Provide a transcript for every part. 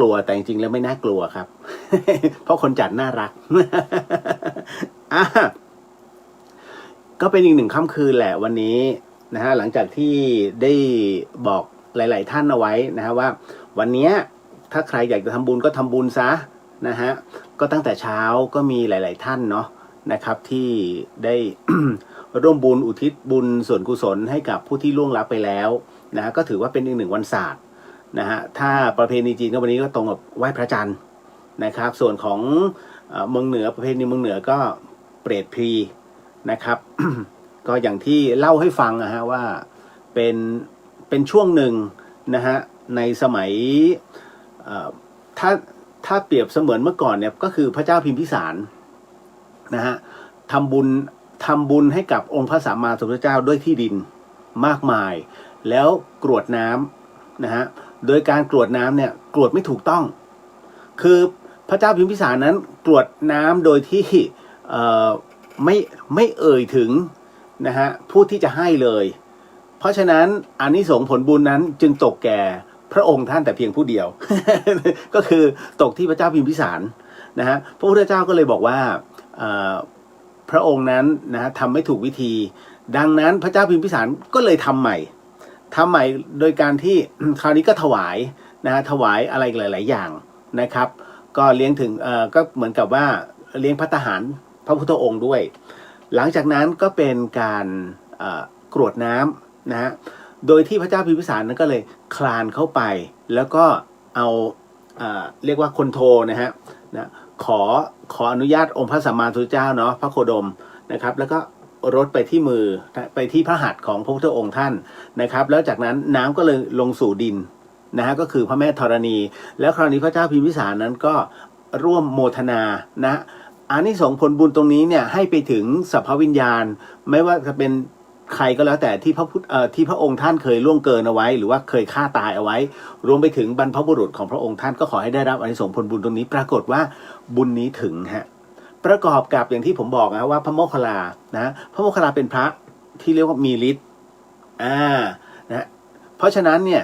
กลัวแต่จริงๆแล้วไม่น่ากลัวครับ เพราะคนจัดน่ารัก อ่ะก็เป็นอีกหนึ่งค่ำคืนแหละวันนี้นะฮะหลังจากที่ได้บอกหลายๆท่านเอาไว้นะฮะว่าวันนี้ถ้าใครอยากจะทำบุญก็ทำบุญซะนะฮะก็ตั้งแต่เช้าก็มีหลายๆท่านเนาะนะครับที่ได้ ร่วมบุญอุทิศบุญส่วนกุศลให้กับผู้ที่ล่วงลับไปแล้วนะฮะก็ถือว่าเป็นอีกหนึ่งวันศาสตร์นะฮะถ้าประเพณีจีนก็วันนี้ก็ตรงกับไหว้พระจันทร์นะครับส่วนของเมืองเหนือประเพณีเมืองเหนือก็เปรตพลีนะครับ ก็อย่างที่เล่าให้ฟังนะฮะว่าเป็นช่วงหนึ่งนะฮะในสมัยถ้าเปรียบเสมือนเมื่อก่อนเนี่ยก็คือพระเจ้าพิมพิสารนะฮะทำบุญให้กับองค์พระสัมมาสัมพุทธเจ้าด้วยที่ดินมากมายแล้วกรวดน้ำนะฮะโดยการกรวดน้ำเนี่ยกรวดไม่ถูกต้องคือพระเจ้าพิมพิสารนั้นกรวดน้ำโดยที่ไม่เอ่ยถึงนะฮะผู้ที่จะให้เลยเพราะฉะนั้นอานิสงส์ผลบุญนั้นจึงตกแก่พระองค์ท่านแต่เพียงผู้เดียว ก็คือตกที่พระเจ้าพิมพิสารนะฮะพระพุทธเจ้าก็เลยบอกว่าพระองค์นั้นนะทำไม่ถูกวิธีดังนั้นพระเจ้าพิมพิสารก็เลยทำใหม่โดยการที่ คราวนี้ก็ถวายนะฮะถวายอะไรหลายๆอย่างนะครับก็เลี้ยงถึงก็เหมือนกับว่าเลี้ยงภัตตาหารพระพุทธองค์ด้วยหลังจากนั้นก็เป็นการกรวดน้ำนะฮะโดยที่พระเจ้าพิมพิสารนั้นก็เลยคลานเข้าไปแล้วก็เอาเรียกว่าคนโทนะฮะขออนุญาตองค์พระสัมมาสัมพุทธเจ้าเนาะพระโคดมนะครับแล้วก็รดไปที่มือไปที่พระหัตถ์ของพระพุทธองค์ท่านนะครับแล้วจากนั้นน้ำก็เลยลงสู่ดินนะฮะก็คือพระแม่ธรณีแล้วคราวนี้พระเจ้าพิมพิสารนั้นก็ร่วมโมทนานะอานิสงส์ผลบุญตรงนี้เนี่ยให้ไปถึงสัพพวิญญาณไม่ว่าจะเป็นใครก็แล้วแต่ที่พระองค์ท่านเคยล่วงเกินเอาไว้หรือว่าเคยฆ่าตายเอาไว้รวมไปถึงบรรพบุรุษของพระองค์ท่านก็ขอให้ได้รับอานิสงส์ผลบุญตรงนี้ปรากฏว่าบุญนี้ถึงฮะประกอบกับอย่างที่ผมบอกนะว่าพระโมคคัลลานะพระโมคคัลลาเป็นพระที่เรียกว่ามีฤทธิ์นะเพราะฉะนั้นเนี่ย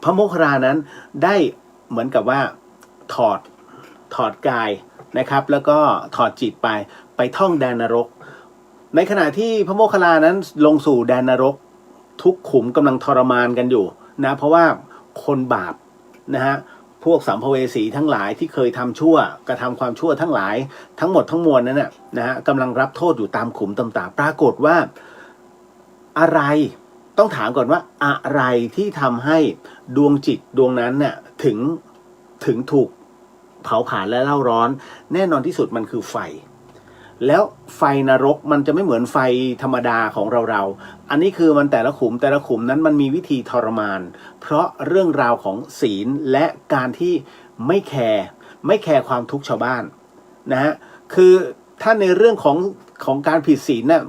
พระโมคคัลลานั้นได้เหมือนกับว่าถอดกายนะครับแล้วก็ถอดจิตไปท่องแดนนรกในขณะที่พระโมคคัลลานั้นลงสู่แดนนรกทุกขุมกำลังทรมานกันอยู่นะเพราะว่าคนบาปนะฮะพวกสัมภเวสีทั้งหลายที่เคยทำชั่วกระทำความชั่วทั้งหลายทั้งหมดทั้งมวลนั้นนะฮะกำลังรับโทษอยู่ตามขุมต่างๆปรากฏว่าอะไรต้องถามก่อนว่าอะไรที่ทำให้ดวงจิตดวงนั้นเนี่ยถึงถูกเผาผลาญและเล่าร้อนแน่นอนที่สุดมันคือไฟแล้วไฟนรกมันจะไม่เหมือนไฟธรรมดาของเราอันนี้คือมันแต่ละขุมนั้นมันมีวิธีทรมานเพราะเรื่องราวของศีลและการที่ไม่แคร์ความทุกข์ชาวบ้านนะฮะคือถ้าในเรื่องของการผิดศีลน่ะ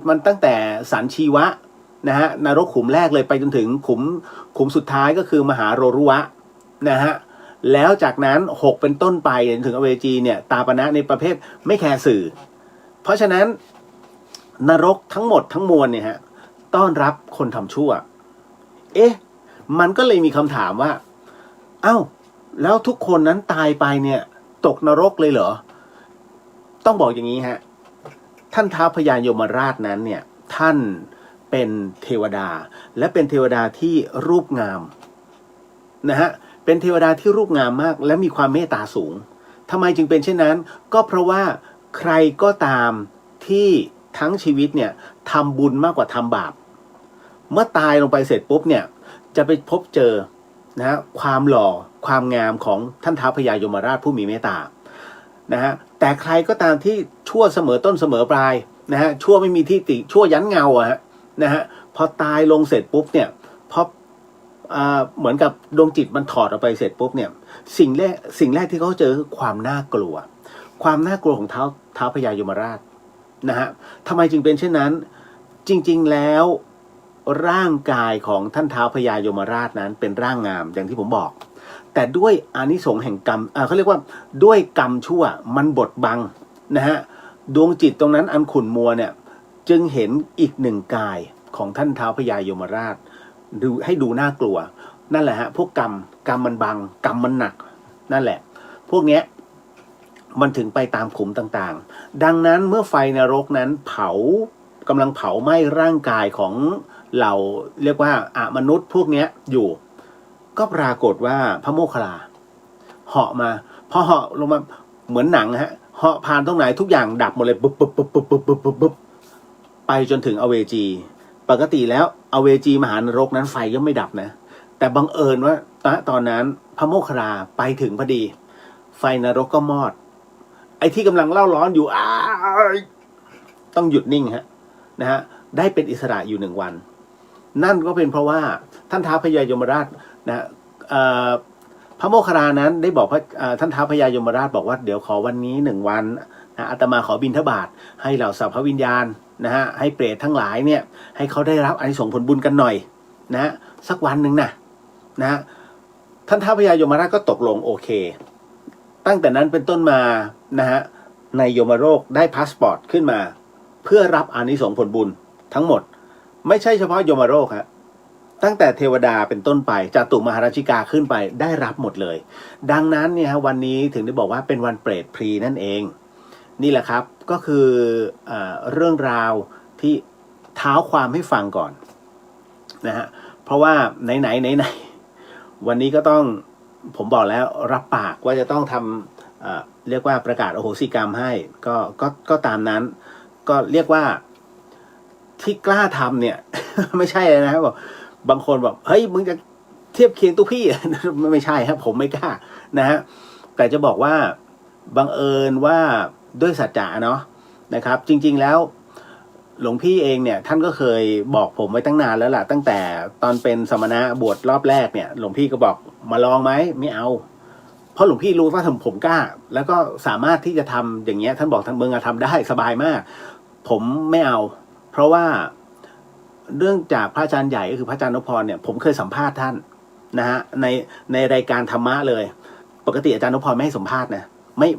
มันตั้งแต่สันชีวะนะฮะนรกขุมแรกเลยไปจนถึงขุมสุดท้ายก็คือมหาโรรุวะนะฮะแล้วจากนั้น6เป็นต้นไปจนถึงอเวจีเนี่ยตาปณะในประเภทไม่แคร์สื่อเพราะฉะนั้นนรกทั้งหมดทั้งมวลเนี่ยฮะต้อนรับคนทำชั่วมันก็เลยมีคำถามว่าเอ้าแล้วทุกคนนั้นตายไปเนี่ยตกนรกเลยเหรอต้องบอกอย่างนี้ฮะท่านท้าวพญายมราชนั้นเนี่ยท่านเป็นเทวดาและเป็นเทวดาที่รูปงามนะฮะเป็นเทวดาที่รูปงามมากและมีความเมตตาสูงทำไมจึงเป็นเช่นนั้นก็เพราะว่าใครก็ตามที่ทั้งชีวิตเนี่ยทำบุญมากกว่าทำบาปเมื่อตายลงไปเสร็จปุ๊บเนี่ยจะไปพบเจอนะฮะความหล่อความงามของท่านท้าวพญายมราชผู้มีเมตตานะฮะแต่ใครก็ตามที่ชั่วเสมอต้นเสมอปลายนะฮะชั่วไม่มีที่ติชั่วยันเงานะฮะพอตายลงเสร็จปุ๊บเนี่ยพอเหมือนกับดวงจิตมันถอดออกไปเสร็จปุ๊บเนี่ยสิ่งแรกที่เขาเจอคือความน่ากลัวของท้าวพญายมราชนะฮะทำไมจึงเป็นเช่นนั้นจริงๆแล้วร่างกายของท่านท้าวพญายมราชนั้นเป็นร่างงามอย่างที่ผมบอกแต่ด้วยอานิสงส์แห่งกรรมเขาเรียกว่าด้วยกรรมชั่วมันบดบังนะฮะดวงจิตตรงนั้นอันขุ่นมัวเนี่ยจึงเห็นอีกหนึ่งกายของท่านท้าวพญายมราชให้ดูน่ากลัว นั่นแหละฮะพวกกรรมมันบังกรรมมันหนักนั่นแหละพวกเนี้ยมันถึงไปตามขุมต่างๆดังนั้นเมื่อไฟนรกนั้นกำลังเผาไหม้ร่างกายของเหล่าเรียกว่าอมนุษย์พวกเนี้ยอยู่ก็ปรากฏว่าพระโมคคัลลาเหาะมาพอเหาะลงมาเหมือนหนังฮะเหาะผ่านตรงไหนทุกอย่างดับหมดเลยปุ๊บปุ๊บปุ๊บปุ๊บปุ๊บปุ๊บปุ๊บไปจนถึงอเวจีปกติแล้วอเวจีมหานรกนั้นไฟก็ไม่ดับนะแต่บังเอิญว่าตอนนั้นพระโมคคัลลาไปถึงพอดีไฟนรกก็มอดไอ้ที่กำลังเล่าร้อนอยู่ต้องหยุดนิ่งฮะนะฮะได้เป็นอิสระอยู่1 วันนั่นก็เป็นเพราะว่าท่านท้าวพญายมราชนะพระโมคคัลลานั้นได้บอกท่านท้าวพญายมราชบอกว่าเดี๋ยวขอวันนี้1 วันนะอาตมาขอบิณฑบาตให้เหล่าสัพพวิญญาณนะฮะให้เปรตทั้งหลายเนี่ยให้เขาได้รับอานิสงส์ผลบุญกันหน่อยนะสักวันหนึ่งนะท่านท้าวพญายมราชก็ตกลงโอเคตั้งแต่นั้นเป็นต้นมานะฮะในยมโลกได้พาสปอร์ตขึ้นมาเพื่อรับอานิสงส์ผลบุญทั้งหมดไม่ใช่เฉพาะยมโลกฮะตั้งแต่เทวดาเป็นต้นไปจตุมหาราชิกาขึ้นไปได้รับหมดเลยดังนั้นเนี่ยฮะวันนี้ถึงได้บอกว่าเป็นวันเปรตพรีนั่นเองนี่แหละครับก็คือเรื่องราวที่เท้าความให้ฟังก่อนนะฮะเพราะว่าไหนวันนี้ก็ต้องผมบอกแล้วรับปากว่าจะต้องทำเรียกว่าประกาศอโหสิกรรมให้ก็ตามนั้นก็เรียกว่าที่กล้าทำเนี่ย ไม่ใช่เลยนะครับบอกบางคนบอกเฮ้ยมึงจะเทียบเคียงตัวพี่ ไม่ใช่ครับผมไม่กล้านะฮะแต่จะบอกว่าบังเอิญว่าด้วยสัจจะเนาะนะครับจริงๆแล้วหลวงพี่เองเนี่ยท่านก็เคยบอกผมไว้ตั้งนานแล้วล่ะตั้งแต่ตอนเป็นสมณะบวชรอบแรกเนี่ยหลวงพี่ก็บอกมาลองไหมไม่เอาเพราะหลวงพี่รู้ว่าผมกล้าแล้วก็สามารถที่จะทำอย่างเงี้ยท่านบอกทั้งเมืองทำได้สบายมากผมไม่เอาเพราะว่าเรื่องจากพระอาจารย์ใหญ่ก็คือพระอาจารย์นพพรเนี่ยผมเคยสัมภาษณ์ท่านนะฮะในรายการธรรมะเลยปกติอาจารย์นพพรไม่ให้สัมภาษณ์นะ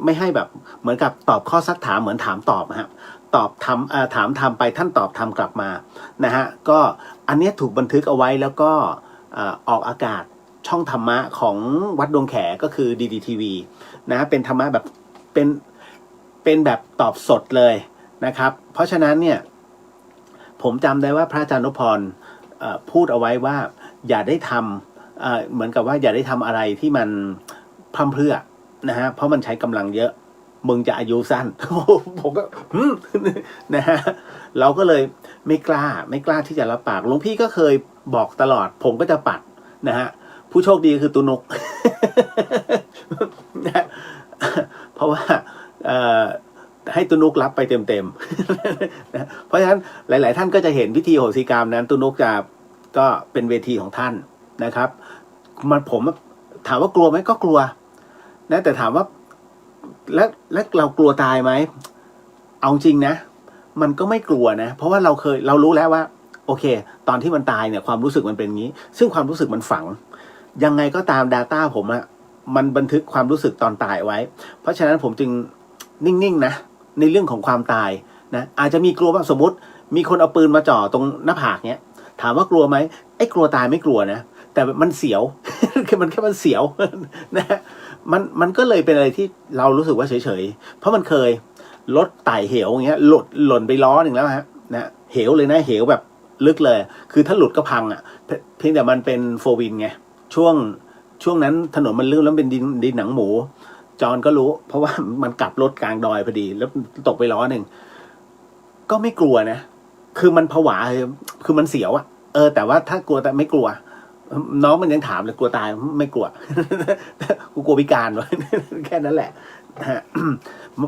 ไม่ให้แบบเหมือนกับตอบข้อซักถามเหมือนถามตอบนะฮะตอบถามทำไปท่านตอบทำกลับมานะฮะก็อันนี้ถูกบันทึกเอาไว้แล้วก็ออกอากาศช่องธรรมะของวัดดวงแขก็คือ DDTV นะเป็นธรรมะแบบเป็นแบบตอบสดเลยนะครับเพราะฉะนั้นเนี่ยผมจำได้ว่าพระอาจารย์นพพรพูดเอาไว้ว่าอย่าได้ทำเหมือนกับว่าอย่าได้ทำอะไรที่มันพร่ำเพรื่อนะฮะเพราะมันใช้กำลังเยอะมึงจะอายุสั้น ผมก็นะฮะเราก็เลยไม่กล้าที่จะรับปากหลวงพี่ก็เคยบอกตลอดผมก็จะปัดนะฮะผู้โชคดีคือตุนก นะเพราะว่าให้ตุนุกรับไปเต็มๆนะเพราะฉะนั้นหลายๆท่านก็จะเห็นพิธีโหสิกรรมนั้นตุนุกจะก็เป็นเวทีของท่านนะครับผมถามว่ากลัวไหมก็กลัวนะแต่ถามว่าและเรากลัวตายไหมเอาจริงนะมันก็ไม่กลัวนะเพราะว่าเรารู้แล้วว่าโอเคตอนที่มันตายเนี่ยความรู้สึกมันเป็นอย่างนี้ซึ่งความรู้สึกมันฝังยังไงก็ตาม Data ผมอะมันบันทึกความรู้สึกตอนตายไว้เพราะฉะนั้นผมจึงนิ่งๆนะในเรื่องของความตายนะอาจจะมีกลัวบ้างสมมติมีคนเอาปืนมาจ่อตรงหน้าผากเนี้ยถามว่ากลัวไหมไอ้กลัวตายไม่กลัวนะแต่มันเสียว คือมันแค่มันเสียว นะมันก็เลยเป็นอะไรที่เรารู้สึกว่าเฉยๆเพราะมันเคยรถไต่เหวอย่างเงี้ยหล่นไปล้อหนึ่งแล้วฮะนะเหวเลยนะเหวแบบลึกเลยคือถ้าหลุดก็พังอ่ะเพียงแต่มันเป็นโฟวินไงช่วงนั้นถนนมันลื่นแล้วเป็นดินหนังหมูจอนก็รู้เพราะว่ามันกลับรถกลางดอยพอดีแล้วตกไปล้อหนึ่งก็ไม่กลัวนะคือมันผวาคือมันเสียวอะแต่ว่าถ้ากลัวแต่ไม่กลัวน้องมันยังถามเลยกลัวตายไม่กลัว กูกลัวพิการวะ แค่นั้นแหละ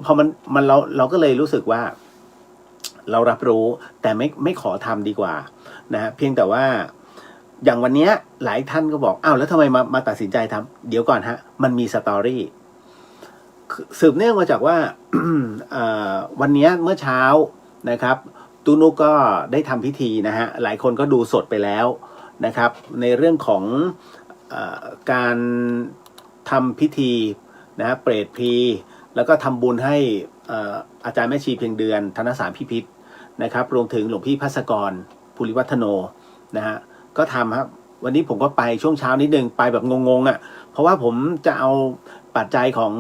พอมันเราก็เลยรู้สึกว่าเรารับรู้แต่ไม่ขอทำดีกว่านะเพียงแต่ว่าอย่างวันนี้หลายท่านก็บอกอ้าวแล้วทำไมมาตัดสินใจทำเดี๋ยวก่อนฮะมันมีสตอรี่สืบเนื่องมาจากว่าวันนี้เมื่อเช้านะครับตูนุก็ได้ทำพิธีนะฮะหลายคนก็ดูสดไปแล้วนะครับในเรื่องของการทำพิธีนะเปรตพรีแล้วก็ทำบุญให้อาจารย์แม่ชีเพียงเดือนธนสารพิพิธนะครับรวมถึงหลวงพี่ภัสกรภูริวัฒโนนะฮะก็ทำครับ วันนี้ผมก็ไปช่วงเช้านิดนึงไปแบบงงๆอ่ะเพราะว่าผมจะเอาปัจจัยของ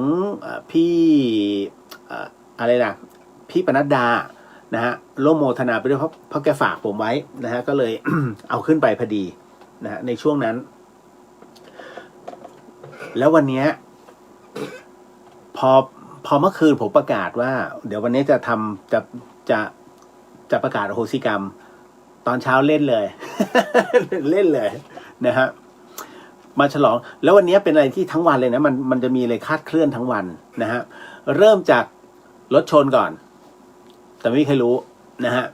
พี่อะไรนะพี่ปนัดดานะฮะร่วมโมทนาไปด้วยเพราะแกฝากผมไว้นะฮะก็เลย เอาขึ้นไปพอดีนะฮะในช่วงนั้น แล้ววันนี้พอเมื่อคืนผมประกาศว่าเดี๋ยววันนี้จะทำจะประกาศอโหสิกรรมตอนเช้าเล่นเลย เล่นเลยนะฮะมาฉลองแล้ววันนี้เป็นอะไรที่ทั้งวันเลยนะมันจะมีอะไรคาดเคลื่อนทั้งวันนะฮะเริ่มจากรถชนก่อนแต่ไม่มีใครรู้นะฮะ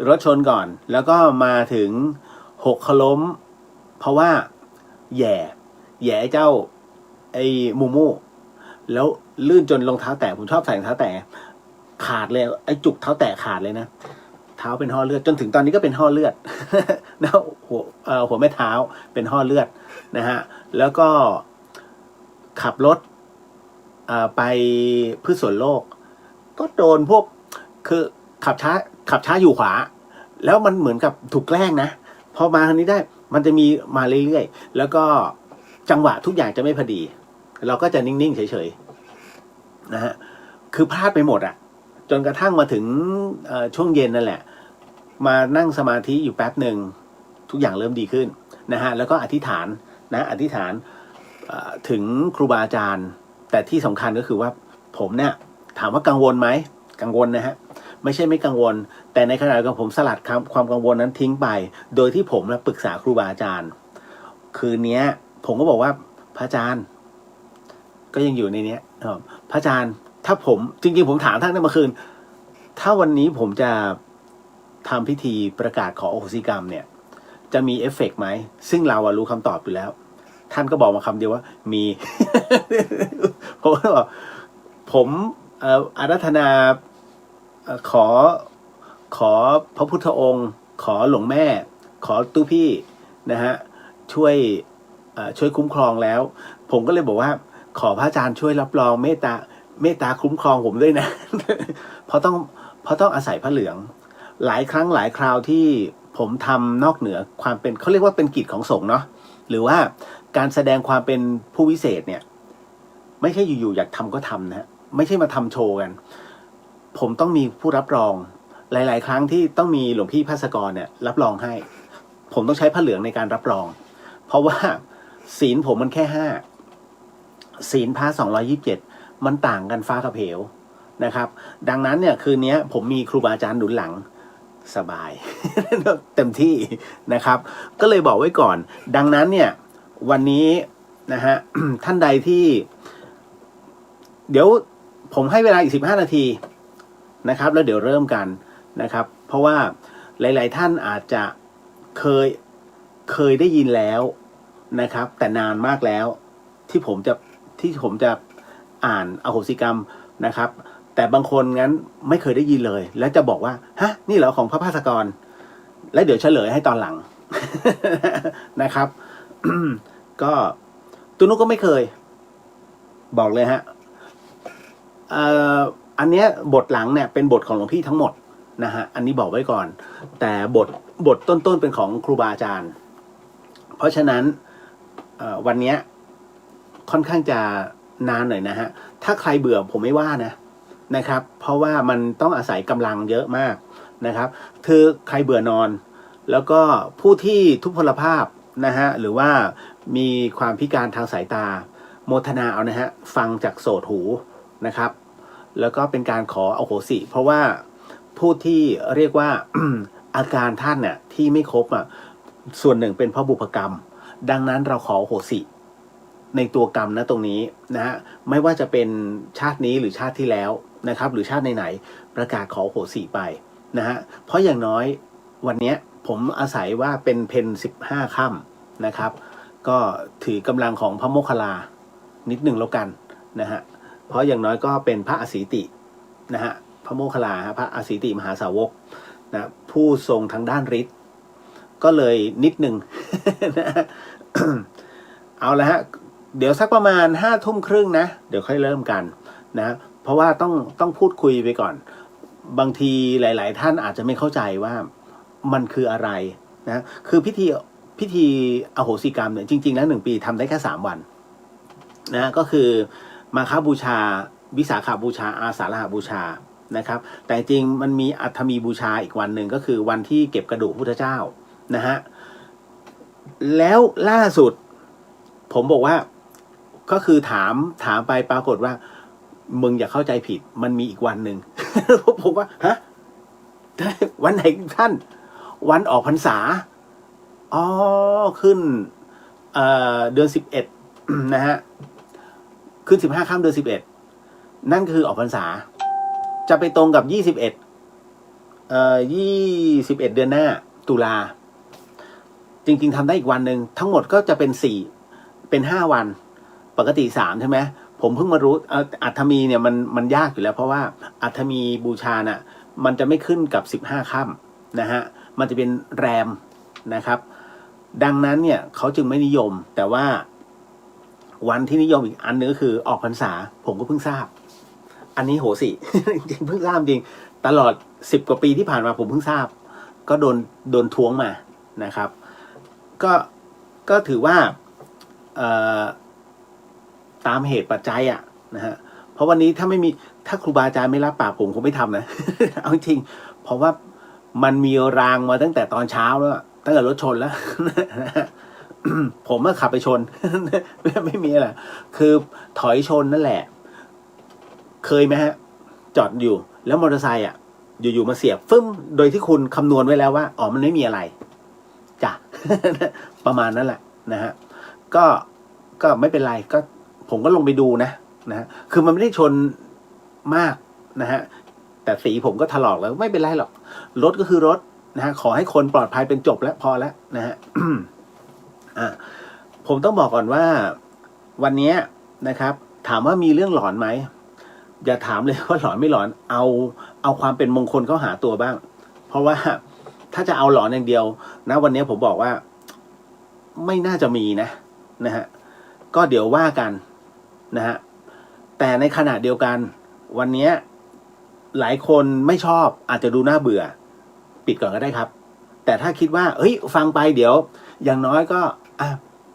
รถชนก่อนแล้วก็มาถึงหกล้มเพราะว่าแย่เจ้าไอ้มูมูแล้วลื่นจนรองเท้าแตะผมชอบใส่รองเท้าแตะขาดเลยไอ้จุกเท้าแตะขาดเลยนะเท้าเป็นห่อเลือดจนถึงตอนนี้ก็เป็นห่อเลือด นะหัวแม่เท้าเป็นห่อเลือดนะฮะแล้วก็ขับรถไปพืชสวนโลกก็โดนพวกคือขับช้าอยู่ขวาแล้วมันเหมือนกับถูกแกล้งนะพอมาทางนี้ได้มันจะมีมาเรื่อยๆแล้วก็จังหวะทุกอย่างจะไม่พอดีเราก็จะนิ่งๆเฉยๆนะฮะคือพลาดไปหมดอ่ะจนกระทั่งมาถึงช่วงเย็นนั่นแหละมานั่งสมาธิอยู่แป๊บหนึ่งทุกอย่างเริ่มดีขึ้นนะฮะแล้วก็อธิษฐานถึงครูบาอาจารย์แต่ที่สำคัญก็คือว่าผมเนี่ยถามว่ากังวลไหมกังวลนะฮะไม่ใช่ไม่กังวลแต่ในขณะเดียวกันผมสลัดความกังวลนั้นทิ้งไปโดยที่ผมปรึกษาครูบาอาจารย์คืนนี้ผมก็บอกว่าพระอาจารย์ก็ยังอยู่ในนี้พระอาจารย์ถ้าผมจริงๆผมถามท่านเมื่อคืนถ้าวันนี้ผมจะทำพิธีประกาศขออโหสิกรรมเนี่ยจะมีเอฟเฟกต์ไหมซึ่งเรารู้คำตอบอยู่แล้วท่านก็บอกมาคำเดียวว่ามี ผมก็บอกผมอาราธนาขอพระพุทธองค์ขอหลวงแม่ขอตู้พี่นะฮะช่วยคุ้มครองแล้วผมก็เลยบอกว่าขอพระอาจารย์ช่วยรับรองเมตตาคุ้มครองผมด้วยนะ เพราะต้องอาศัยพระเหลืองหลายครั้งหลายคราวที่ผมทำนอกเหนือความเป็นเขาเรียกว่าเป็นกิจของสงฆ์เนาะหรือว่าการแสดงความเป็นผู้วิเศษเนี่ยไม่ใช่อยู่ๆอยากทำก็ทำนะไม่ใช่มาทำโชว์กันผมต้องมีผู้รับรองหลายๆครั้งที่ต้องมีหลวงพี่ภาสกรเนี่ยรับรองให้ผมต้องใช้ผ้าเหลืองในการรับรองเพราะว่าศีลผมมันแค่5ศีลพระ227มันต่างกันฟ้ากับเหวนะครับดังนั้นเนี่ยคืนนี้ผมมีครูบาอาจารย์หนุนหลังสบาย เต็มที่นะครับก็เลยบอกไว้ก่อนดังนั้นเนี่ยวันนี้นะฮะ ท่านใดที่เดี๋ยวผมให้เวลาอีก15 นาทีนะครับแล้วเดี๋ยวเริ่มกันนะครับเพราะว่าหลายๆท่านอาจจะเคยได้ยินแล้วนะครับแต่นานมากแล้วที่ผมจะอ่านอโหสิกรรมนะครับแต่บางคนงั้นไม่เคยได้ยินเลยแล้วจะบอกว่าฮะนี่เหรอของพระภาสกรและเดี๋ยวเฉลยให้ตอนหลัง นะครับ ก็ตัวนุกก็ไม่เคยบอกเลยฮะอันเนี้ยบทหลังเนี่ยเป็นบทของหลวงพี่ทั้งหมดนะฮะอันนี้บอกไว้ก่อนแต่บทต้นๆเป็นของครูบาอาจารย์เพราะฉะนั้นวันนี้ค่อนข้างจะนานหน่อยนะฮะถ้าใครเบื่อผมไม่ว่านะครับเพราะว่ามันต้องอาศัยกำลังเยอะมากนะครับคือใครเบื่อนอนแล้วก็ผู้ที่ทุพพลภาพนะฮะหรือว่ามีความพิการทางสายตาโมทนาเอานะฮะฟังจากโสตหูนะครับแล้วก็เป็นการขออโหสิเพราะว่าผู้ที่เรียกว่า อาการท่านเนี่ยที่ไม่ครบส่วนหนึ่งเป็นเพราะบุพกรรมดังนั้นเราขออโหสิในตัวกรรมนะตรงนี้นะฮะไม่ว่าจะเป็นชาตินี้หรือชาติที่แล้วนะครับหรือชาติไหนๆประกาศขออโหสิไปนะฮะเพราะอย่างน้อยวันนี้ผมอาศัยว่าเป็นเพน15 ค่ำนะครับก็ถือกำลังของพระโมคคัลลานิดหนึ่งแล้วกันนะฮะเพราะอย่างน้อยก็เป็นพระอสีตินะฮะพระโมคคัลลาพระอสีติมหาสาวกนะผู้ทรงทางด้านฤทธิ์ก็เลยนิดหนึ่ง นะ เอาละฮะเดี๋ยวสักประมาณ5 ทุ่มครึ่งนะเดี๋ยวค่อยเริ่มกันนะเพราะว่าต้องพูดคุยไปก่อนบางทีหลายๆท่านอาจจะไม่เข้าใจว่ามันคืออะไรนะคือพิธี พิธีอโหสิกรรมเนี่ยจริงๆแล้ว1 ปีทำได้แค่3 วันนะก็คือมาฆบูชา วิสาขบูชา อาสาฬหบูชานะครับแต่จริงมันมีอัฐมีบูชาอีกวันหนึ่งก็คือวันที่เก็บกระดูกพุทธเจ้านะฮะแล้วล่าสุดผมบอกว่าก็คือถามไปปรากฏว่ามึงอย่าเข้าใจผิดมันมีอีกวันหนึ่ง ผมว่าฮะวันไหนท่านวันออกพรรษาอ๋อขึ้นเดือน11นะฮะขึ้น15 ค่ำเดือน11นั่นคือออกพรรษาจะไปตรงกับ21เดือนหน้าตุลาจริงๆทำได้อีกวันหนึ่งทั้งหมดก็จะเป็น5 วันปกติ3ใช่ไหมผมเพิ่งมารู้อัฐมีเนี่ยมันยากอยู่แล้วเพราะว่าอัฐมีบูชาน่ะมันจะไม่ขึ้นกับ15 ค่ำนะฮะมันจะเป็นแรมนะครับดังนั้นเนี่ยเขาจึงไม่นิยมแต่ว่าวันที่นิยมอีกอันนึงก็คือออกพรรษาผมก็เพิ่งทราบอันนี้โหสิ จริงเพิ่งทราบจริงตลอด10 กว่าปีที่ผ่านมาผมเพิ่งทราบก็โดนท้วงมานะครับก็ถือว่าตามเหตุปัจจัยอ่ะนะฮะเพราะวันนี้ถ้าครูบาอาจารย์ไม่รับปากผมคงไม่ทำนะ เอาจริงเพราะว่ามันมีรางมาตั้งแต่ตอนเช้าแล้วตั้งแต่รถชนแล้ว ผมก็ขับไปชน ไม่มีอะไรคือถอยชนนั่นแหละเคยไหมฮะจอดอยู่แล้วมอเตอร์ไซค์อ่ะอยู่ๆมาเสียบฟึ้มโดยที่คุณคำนวณไว้แล้วว่าอ๋อมันไม่มีอะไรจ้ะ ประมาณนั้นแหละนะฮะก็ไม่เป็นไรก็ผมก็ลงไปดูนะฮะคือมันไม่ได้ชนมากนะฮะแต่สีผมก็ถลอกแล้วไม่เป็นไรหรอกรถก็คือรถนะฮะขอให้คนปลอดภัยเป็นจบแล้วพอแล้วนะฮะ ผมต้องบอกก่อนว่าวันนี้นะครับถามว่ามีเรื่องหลอนไหมอย่าถามเลยว่าหลอนไม่หลอนเอาความเป็นมงคลเข้าหาตัวบ้างเพราะว่าถ้าจะเอาหลอนอย่างเดียวนะวันนี้ผมบอกว่าไม่น่าจะมีนะฮะก็เดี๋ยวว่ากันนะฮะแต่ในขณะเดียวกันวันนี้หลายคนไม่ชอบอาจจะดูน่าเบื่อปิดก่อนก็ได้ครับแต่ถ้าคิดว่าเฮ้ยฟังไปเดี๋ยวอย่างน้อยก็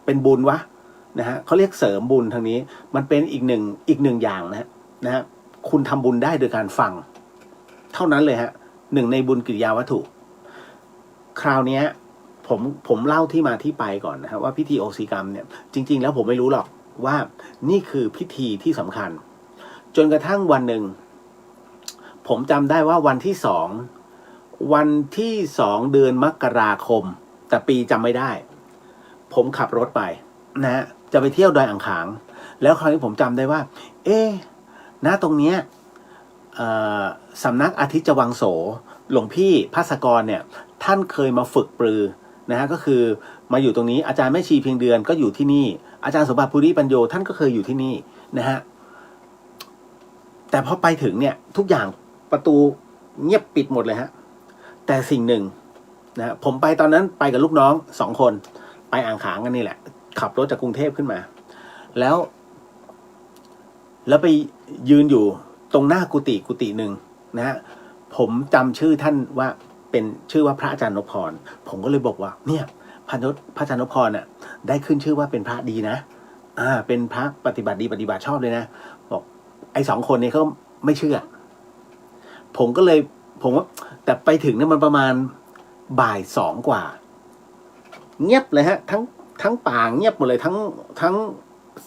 เป็นบุญวะนะฮะเขาเรียกเสริมบุญทางนี้มันเป็นอีกหนึ่งอย่างนะฮะคุณทำบุญได้โดยการฟังเท่านั้นเลยฮะหนึ่งในบุญกิริยาวัตถุคราวนี้ผมเล่าที่มาที่ไปก่อนนะครับว่าพิธีโอสิกรรมเนี่ยจริงๆแล้วผมไม่รู้หรอกว่านี่คือพิธีที่สำคัญจนกระทั่งวันหนึ่งผมจำได้ว่าวันที่2เดือนมกราคมแต่ปีจำไม่ได้ผมขับรถไปนะฮะจะไปเที่ยวดอยอ่างขางแล้วคราวนี้ผมจำได้ว่าณตรงเนี้ยสำนักอาทิตย์จวังโสหลวงพี่ภัสกรเนี่ยท่านเคยมาฝึกปรือนะฮะก็คือมาอยู่ตรงนี้อาจารย์แม่ชีเพียงเดือนก็อยู่ที่นี่อาจารย์สมบัติภูริปัญโยท่านก็เคยอยู่ที่นี่นะฮะแต่พอไปถึงเนี่ยทุกอย่างประตูเงียบปิดหมดเลยฮะแต่สิ่งหนึ่งนะผมไปตอนนั้นไปกับลูกน้อง2 คนไปอ่างขางกันนี่แหละขับรถจากกรุงเทพขึ้นมาแล้วไปยืนอยู่ตรงหน้ากุฏิหนึ่งนะฮะผมจำชื่อท่านว่าเป็นชื่อว่าพระอาจารย์นพพรผมก็เลยบอกว่าเนี่ยพระอาจารย์นพพรน่ะได้ขึ้นชื่อว่าเป็นพระดีนะเป็นพระปฏิบัติดีปฏิบัติชอบเลยนะบอกไอ้2 คนนี้เขาไม่เชื่อผมว่าแต่ไปถึงเนี่ยมันประมาณบ่าย2 กว่าเงียบเลยฮะทั้งป่าเงียบหมดเลยทั้ง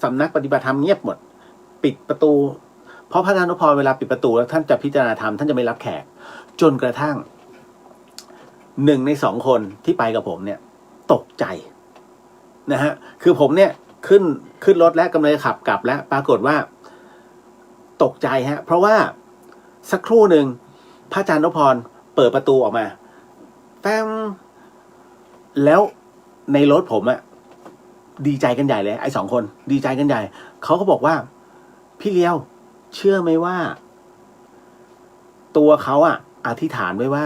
สำนักปฏิบัติธรรมเงียบหมดปิดประตูเพราะพระอาจารย์นพพรเวลาปิดประตูแล้วท่านจะพิจารณาธรรมท่านจะไม่รับแขกจนกระทั่ง1 ใน 2 คนที่ไปกับผมเนี่ยตกใจนะฮะคือผมเนี่ยขึ้นรถแล้วกำลังจะขับกลับแล้วปรากฏว่าตกใจฮะเพราะว่าสักครู่หนึ่งพระอาจารย์นพพรเปิดประตูออกมาแป๊มแล้วในรถผมอะดีใจกันใหญ่เลยไอ้2 คนดีใจกันใหญ่เขาก็บอกว่าพี่เลี้ยวเชื่อไหมว่าตัวเขาอะอธิษฐานไว้ว่า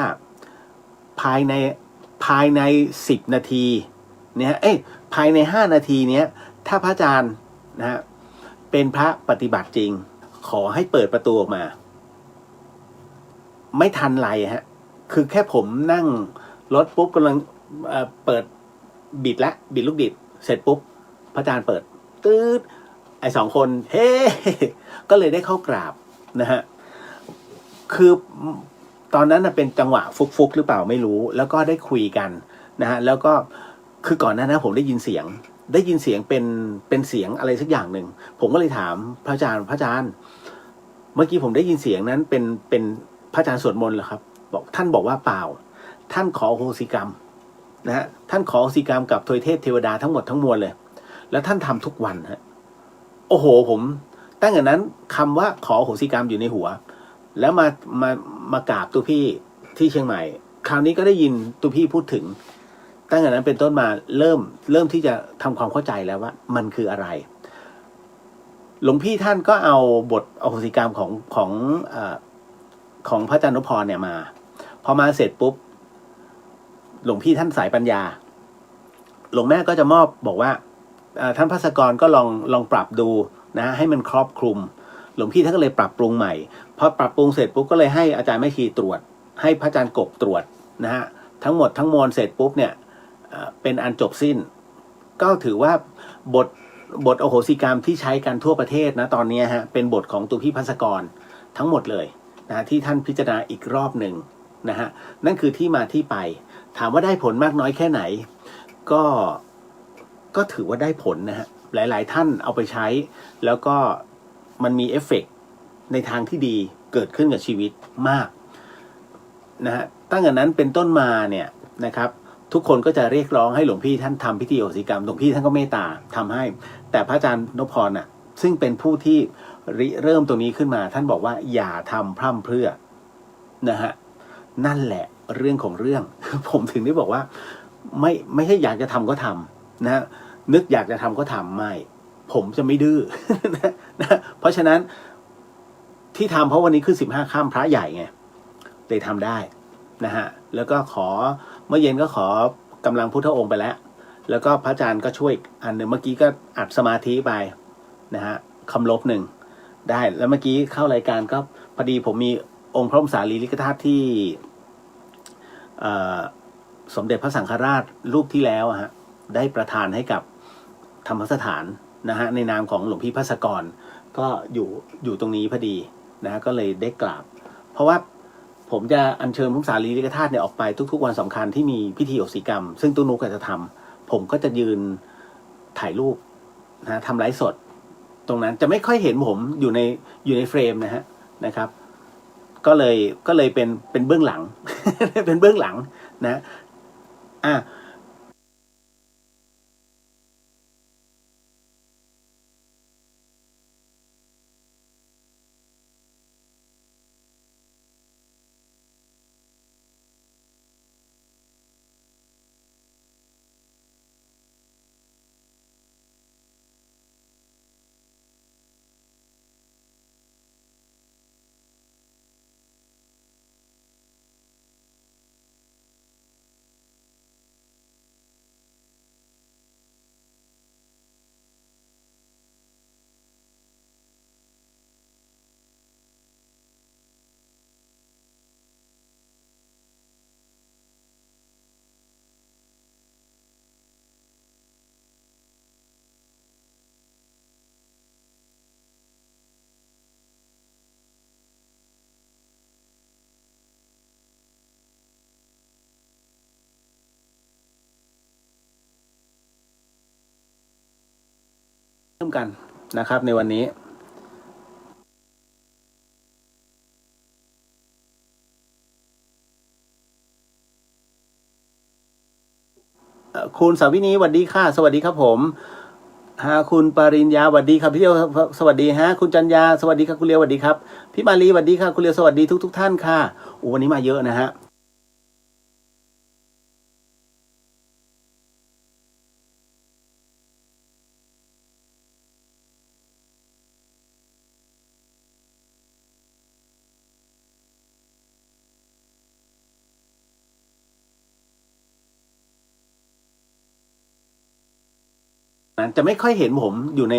ภายใน10 นาทีเนี่ยภายใน5 นาทีเนี้ยถ้าพระอาจารย์นะฮะเป็นพระปฏิบัติจริงขอให้เปิดประตูออกมาไม่ทันไรฮะคือแค่ผมนั่งรถปุ๊บกำลังเปิด บิดลูกบิดเสร็จปุ๊บพระอาจารย์เปิดตืดไอ้สองคนเฮ้ก็เลยได้เข้ากราบนะฮะคือตอนนั้นเป็นจังหวะฟุกหรือเปล่าไม่รู้แล้วก็ได้คุยกันนะฮะแล้วก็คือก่อนหน้านั้นผมได้ยินเสียงเป็นเสียงอะไรสักอย่างหนึ่งผมก็เลยถามพระอาจารย์เมื่อกี้ผมได้ยินเสียงนั้นเป็นพระอาจารย์สวดมนต์เหรอครับท่านบอกว่าเปล่าท่านขออโหสิกรรมนะฮะท่านขออโหสิกรรมกับทวยเทพเทวดาทั้งหมดทั้งมวลเลยแล้วท่านทำทุกวันฮะโอ้โหผมตั้งแต่นั้นคำว่าขออโหสิกรรมอยู่ในหัวแล้วมากราบตัวพี่ที่เชียงใหม่คราวนี้ก็ได้ยินตัวพี่พูดถึงตั้งแต่นั้นเป็นต้นมาเริ่มที่จะทำความเข้าใจแล้วว่ามันคืออะไรหลวงพี่ท่านก็เอาบทอโหสิกรรมของพระอาจารย์นพพรเนี่ยมาพอมาเสร็จปุ๊บหลวงพี่ท่านสายปัญญาหลวงแม่ก็จะมอบบอกว่าท่านภัสกรก็ลองปรับดูนะให้มันครอบคลุมหลวงพี่ท่านก็เลยปรับปรุงใหม่พอปรับปรุงเสร็จปุ๊บก็เลยให้อาจารย์แม่ชีตรวจให้พระอาจารย์กบตรวจนะฮะทั้งหมดทั้งมวลเสร็จปุ๊บเนี่ยเป็นอันจบสิ้นก็ถือว่าบทอโหสิกรรมที่ใช้กันทั่วประเทศนะตอนนี้ฮะเป็นบทของตัวพี่ภัสกรทั้งหมดเลยนะที่ท่านพิจารณาอีกรอบหนึ่งนะฮะนั่นคือที่มาที่ไปถามว่าได้ผลมากน้อยแค่ไหนก็ถือว่าได้ผลนะฮะหลายๆท่านเอาไปใช้แล้วก็มันมีเอฟเฟกต์ในทางที่ดีเกิดขึ้นกับชีวิตมากนะฮะตั้งแต่นั้นเป็นต้นมาเนี่ยนะครับทุกคนก็จะเรียกร้องให้หลวงพี่ท่านทำพิธีอโหสิกรรมหลวงพี่ท่านก็เมตตาทำให้แต่พระอาจารย์นพพรน่ะซึ่งเป็นผู้ที่เริ่มตรงนี้ขึ้นมาท่านบอกว่าอย่าทำพร่ำเพรื่อนะฮะนั่นแหละเรื่องของเรื่องผมถึงได้บอกว่าไม่ใช่อยากจะทำก็ทำนะนึกอยากจะทำก็ทำไม่ผมจะไม่ดื้อนะเพราะฉะนั้นที่ทำเพราะวันนี้คือ15 ค่ำพระใหญ่ไงเลยทำได้นะฮะแล้วก็เมื่อเย็นก็ขอกำลังพุทธองค์ไปแล้วก็พระอาจารย์ก็ช่วยอันหนึ่งเมื่อกี้ก็อัดสมาธิไปนะฮะคำลบหนึ่งได้แล้วเมื่อกี้เข้ารายการก็พอดีผมมีองค์พระบรมสารีริกธาตุที่สมเด็จพระสังฆราชรูปที่แล้วฮะได้ประทานให้กับธรรมสถานนะฮะในนามของหลวงพี่ภัสกรก็อยู่ตรงนี้พอดีนะก็เลยได้กราบเพราะว่าผมจะอัญเชิญพระสารีริกธาตุเนี่ยออกไปทุกๆวันสำคัญที่มีพิธีอโหสิกรรมซึ่งตุ้นุกจะทำผมก็จะยืนถ่ายรูปนะทำไลฟ์สดตรงนั้นจะไม่ค่อยเห็นผมอยู่ในเฟรมนะครับก็เลยเป็นเบื้องหลัง เป็นเบื้องหลังนะเริ่มกันนะครับในวันนี้คุณสาวินีสวัสดีค่ะสวัสดีครับผมคุณปริญญาสวัสดีครับพี่เดียวสวัสดีฮะคุณจันยาสวัสดีครับคุณเลียวสวัสดีครับพี่มาลีสวัสดีค่ะคุณเลียวสวัสดีทุกท่านค่ะวันนี้มาเยอะนะฮะจะไม่ค่อยเห็นผมอยู่ใน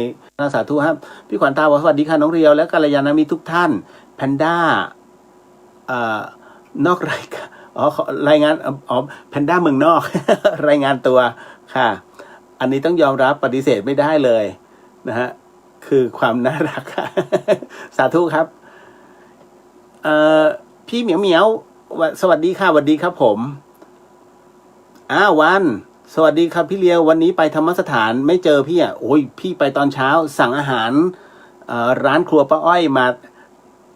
สาธุครับพี่ขวัญตาบอกสวัสดีค่ะน้องเรียวและกัลยาณมิตรทุกท่านแพนด้านอกรายการรายงานแพนด้าเมืองนอก รายงานตัว ค่ะ อันนี้ต้องยอมรับปฏิเสธไม่ได้เลยนะฮะคือความน่ารักค่ะ สาธุครับพี่เหมียวเหมียวสวัสดีค่ะสวัสดีครับผมวันสวัสดีครับพี่เลียววันนี้ไปธรรมสถานไม่เจอพี่อ่ะโอ้ยพี่ไปตอนเช้าสั่งอาหารร้านครัวป้าอ้อยมา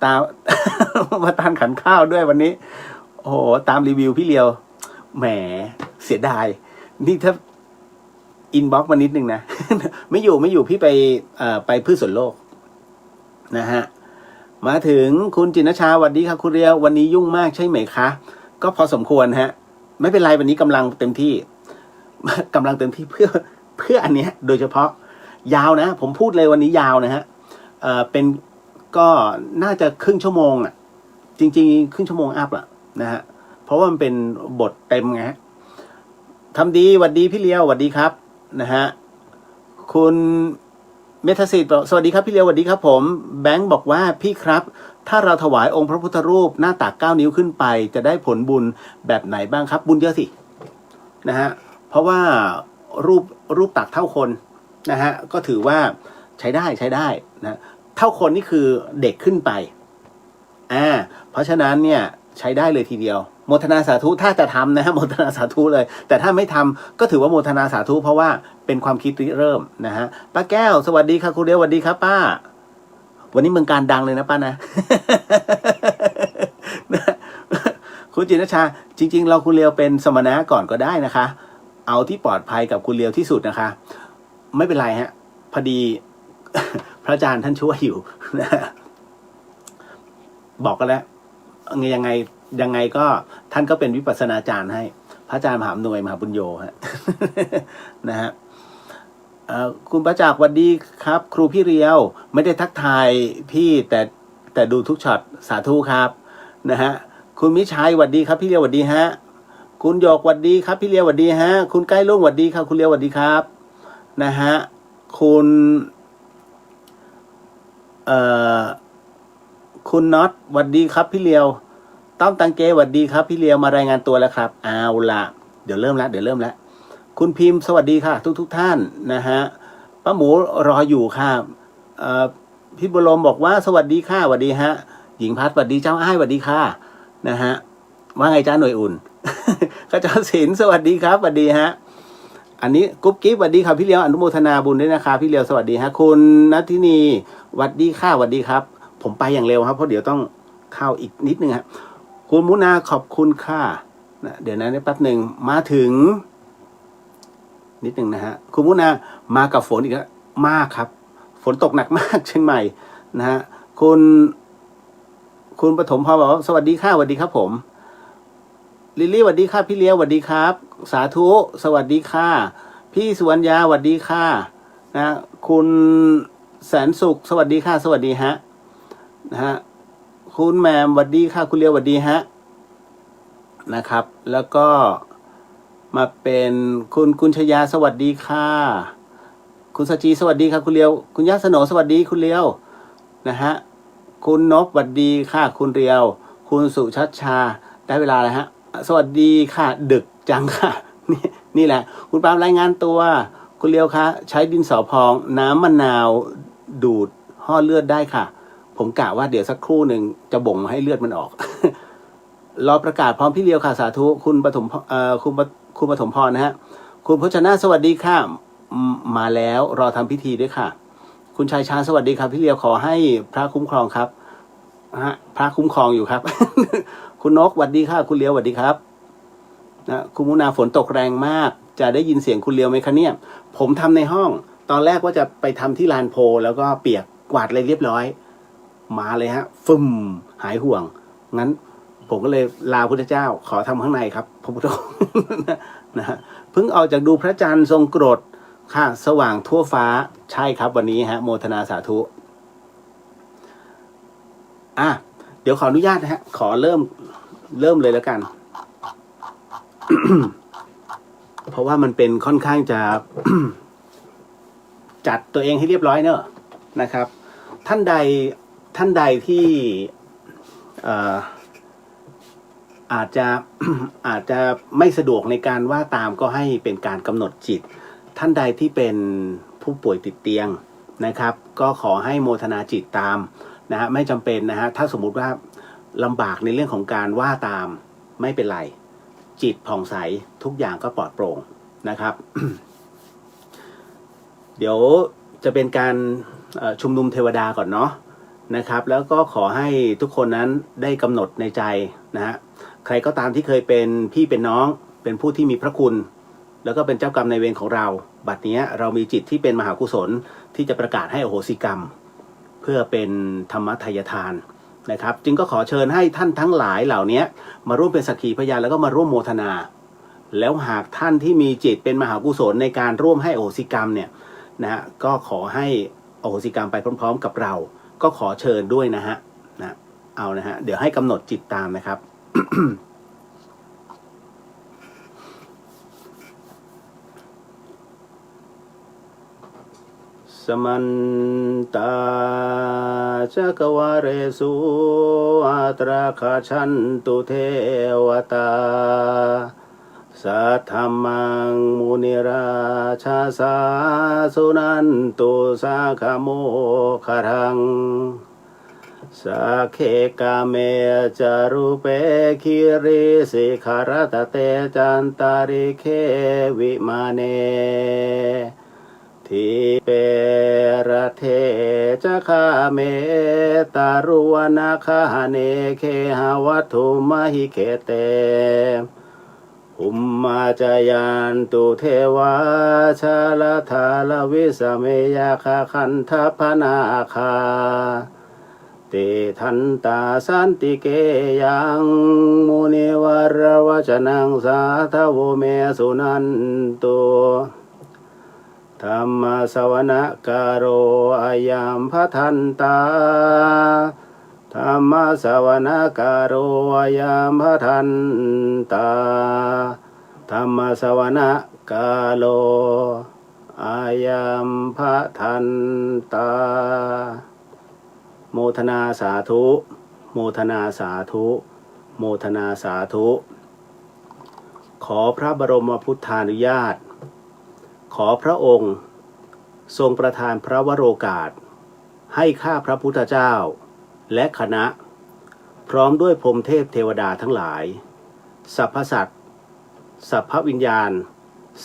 ตาม มาทานขันข้าวด้วยวันนี้โอ้โหตามรีวิวพี่เลียวแหมเสียดายนี่ถ้าอินบ็อกซ์มานิดนึงนะ ไม่อยู่พี่ไปพืชสวนโลกนะฮะมาถึงคุณจินชาสวัสดีครับคุณเรียววันนี้ยุ่งมากใช่ไหมคะก็พอสมควรฮะไม่เป็นไรวันนี้กำลังเต็มที่ กำลังเต็มที่เพื่ออันเนี้ยโดยเฉพาะยาวนะผมพูดเลยวันนี้ยาวนะฮะเป็นก็น่าจะครึ่งชั่วโมงอ่ะจริงๆครึ่งชั่วโมงอัพอ่ะนะฮะเพราะว่ามันเป็นบทเต็มไงฮะทำดีสวัสดีพี่เลียวสวัสดีครับนะฮะคุณเมทสิทธิ์สวัสดีครับพี่เลียวสวัสดีครับผมแบงค์บอกว่าพี่ครับถ้าเราถวายองค์พระพุทธรูปหน้าตัก9 นิ้วขึ้นไปจะได้ผลบุญแบบไหนบ้างครับบุญเยอะสินะฮะเพราะว่ารูปตักเท่าคนนะฮะก็ถือว่าใช้ได้นะเท่าคนนี่คือเด็กขึ้นไปเพราะฉะนั้นเนี่ยใช้ได้เลยทีเดียวโมทนาสาธุถ้าจะทำนะฮะโมทนาสาธุเลยแต่ถ้าไม่ทำก็ถือว่าโมทนาสาธุเพราะว่าเป็นความคิดริเริ่มนะฮะป้าแก้วสวัสดีค่ะคุณเดียวสวัสดีครับป้าวันนี้เมืองการดังเลยนะป้านะ คุณจินชาจริงๆเราคุณเลียวเป็นสมณะก่อนก็ได้นะคะเอาที่ปลอดภัยกับคุณเลียวที่สุดนะคะไม่เป็นไรฮะพอดี พระอาจารย์ท่านช่วยอยู่นะบอกกันแล้วยังไงก็ท่านก็เป็นวิปัสสนาจารย์ให้พระอาจารย์มหาอำนวยมหาบุญโยฮะ นะฮะคุณประจักษ์สวัสดีครับครูพี่เรียวไม่ได้ทักทายพี่แต่ดูทุกช็อตสาธุครับนะฮะคุณมิชัยสวัสดีครับพี่เรียวสวัสดีฮะคุณโยกสวัสดีครับพี่เรียวสวัสดีฮะคุณใกล้ลุงสวัสดีครับคุณเรียวสวัสดีครับนะฮะคุณคุณน็อตสวัสดีครับพี่เลียวต้อมตังเกสวัสดีครับพี่เลียวมารายงานตัวแล้วครับเอาละเดี๋ยวเริ่มแล้วคุณพิมพ์สวัสดีค่ะทุกท่านนะฮะป้าหมูรออยู่ค่ะพี่บุญรมบอกว่าสวัสดีค่ะสวัสดีฮะหญิงพัดสวัสดีเจ้าอ้ายสวัสดีค่ะนะฮะว่าไงจ้าหน่วยอุ่น ข้าเจ้าศิลป์สวัสดีครับสวัสดีฮะอันนี้กุ๊บกิ๊บสวัสดีครับพี่เลียวอนุโมทนาบุญด้วยนะคะพี่เลียวสวัสดีฮะคุณนัทธินีสวัสดีค่ะสวัสดีครับผมไปอย่างเร็วครับเพราะเดี๋ยวต้องเข้าอีกนิดนึงครับคุณมุนาขอบคุณค่ะเดี๋ยวนะแป๊บหนึ่งมาถึงนิดหนึ่งนะฮะคุณมุนามากับฝนอีกแล้วมากครับฝนตกหนักมากเชียงใหม่นะฮะคุณปฐมพรบอกว่าสวัสดีค่ะสวัสดีครับผมลิลลี่สวัสดีค่ะพี่เลี้ยวสวัสดีครับสาธุสวัสดีค่ะพี่สุวรรณยาสวัสดีค่ะนะคุณแสนสุขสวัสดีค่ะสวัสดีฮะนะฮะคุณแมมสวัสดีค่ะคุณเลี้ยวสวัสดีฮะนะครับแล้วก็มาเป็นคุณชยาสวัสดีค่ะคุณสจีสวัสดีค่ะคุณเลี้ยวคุณยักษ์สโนสวัสดีคุณเลี้ยวนะฮะคุณนพสวัสดีค่ะคุณเรียวคุณสุชัชชาได้เวลาแล้วฮะสวัสดีค่ะดึกจังค่ะนี่แหละคุณปามรายงานตัวคุณเลียวคะใช้ดินสอพองน้ำมะนาวดูดห่อเลือดได้ค่ะผมกะว่าเดี๋ยวสักครู่หนึ่งจะบ่งมาให้เลือดมันออก รอประกาศพร้อมพี่เลียวค่ะสาธุคุณปฐมคุณปฐมพรนะฮะคุณพจนาสวัสดีค่ะมาแล้วรอทำพิธีด้วยค่ะคุณชายชาญสวัสดีครับพี่เลียวขอให้พระคุ้มครองครับฮะพระคุ้มครองอยู่ครับ คุณนกสวัสดีค่ะคุณเลียวสวัสดีครับนะคุณมุนาฝนตกแรงมากจะได้ยินเสียงคุณเลียวไหมคะเนี่ยผมทำในห้องตอนแรกว่าจะไปทำที่ลานโพแล้วก็เปียกกวาดอะไรเรียบร้อยมาเลยฮะฟึ่มหายห่วงงั้นผมก็เลยลาพุทธเจ้าขอทำข้างในครับพระพุทธองค์ นะฮะเพิ่งออกจากดูพระจันทร์ทรงกรดค่ะสว่างทั่วฟ้าใช่ครับวันนี้ฮะโมทนาสาธุเดี๋ยวขออนุญาตนะฮะขอเริ่มเลยแล้วกัน เพราะว่ามันเป็นค่อนข้างจะ จัดตัวเองให้เรียบร้อยเนอะนะครับ ท่านใดที่ อาจจะ อาจจะไม่สะดวกในการว่าตามก็ให้เป็นการกำหนดจิตท่านใดที่เป็นผู้ป่วยติดเตียงนะครับก็ขอให้โมทนาจิตตามนะฮะไม่จำเป็นนะฮะถ้าสมมุติว่าลำบากในเรื่องของการว่าตามไม่เป็นไรจิตผ่องใสทุกอย่างก็ปลอดโปร่งนะครับ เดี๋ยวจะเป็นการชุมนุมเทวดาก่อนเนาะนะครับแล้วก็ขอให้ทุกคนนั้นได้กำหนดในใจนะฮะใครก็ตามที่เคยเป็นพี่เป็นน้องเป็นผู้ที่มีพระคุณแล้วก็เป็นเจ้ากรรมนายเวรของเราบัดนี้เรามีจิตที่เป็นมหากุศลที่จะประกาศให้อโหสิกรรมเพื่อเป็นธรรมทายทานนะครับจึงก็ขอเชิญให้ท่านทั้งหลายเหล่านี้มาร่วมเป็นสักขีพยานแล้วก็มาร่วมโมทนาแล้วหากท่านที่มีจิตเป็นมหากุศลในการร่วมให้อโหสิกรรมเนี่ยนะฮะก็ขอให้อโหสิกรรมไปพร้อมๆกับเราก็ขอเชิญด้วยนะฮะเอานะฮะเดี๋ยวให้กำหนดจิตตามนะครับ สมันตาจักวาเรสุอัตราคาชันตุเทวตาสัทธรรมังมุนิราชาสาสุนันตุสาขโมคารังสักเคกาเมจารุเปคิริสิขารตเตจันตาริเควิมาเนทิเประเทจะคาเมตารุวนาคาเนเคหาวัตุมหิเคเตอุมมาจายันตุเทวาชาลธาลวิสเมยาคาคันทพนาคาติทันตาสันติเกยังมุนิวรวจนังสาทโวเมสุนันตุธรรมสวนาการโรอายัมพัทันตาธรรมสวนาการโรอายัมพัทันตาธรรมสวนาการโรอายัมพัทันตาโมทนาสาธุโมทนาสาธุโมทนาสาธุขอพระบรมพุทธานุญาตขอพระองค์ทรงประทานพระวโรกาสให้ข้าพระพุทธเจ้าและคณะพร้อมด้วยพรหมเทพเทวดาทั้งหลายสรรพสัตว์สรรพวิญญาณ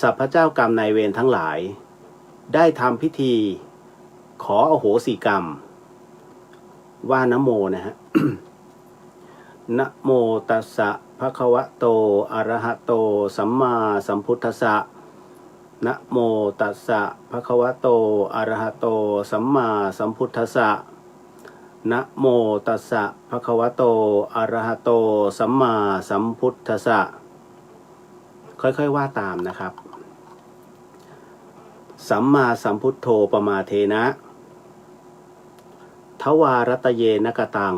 สรรพเจ้ากรรมนายเวรทั้งหลายได้ทำพิธีขออโหสิกรรมว่านะโมนะฮะ นะโมตัสสะภะคะวะโตอะระหะโตสัมมาสัมพุทธัสสะนะโมตัสสะภะคะวะโตอะระหะโตสัมมาสัมพุทธัสสะนะโมตัสสะภะคะวะโตอะระหะโตสัมมาสัมพุทธัสสะค่อยๆว่าตามนะครับสัมมาสัมพุทโธปมาเทนะทวารัตเยนกตัง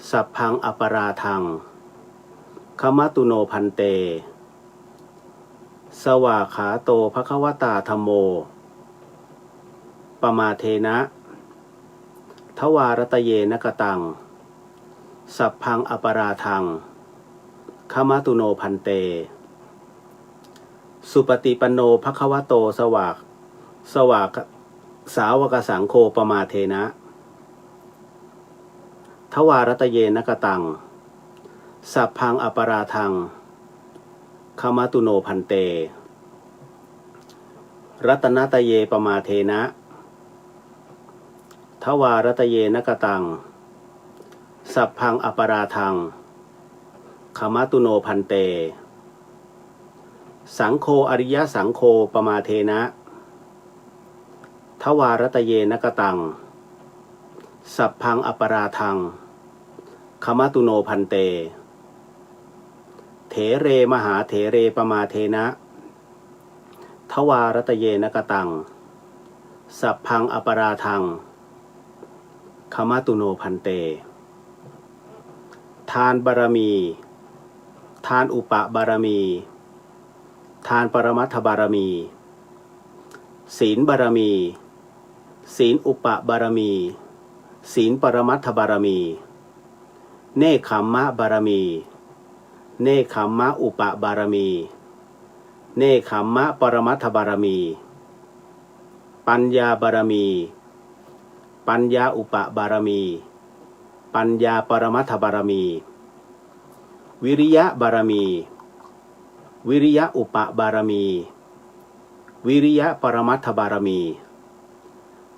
สัพพังอปราทังขมตุโนพันเตสวาขาโตภควตาธัมโมปมาเทนะทวารัตเยนกตังสัพพังอปราทังขมตุโนพันเตสุปฏิปันโนภควโตสวากสาวกสังโฆปมาเทนะทวารัตเยนกตังสัพพังอปราทังขมตุโนพันเตรัตนตเยปมาเทนะทวารัตเยนกตังสัพพังอปราทังขมตุโนพันเตสังโฆอริยสังโฆปมาเทนะทวารัตเยนกตังสัพพังอปราทังขมตุโนพันเตเถเรมหาเถเรปมาเทนะทวารัตเยนกตังสัพพังอปราทังขมตุโนพันเตทานบารมีทานอุปบารมีทานปรมัตถบารมีศีลบารมีศีลอุปบารมีศีลปรมัตถบารมี เนคขัมมะบารมี เนคขัมมะอุปบารมี เนคขัมมะปรมัตถบารมี ปัญญาบารมี ปัญญาอุปบารมี ปัญญาปรมัตถบารมี วิริยะบารมี วิริยะอุปบารมี วิริยะปรมัตถบารมี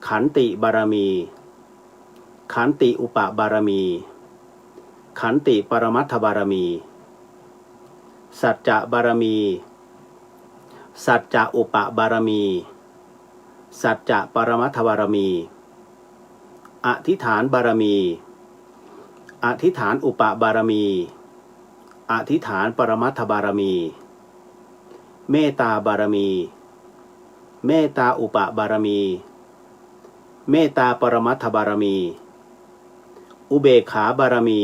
ขันติบารมี ขันติอุปบารมี ขันติปรมัตถบารมี สัจจะบารมี สัจจะอุปบารมี สัจจะปรมัตถบารมี อธิษฐานบารมี อธิษฐานอุปบารมี อธิษฐานปรมัตถบารมี เมตตาบารมี เมตตาอุปบารมี เมตตาปรมัตถบารมี อุเบกขาบารมี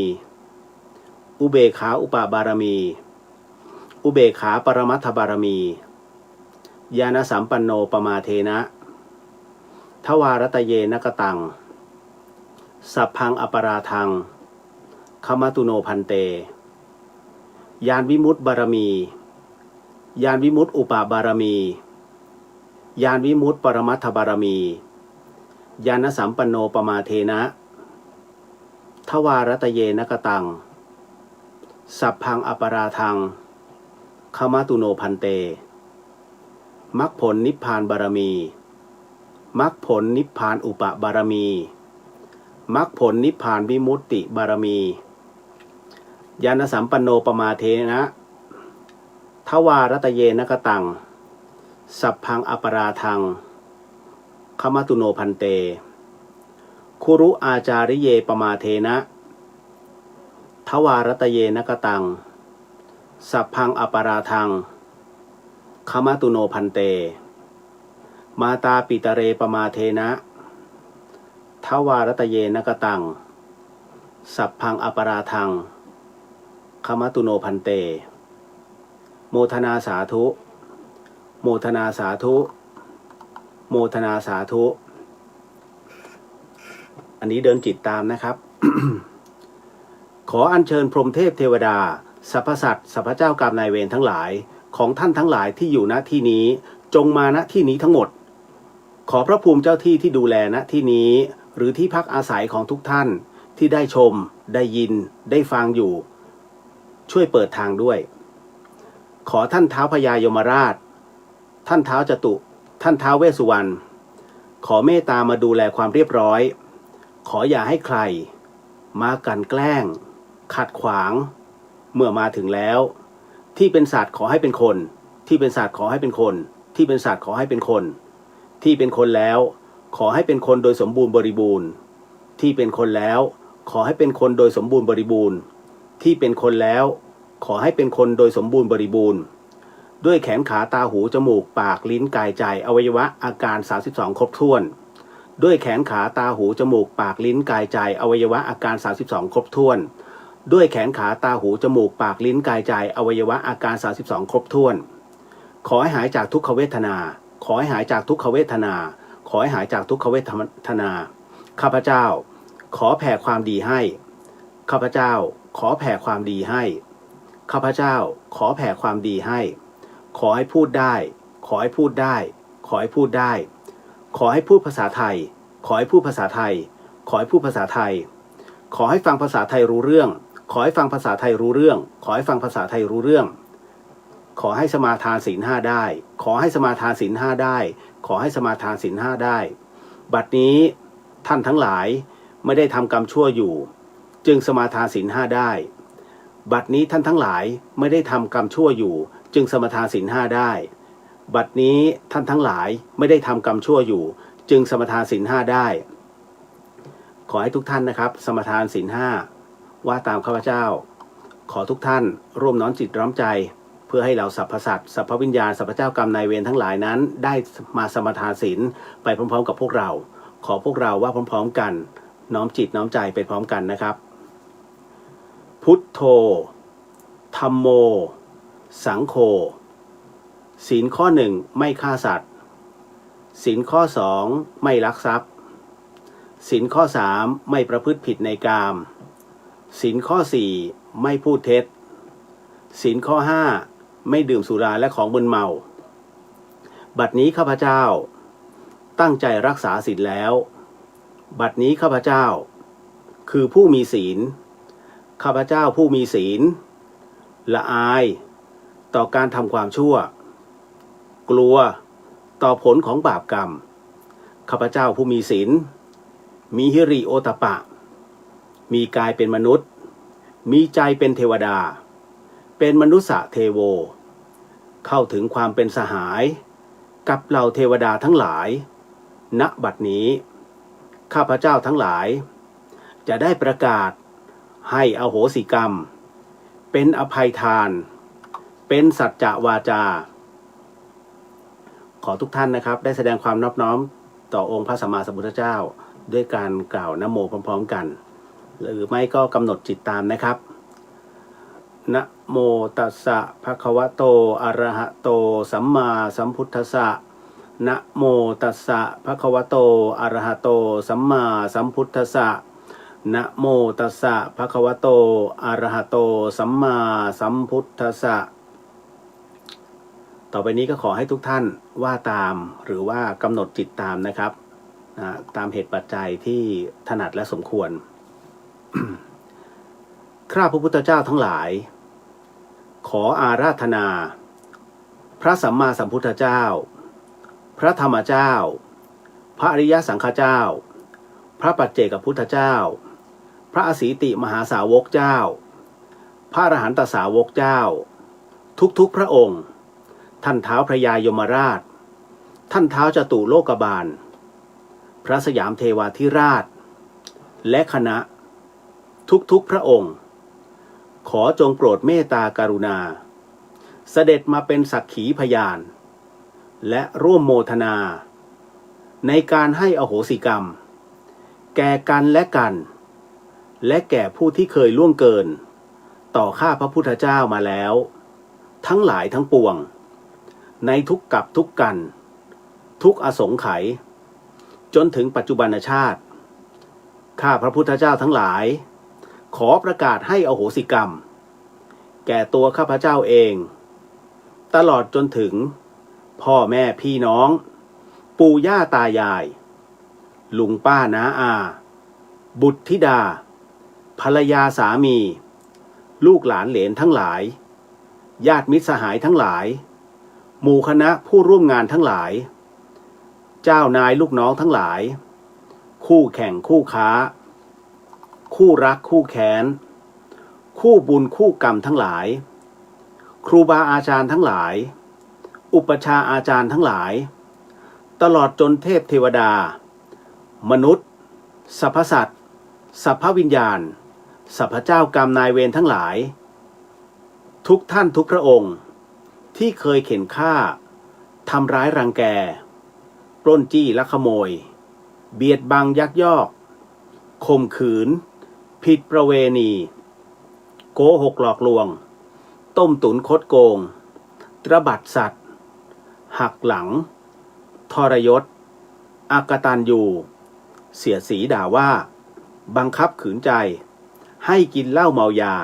อุเบกขาอุปบารมี อุเบกขาปรมัตถบารมี ญาณสัมปันโนปมาเทนะ ทวารตเยนกตัง สัพพังอปราทังขมตุโนพันเต ญาณวิมุตติบารมี ญาณวิมุตติอุปบารมี ญาณวิมุตติปรมัตถบารมี ญาณสัมปันโนปมาเทนะ ทวารตเยนกตัง สัพพังอปราทังขมตุโนพันเต มรรคผลนิพพานบารมี มรรคผลนิพพานอุปบารมี มรรคผลนิพพานวิมุตติบารมี ญาณสัมปันโนปมาเทนะ ทวารตเยนกตัง สัพพังอปราทังขมตุโนพันเต คุรุอาจาริเยปมาเทนะ ทวารตเยนกตัง สัพพังอปราทังขมตุโนพันเต มาตาปิตเรปมาเทนะ ทวารตเยนกตัง สัพพังอปราทังขมตุโนพันเต โมทนาสาธุ โมทนาสาธุ โมทนาสาธุ อันนี้เดินจิตตามนะครับ ขออัญเชิญพรหมเทพเทวดาสรรพสัตว์สรรพเจ้ากรรมนายเวรทั้งหลายของท่านทั้งหลายที่อยู่ณที่นี้จงมาณที่นี้ทั้งหมด ขอพระภูมิเจ้าที่ที่ดูแลณที่นี้หรือที่พักอาศัยของทุกท่านที่ได้ชมได้ยินได้ฟังอยู่ช่วยเปิดทางด้วย ขอท่านท้าวพญายมราชท่านท้าวจตุท่านท้าวเวสสุวรรณขอเมตตามาดูแลความเรียบร้อยขออย่าให้ใครมากลั่นแกล้งขัดขวางเมื่อมาถึงแล้วที่เป็นสัตว์ขอให้เป็นคนที่เป็นสัตว์ขอให้เป็นคนที่เป็นสัตว์ขอให้เป็นคนที่เป็นคนแล้วขอให้เป็นคนโดยสมบูรณ์บริบูรณ์ที่เป็นคนแล้วขอให้เป็นคนโดยสมบูรณ์บริบูรณ์ที่เป็นคนแล้วขอให้เป็นคนโดยสมบูรณ์บริบูรณ์ด้วยแขนขาตาหูจมูกปากลิ้นกายใจอวัยวะอาการ32ครบถ้วนด้วยแขนขาตาหูจมูกปากลิ้นกายใจอวัยวะอาการ32ครบถ้วนด้วยแขนขาตาหูจมูกปากลิ้นกายใจอวัยวะอาการ32ครบถ้วนขอให้หายจากทุกขเวทนาขอให้หายจากทุกขเวทนาขอให้หายจากทุกขเวทนาข้าพเจ้าขอแผ่ความดีให้ข้าพเจ้าขอแผ่ความดีให้ข้าพเจ้าขอแผ่ความดีให้ขอให้พูดได้ขอให้พูดได้ขอให้พูดได้ขอให้พูดภาษาไทยขอให้พูดภาษาไทยขอให้พูดภาษาไทยขอให้ฟังภาษาไทยรู้เรื่องขอให้ฟังภาษาไทยรู้เรื่องขอให้ฟังภาษาไทยรู้เรื่องขอให้สมาทานศีล5ได้ขอให้สมาทานศีล5ได้ขอให้สมาทานศีล5ได้บัดนี้ท่านทั้งหลายไม่ได้ทำกรรมชั่วอยู่จึงสมาทานศีล5ได้บัดนี้ท่านทั้งหลายไม่ได้ทำกรรมชั่วอยู่จึงสมาทานศีล5ได้บัดนี้ท่านทั้งหลายไม่ได้ทำกรรมชั่วอยู่จึงสมาทานศีล5ได้ขอให้ทุกท่านนะครับสมาทานศีล5ว่าตามข้าพเจ้าขอทุกท่านร่วมน้อมจิตน้อมใจเพื่อให้เราสรรพสัตว์สรรพวิญญาณสรรพเจ้ากรรมนายเวรทั้งหลายนั้นได้มาสมาทานศีลไปพร้อมๆกับพวกเราขอพวกเราว่าพร้อมๆกันน้อมจิตน้อมใจไปพร้อมกันนะครับพุทโธธัมโมสังโฆศีลข้อ1ไม่ฆ่าสัตว์ศีลข้อ2ไม่ลักทรัพย์ศีลข้อ3ไม่ประพฤติผิดในกาม ศีลข้อ4ไม่พูดเท็จศีลข้อ5ไม่ดื่มสุราและของมึนเมาบัดนี้ข้าพเจ้าตั้งใจรักษาศีลแล้วบัดนี้ข้าพเจ้าคือผู้มีศีลข้าพเจ้าผู้มีศีลละอายต่อการทำความชั่วกลัวต่อผลของบาปกรรมข้าพเจ้าผู้มีศีลมีหิริโอตตัปปะมีกายเป็นมนุษย์มีใจเป็นเทวดาเป็นมนุสสะเทโวเข้าถึงความเป็นสหายกับเหล่าเทวดาทั้งหลายณบัดนี้ข้าพเจ้าทั้งหลายจะได้ประกาศให้อโหสิกรรมเป็นอภัยทานเป็นสัจจะวาจาขอทุกท่านนะครับได้แสดงความนอบน้อมต่อองค์พระสัมมาสัมพุทธเจ้าด้วยการกล่าวนะโมพร้อมๆกันหรือไม่ก็กำหนดจิตตามนะครับนะโมตัสสะภะคะวะโตอะระหะโตสัมมาสัมพุทธัสสะนะโมตัสสะภะคะวะโตอะระหะโตสัมมาสัมพุทธัสสะนะโมตัสสะภะคะวะโตอะระหะโตสัมมาสัมพุทธัสสะต่อไปนี้ก็ขอให้ทุกท่านว่าตามหรือว่ากำหนดจิตตามนะครับตามเหตุปัจจัยที่ถนัดและสมควร ข้าพระพุทธเจ้าทั้งหลายขออาราธนาพระสัมมาสัมพุทธเจ้าพระธรรมเจ้าพระอริยสังฆเจ้าพระปัจเจกพุทธเจ้าพระอสีติมหาสาวกเจ้าพระอรหันตสาวกเจ้าทุกๆพระองค์ท่านท้าวพระยายมราชท่านท้าวจตุโลกบาลพระสยามเทวาธิราชและคณะทุกๆพระองค์ขอจงโปรดเมตตากรุณาเสด็จมาเป็นสักขีพยานและร่วมโมทนาในการให้อโหสิกรรมแก่กันและกันและแก่ผู้ที่เคยล่วงเกินต่อข้าพระพุทธเจ้ามาแล้วทั้งหลายทั้งปวงในทุกกับทุกกันทุกอสงไขยจนถึงปัจจุบันชาติข้าพระพุทธเจ้าทั้งหลายขอประกาศให้อโหสิกรรมแก่ตัวข้าพเจ้าเองตลอดจนถึงพ่อแม่พี่น้องปู่ย่าตายายลุงป้าน้าอาบุตรธิดาภรรยาสามีลูกหลานเหลนทั้งหลายญาติมิตรสหายทั้งหลายหมู่คณะผู้ร่วมงานทั้งหลายเจ้านายลูกน้องทั้งหลายคู่แข่งคู่ค้าคู่รักคู่แค้นคู่บุญคู่กรรมทั้งหลายครูบาอาจารย์ทั้งหลายอุปชาอาจารย์ทั้งหลายตลอดจนเทพเทวดามนุษย์สรรพสัตว์สรรพวิญญาณสรรพเจ้ากรรมนายเวรทั้งหลายทุกท่านทุกพระองค์ที่เคยเข็นฆ่าทำร้ายรังแกปล้นจี้ลักขโมยเบียดบังยักยอกข่มขืนผิดประเวณีโกหกหลอกลวงต้มตุ๋นคดโกงตระบัดสัตว์หักหลังทรยศอกตัญญูเสียดสีด่าว่าบังคับขืนใจให้กินเหล้าเมายา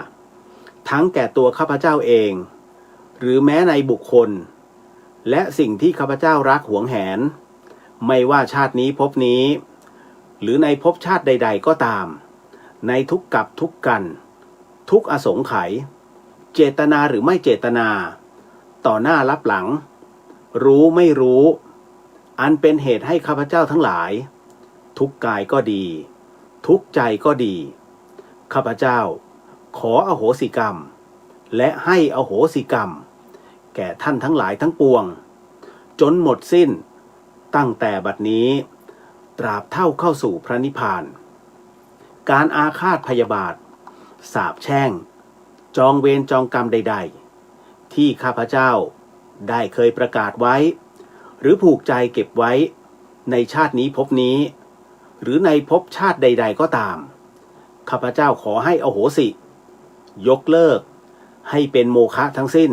ทั้งแก่ตัวข้าพเจ้าเองหรือแม้ในบุคคลและสิ่งที่ข้าพเจ้ารักหวงแหนไม่ว่าชาตินี้ภพนี้หรือในภพชาติใดๆก็ตามในทุกกับทุกกันทุกอสงไขยเจตนาหรือไม่เจตนาต่อหน้ารับหลังรู้ไม่รู้อันเป็นเหตุให้ข้าพเจ้าทั้งหลายทุกกายก็ดีทุกใจก็ดีข้าพเจ้าขออโหสิกรรมและให้อโหสิกรรมแก่ท่านทั้งหลายทั้งปวงจนหมดสิ้นตั้งแต่บัดนี้ตราบเท่าเข้าสู่พระนิพพานการอาฆาตพยาบาทสาปแช่งจองเวรจองกรรมใดๆที่ข้าพเจ้าได้เคยประกาศไว้หรือผูกใจเก็บไว้ในชาตินี้ภพนี้หรือในภพชาติใดๆก็ตามข้าพเจ้าขอให้อโหสิยกเลิกให้เป็นโมฆะทั้งสิ้น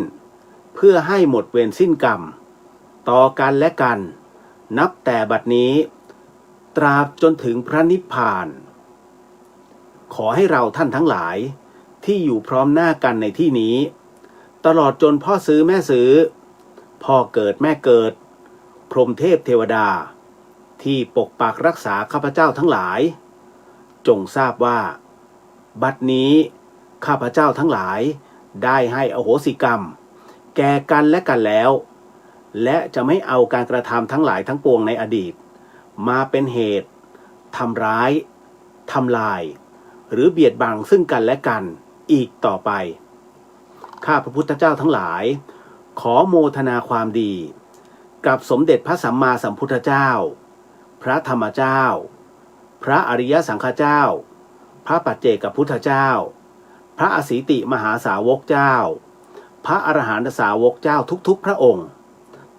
เพื่อให้หมดเวรสิ้นกรรมต่อกันและกันนับแต่บัดนี้ตราบจนถึงพระนิพพาน ขอให้เราท่านทั้งหลายที่อยู่พร้อมหน้ากันในที่นี้ตลอดจนพ่อซื้อแม่ซื้อพ่อเกิดแม่เกิดพรหมเทพเทวดาที่ปกปักรักษาข้าพเจ้าทั้งหลายจงทราบว่าบัดนี้ข้าพเจ้าทั้งหลายได้ให้อโหสิกรรมแก่กันและกันแล้วและจะไม่เอาการกระทำทั้งหลายทั้งปวงในอดีตมาเป็นเหตุทำร้ายทำลายหรือเบียดบังซึ่งกันและกันอีกต่อไปข้าพระพุทธเจ้าทั้งหลายขอโมทนาความดีกับสมเด็จพระสัมมาสัมพุทธเจ้าพระธรรมเจ้าพระอริยสังฆเจ้าพระปัจเจกพุทธเจ้าพระอสีติมหาสาวกเจ้าพระอรหันตสาวกเจ้าทุกๆพระองค์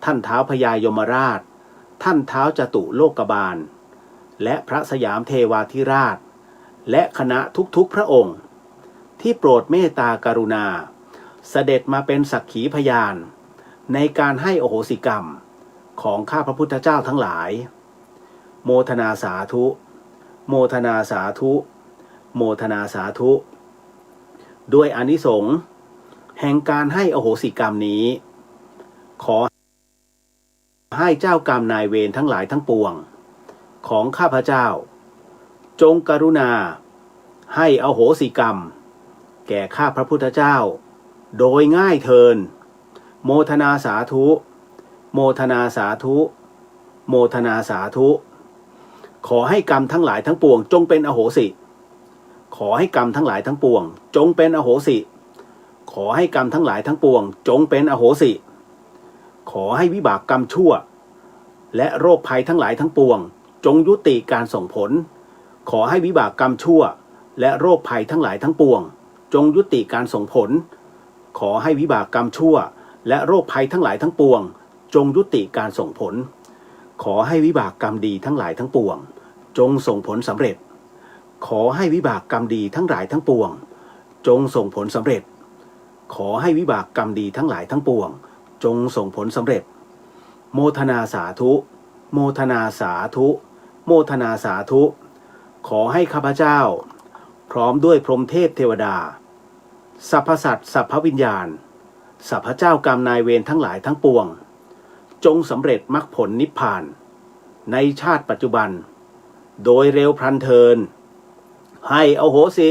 ท่านท้าวพญายมราชท่านท้าวจตุโลกบาลและพระสยามเทวาธิราชและคณะทุกๆพระองค์ที่โปรดเมตตากรุณาเสด็จมาเป็นสักขีพยานในการให้อโหสิกรรมของข้าพระพุทธเจ้าทั้งหลายโมทนาสาธุโมทนาสาธุโมทนาสาธุด้วยอานิสงส์แห่งการให้อโหสิกรรมนี้ขอให้เจ้ากรรมนายเวรทั้งหลายทั้งปวงของข้าพเจ้าจงกรุณาให้อโหสิกรรมแก่ข้าพระพุทธเจ้าโดยง่ายเทินโมทนาสาธุโมทนาสาธุโมทนาสาธุขอให้กรรมทั้งหลายทั้งปวงจงเป็นอโหสิขอให้กรรมทั้งหลายทั้งปวงจงเป็นอโหสิขอให้กรรมทั้งหลายทั้งปวงจงเป็นอโหสิขอให้วิบากกรรมชั่วและโรคภัยทั้งหลายทั้งปวงจงยุติการส่งผลขอให้วิบากกรรมชั่วและโรคภัยทั้งหลายทั้งปวงจงยุติการส่งผลขอให้วิบากกรรมชั่วและโรคภัยทั้งหลายทั้งปวงจงยุติการส่งผลขอให้วิบากกรรมดีทั้งหลายทั้งปวงจงส่งผลสำเร็จขอให้วิบากกรรมดีทั้งหลายทั้งปวงจงส่งผลสำเร็จขอให้วิบากกรรมดีทั้งหลายทั้งปวงจงส่งผลสำเร็จโมทนาสาธุโมทนาสาธุโมทนาสาธุขอให้ข้าพเจ้าพร้อมด้วยพรหมเทพเทวดาสรรพสัตว์สรรพวิญญาณสรรพเจ้ากรรมนายเวรทั้งหลายทั้งปวงจงสำเร็จมรรคผลนิพพานในชาติปัจจุบันโดยเร็วพลันเทินให้อโหสิ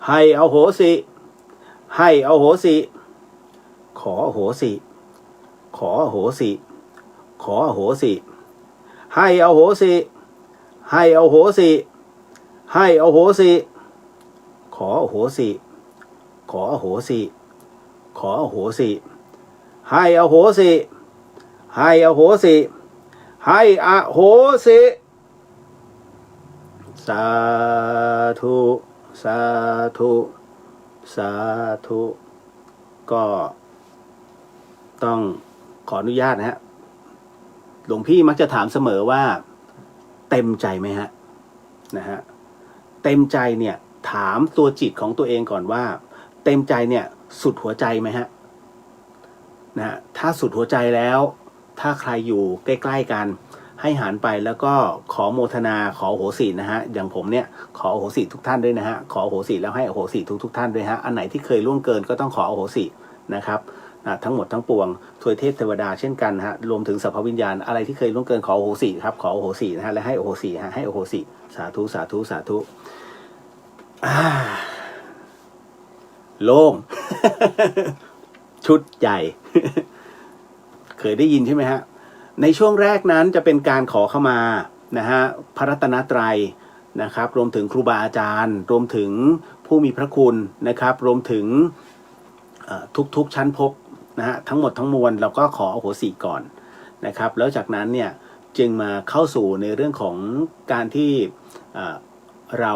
ให้อโหสิให้อโหสิขออโหสิขออโหสิขออโหสิให้อโหสิให้อโหสิให้อโหสิขออโหสิขออโหสิขออโหสิให้อโหสิให้อโหสิให้อโหสิสาธุสาธุสาธุก็ต้องขออนุญาตนะฮะหลวงพี่มักจะถามเสมอว่าเต็มใจไหมฮะนะฮะเต็มใจเนี่ยถามตัวจิตของตัวเองก่อนว่าเต็มใจเนี่ยสุดหัวใจไหมฮะนะฮะถ้าสุดหัวใจแล้วถ้าใครอยู่ใกล้ๆกันให้หันไปแล้วก็ขอโมทนาขออโหสินะฮะอย่างผมเนี่ยขออโหสิทุกท่านด้วยนะฮะขออโหสิแล้วให้อโหสิทุกท่านด้วยฮะอันไหนที่เคยล่วงเกินก็ต้องขออโหสินะครับทั้งหมดทั้งปวงทวยเทพเทวดาเช่นกันฮะรวมถึงสรรพวิญญาณอะไรที่เคยล่วงเกินขออโหสิครับขออโหสินะฮะและให้อโหสิฮะให้อโหสิสาธุสาธุสาธุโล่ง ชุดใหญ่ เคยได้ยินใช่ไหมฮะในช่วงแรกนั้นจะเป็นการขอเข้ามานะฮะพระรัตนตรัยนะครับรวมถึงครูบาอาจารย์รวมถึงผู้มีพระคุณนะครับรวมถึงทุกชั้นภพนะฮะทั้งหมดทั้งมวลเราก็ขออโหสิก่อนนะครับแล้วจากนั้นเนี่ยจึงมาเข้าสู่ในเรื่องของการที่เรา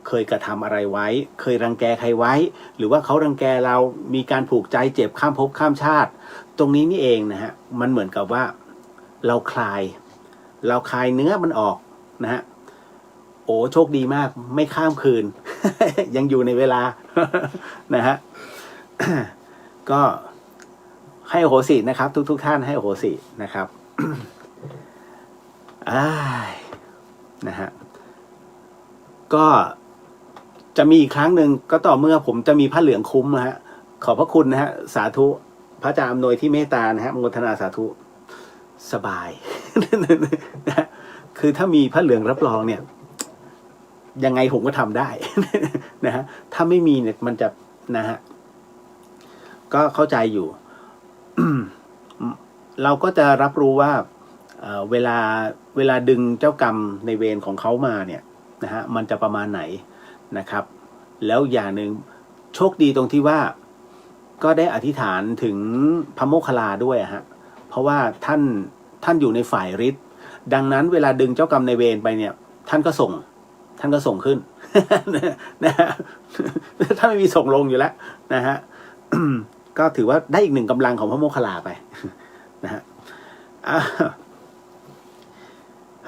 เคยกระทำอะไรไว้เคยรังแกใครไว้หรือว่าเขารังแกเรามีการผูกใจเจ็บข้ามภพข้ามชาติตรงนี้นี่เองนะฮะมันเหมือนกับว่าเราคลายเนื้อมันออกนะฮะโอ้โชคดีมากไม่ข้ามคืน ยังอยู่ในเวลา นะฮะ ก็ให้อโหสินะครับทุกท่านให้อโหสินะครับ นะฮะก็ จะมีอีกครั้งหนึ่งก็ต่อเมื่อผมจะมีผ้าเหลืองคุ้มนะฮะขอบพระคุณนะฮะสาธุพระอาจารย์อำนวยที่เมตตานะฮะโมทนาสาธุสบาย นะคือถ้ามีผ้าเหลืองรับรองเนี่ยยังไงผมก็ทำได้ นะฮะถ้าไม่มีเนี่ยมันจะนะฮะก็เข้าใจอยู่ เราก็จะรับรู้ว่าเวลาดึงเจ้ากรรมในเวรของเขามาเนี่ยนะฮะมันจะประมาณไหนนะครับ แล้วอย่างหนึ่งโชคดีตรงที่ว่าก็ได้อธิษฐานถึงพระโมคคัลลาด้วยฮะเพราะว่าท่านอยู่ในฝ่ายฤทธิ์ดังนั้นเวลาดึงเจ้ากรรมในเวรไปเนี่ยท่านก็ส่งขึ้น นะฮะถ้าไม่มีส่งลงอยู่แล้วนะฮะ ก็ถือว่าได้อีกหนึ่งกำลังของพระโมคคัลลาไป นะฮะ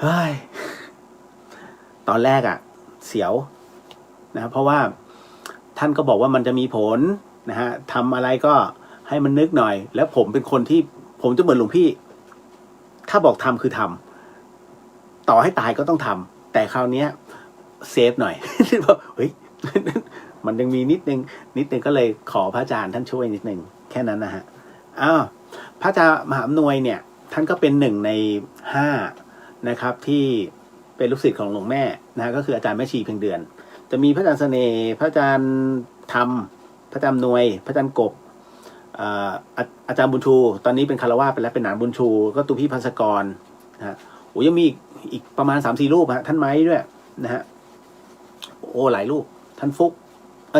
เฮ้ยตอนแรกเสียวนะเพราะว่าท่านก็บอกว่ามันจะมีผลนะฮะทำอะไรก็ให้มันนึกหน่อยแล้วผมเป็นคนที่ผมจะเหมือนหลวงพี่ถ้าบอกทำคือทำต่อให้ตายก็ต้องทำแต่คราวนี้เซฟหน่อย บอกเฮ้ย มันยังมีนิดนึงก็เลยขอพระอาจารย์ท่านช่วยนิดนึงแค่นั้นนะฮะพระอาจารย์มหาอำนวยเนี่ยท่านก็เป็น1 ใน 5นะครับที่เป็นลูกศิษย์ของหลวงแม่นะก็คืออาจารย์แม่ชีเพียงเดือนจะมีพระอาจารย์เสน่ห์พระอาจารย์ธรรมพระอาจารย์อำนวยพระอาจารย์กบอาจารย์บุญชูตอนนี้เป็นคารวะไปแล้วเป็นหนานบุญชูก็ตุพี่พัสกรนะฮะโอ้ยังมีอีกประมาณ 3-4 รูปฮะท่านไม้ด้วยนะฮะโอ้หลายรูปท่านฟุก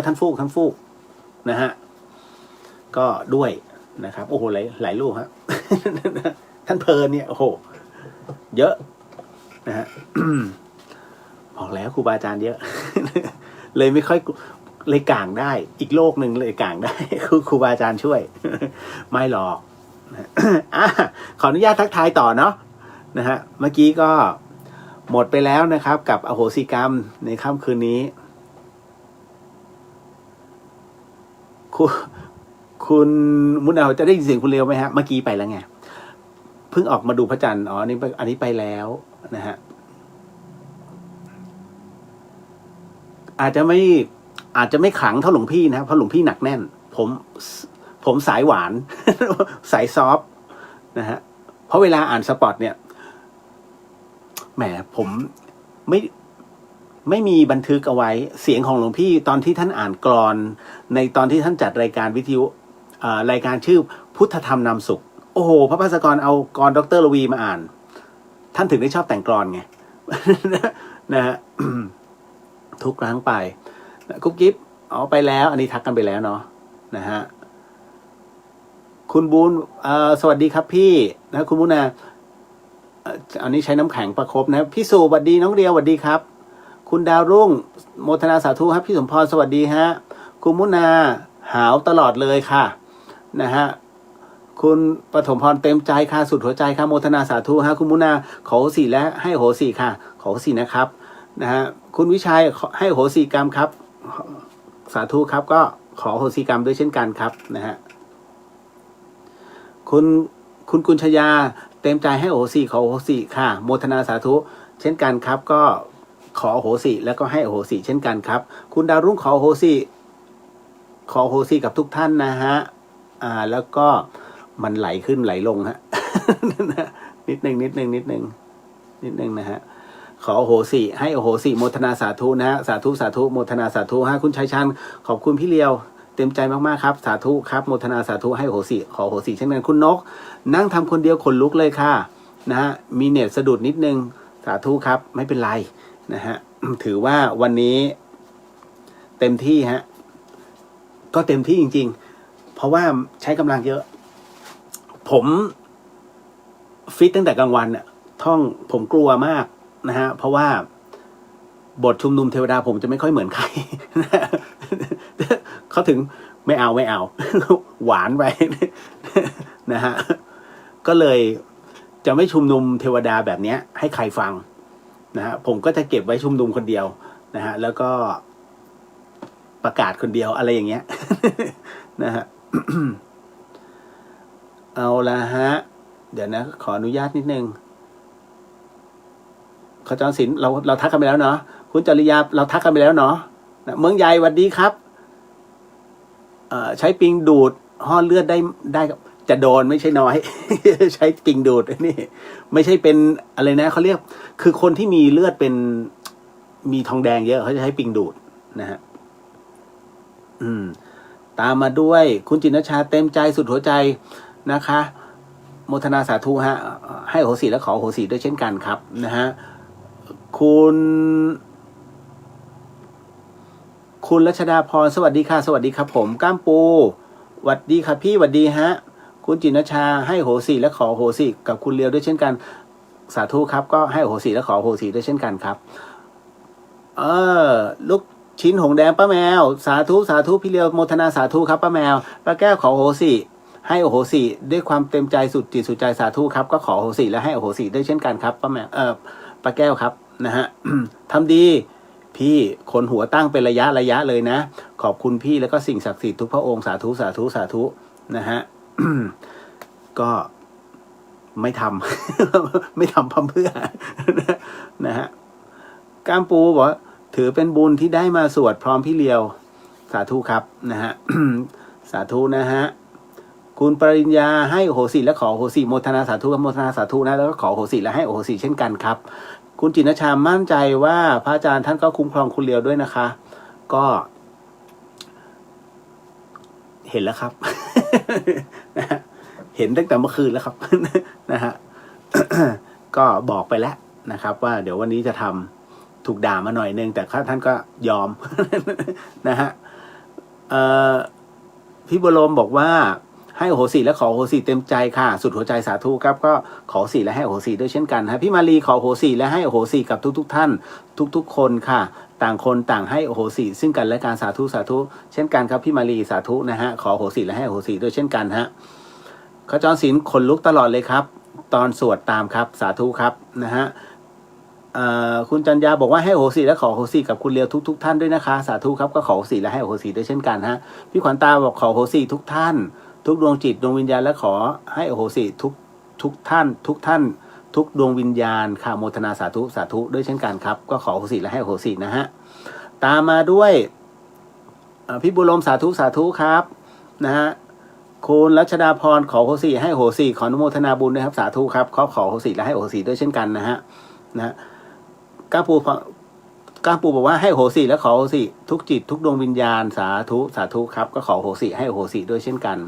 ท่านฟูกนะฮะก็ด้วยนะครับโอ้โหหลายรูปฮะ ท่านเพลินเนี่ยโอ้โหเยอะนะฮะ บอกแล้วครูบาอาจารย์เยอะ เลยไม่ค่อยเลยก่างได้อีกโลกหนึ่งเลยก่างได้ ครูบาอาจารย์ช่วย ไม่หรอก ขออนุญาตทักทายต่อเนาะนะฮะเมื่อกี้ก็หมดไปแล้วนะครับกับอโหสิกรรมในค่ำคืนนี้คุณมุนเอาจะได้ยินเสียงคุณเร็วไหมฮะเมื่อกี้ไปแล้วไงเพิ่งออกมาดูพระจันทร์อันนี้ไปแล้วนะฮะอาจจะไม่ขลังเท่าหลวงพี่นะเพราะหลวงพี่หนักแน่นผมสายหวาน สายซอฟนะฮะเพราะเวลาอ่านสปอตเนี่ยแหมผมไม่มีบันทึกเอาไว้เสียงของหลวงพี่ตอนที่ท่านอ่านกลอนในตอนที่ท่านจัดรายการวิทยุรายการชื่อพุทธธรรมนำสุขโอ้โหพระภาสกรเอากรดร.ลวีมาอ่านท่านถึงได้ชอบแต่งกลอนไง นะฮะ ทุกครั้งไปกุ๊บกิ๊บไปแล้วอันนี้ทักกันไปแล้วเนาะนะฮะคุณบูนสวัสดีครับพี่นะคุณบุญนะอันนี้ใช้น้ำแข็งประคบนะพี่สุสวัสดีน้องเรียวสวัสดีครับคุณดาวรุ่งโมทนาสาธุครับพี่สมพรสวัสดีฮะคุณมุนาหาวตลอดเลยค่ะนะฮะคุณปฐมพรเต็มใจค่ะสุดหัวใจค่ะโมทนาสาธุฮะคุณมุนาขอโหสิและให้โหสิค่ะขอโหสินะครับนะฮะคุณวิชัยให้โหสิกรรมครับสาธุครับก็ขอโหสิกรรมด้วยเช่นกันครับนะฮะคุณกุญชยาเต็มใจให้โหสิขอโหสิค่ะโมทนาสาธุเช่นกันครับก็ขอโหสิแล้วก็ให้โหสิเช่นกันครับคุณดาวรุ่งขอโหสิกับทุกท่านนะฮะแล้วก็มันไหลขึ้นไหลลงฮะ นิดนึงนะฮะขอโหสิให้โหสิโมทนาสาธุนะฮะสาธุโมทนาสาธุฮะคุณชัยชันขอบคุณพี่เลียวเต็มใจมากๆครับสาธุครับโมทนาสาธุให้โหสิขอโหสิเช่นกันคุณนกนั่งทำคนเดียวขนลุกเลยค่ะนะฮะมีเน็ตสะดุดนิดนึงสาธุครับไม่เป็นไรนะฮะ ถือว่าวันนี้เต็มที่ฮะก็เต็มที่จริงๆเพราะว่าใช้กำลังเยอะผมฟิตตั้งแต่กลางวันน่ะท่องผมกลัวมากนะฮะเพราะว่าบทชุมนุมเทวดาผมจะไม่ค่อยเหมือนใคร เขาถึงไม่เอา หวานไป นะฮะก็เลยจะไม่ชุมนุมเทวดาแบบนี้ให้ใครฟังนะฮะผมก็จะเก็บไว้ชุมนุมคนเดียวนะฮะแล้วก็ประกาศคนเดียวอะไรอย่างเงี้ย นะฮะ เอาละฮะเดี๋ยวนะขออนุญาตนิดนึงขจรศิลป์เราทักกันไปแล้วเนาะคุณจริยาเราทักกันไปแล้วเนาะ นะเมืองใหญ่สวัสดีครับใช้ปิงดูดห่อเลือดได้จะโดนไม่ใช่น้อย ใช้ปิงดูดนี่ไม่ใช่เป็นอะไรนะเขาเรียกคือคนที่มีเลือดเป็นมีทองแดงเยอะเขาจะใช้ปิงดูดนะฮะตามมาด้วยคุณจินชาเต็มใจสุดหัวใจนะคะโมทนาสาธุฮะให้โหสิและขอโหสิด้วยเช่นกันครับนะฮะคุณรัชดาพรสวัสดีค่ะสวัสดีครับผมก้ามปูสวัสดีครับพี่สวัสดีฮะคุณจินชาให้โหสิและขอโหสิกับคุณเลียวด้วยเช่นกันสาธุครับก็ให้โหสิและขอโหสิด้วยเช่นกันครับลูกชิ้นหงแดงป้าแมวสาธุสาธุพี่เลียวโมทนาสาธุครับป้าแมวป้าแก้วขอโหสิให้โอโหสิด้วยความเต็มใจสุดจิตสุดใจสาธุครับก็ขอโอโหสิและให้โอโหสิด้วยเช่นกันครับป้าแมวป้าแก้วครับนะฮะ ทำดีพี่คนหัวตั้งเป็นระยะเลยนะขอบคุณพี่แล้วก็สิ่งศักดิ์สิทธิ์ทุกพระองค์สาธุสาธุสาธุนะฮะ ก็ไม่ทำ ไม่ทำพำเพื่อ นะฮะก้ามปูบอกถือเป็นบุญที่ได้มาสวดพร้อมพี่เลียวสาธุครับนะฮะ สาธุนะฮะคุณปริญญาให้โอโหสิและขอโอโหสิโมทนาสาธุโมทนาสาธุนะแล้วก็ขอโอโหสิและให้โอโหสิเช่นกันครับคุณจินชามั่นใจว่าพระอาจารย์ท่านก็คุ้มครองคุณเลียวด้วยนะคะก็เห็นแล้วครับ เห็นตั้งแต่เมื่อคืนแล้วครับ นะฮะ ก็บอกไปแล้วนะครับว่าเดี๋ยววันนี้จะทำถูกด่ามาหน่อยนึงแต่ท่านก็ยอม นะฮะพี่บรมบอกว่าให้โอโหสิและขอโอโหสิเต็มใจค่ะสุดหัวใจสาธุครับก็ขอโอโหสิและให้โอโหสิด้วยเช่นกันฮะพี่มาลีขอโอโหสิและให้โอโหสิกับทุกท่านทุกคนค่ะต่างคนต่างให้โอโหสิซึ่งกันและการสาธุสาธุเช่นกันครับพี่มาลีสาธุนะฮะขอโอโหสิและให้โอโหสิด้วยเช่นกันฮะขจรศิลป์ขนลุกตลอดเลยครับตอนสวดตามครับสาธุครับนะฮะคุณจันยาบอกว่าให้โอโหสิและขอโอโหสิกับคุณเลียวทุกท่านด้วยนะคะสาธุครับก็ขอโอโหสิและให้โอโหสิด้วยเช่นกันฮะพี่ขวัญตาบอกขอโอโหสิทุกท่านทุกดวงจิตดวงวิญญาณและขอให้โอโหสิทุกท่านทุกดวงวิญญาณค่ะโมทนาสาธุสาธุด้วยเช่นกันครับก็ขอโอโหสิและให้โอโหสินะฮะตามมาด้วยพี่บุญลมสาธุสาธุครับนะฮะคุณรัชดาพรขอโอโหสิให้โอโหสิขออนุโมทนาบุญด้วยครับสาธุครับขอโอโหสิและให้โอโหสิด้วยเช่นกันนะฮะนะก้าปูบอกว่าให้โหสิและขอโหสิทุกจิตทุกดวงวิญญาณสาธุสาธุครับก็ขอโหสิให้โหสิด้วยเช่นกัน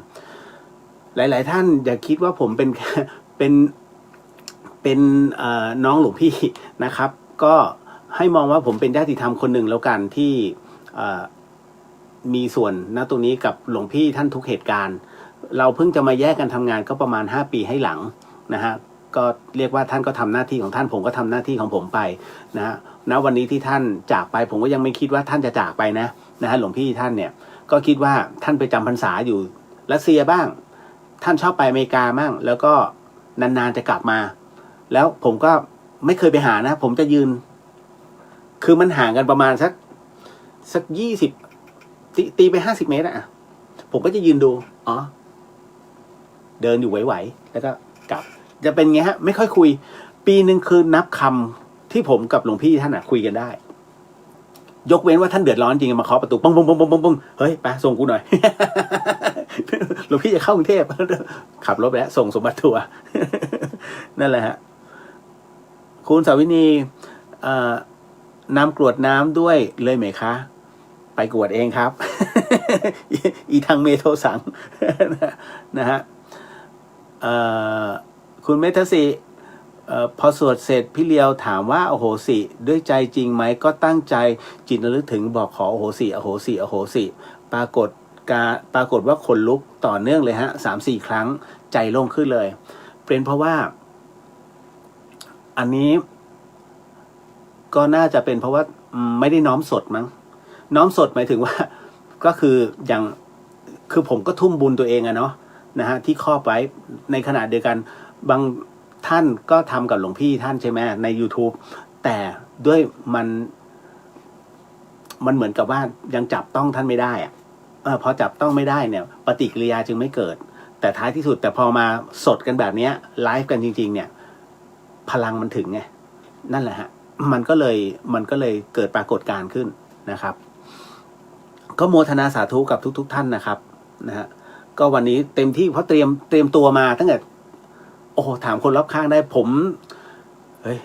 หลายๆท่านอย่าคิดว่าผมเป็นน้องหลวงพี่นะครับก็ให้มองว่าผมเป็นญาติธรรมคนหนึ่งแล้วกันที่มีส่วนณตรงนี้กับหลวงพี่ท่านทุกเหตุการณ์เราเพิ่งจะมาแยกกันทำงานก็ประมาณ5 ปีให้หลังนะฮะก็เรียกว่าท่านก็ทำหน้าที่ของท่านผมก็ทำหน้าที่ของผมไปนะฮะณวันนี้ที่ท่านจากไปผมก็ยังไม่คิดว่าท่านจะจากไปนะฮะหลวงพี่ท่านเนี่ยก็คิดว่าท่านไปจำพรรษาอยู่รัสเซียบ้างท่านชอบไปอเมริกาบ้างแล้วก็นานๆจะกลับมาแล้วผมก็ไม่เคยไปหานะผมจะยืนคือมันห่างกันประมาณสัก20ตีไป50 เมตรอะผมก็จะยืนดูอ๋อเดินอยู่ไหวๆแล้วก็กลับจะเป็นไงฮะไม่ค่อยคุยปีหนึ่งคือนับคำที่ผมกับหลวงพี่ท่านคุยกันได้ยกเว้นว่าท่านเดือดร้อนจริงมาเคาะประตูปึ้งเฮ้ยไปส่งกูหน่อย หลวงพี่จะเข้ากรุงเทพขับรถไปแล้วส่งสมบัติทัวร์ นั่นแหละฮะคุณสาวินีน้ำกรวดน้ำด้วยเลยไหมคะไปกรวดเองครับ อีทางเมโทสัง นะฮะคุณเมธสิพอสวดเสร็จพี่เลียวถามว่าโอโหสิด้วยใจจริงไหมก็ตั้งใจจิตระลึกถึงบอกขอโอโหสิอโหสิอโหสิปรากฏว่าขนลุกต่อเนื่องเลยฮะ3-4 ครั้งใจโล่งขึ้นเลยเป็นเพราะว่าอันนี้ก็น่าจะเป็นเพราะว่าไม่ได้น้อมสดมั้งน้อมสดหมายถึงว่าก็คืออย่างคือผมก็ทุ่มบุญตัวเองอะเนาะนะฮะที่ครอบไว้ในขณะเดียวกันบางท่านก็ทำกับหลวงพี่ท่านใช่ไหมใน YouTube แต่ด้วยมันเหมือนกับว่ายังจับต้องท่านไม่ได้อะพอจับต้องไม่ได้เนี่ยปฏิกิริยาจึงไม่เกิดแต่ท้ายที่สุดแต่พอมาสดกันแบบนี้ไลฟ์กันจริงๆเนี่ยพลังมันถึงไงนั่นแหละฮะมันก็เลยเกิดปรากฏการณ์ขึ้นนะครับ ก็โมทนาสาธุกับทุกท่านนะครับนะฮะก็วันนี้เต็มที่เพราะเตรียมตัวมาตั้งแต่โอ้ถามคนรอบข้างได้ผมเฮ้ย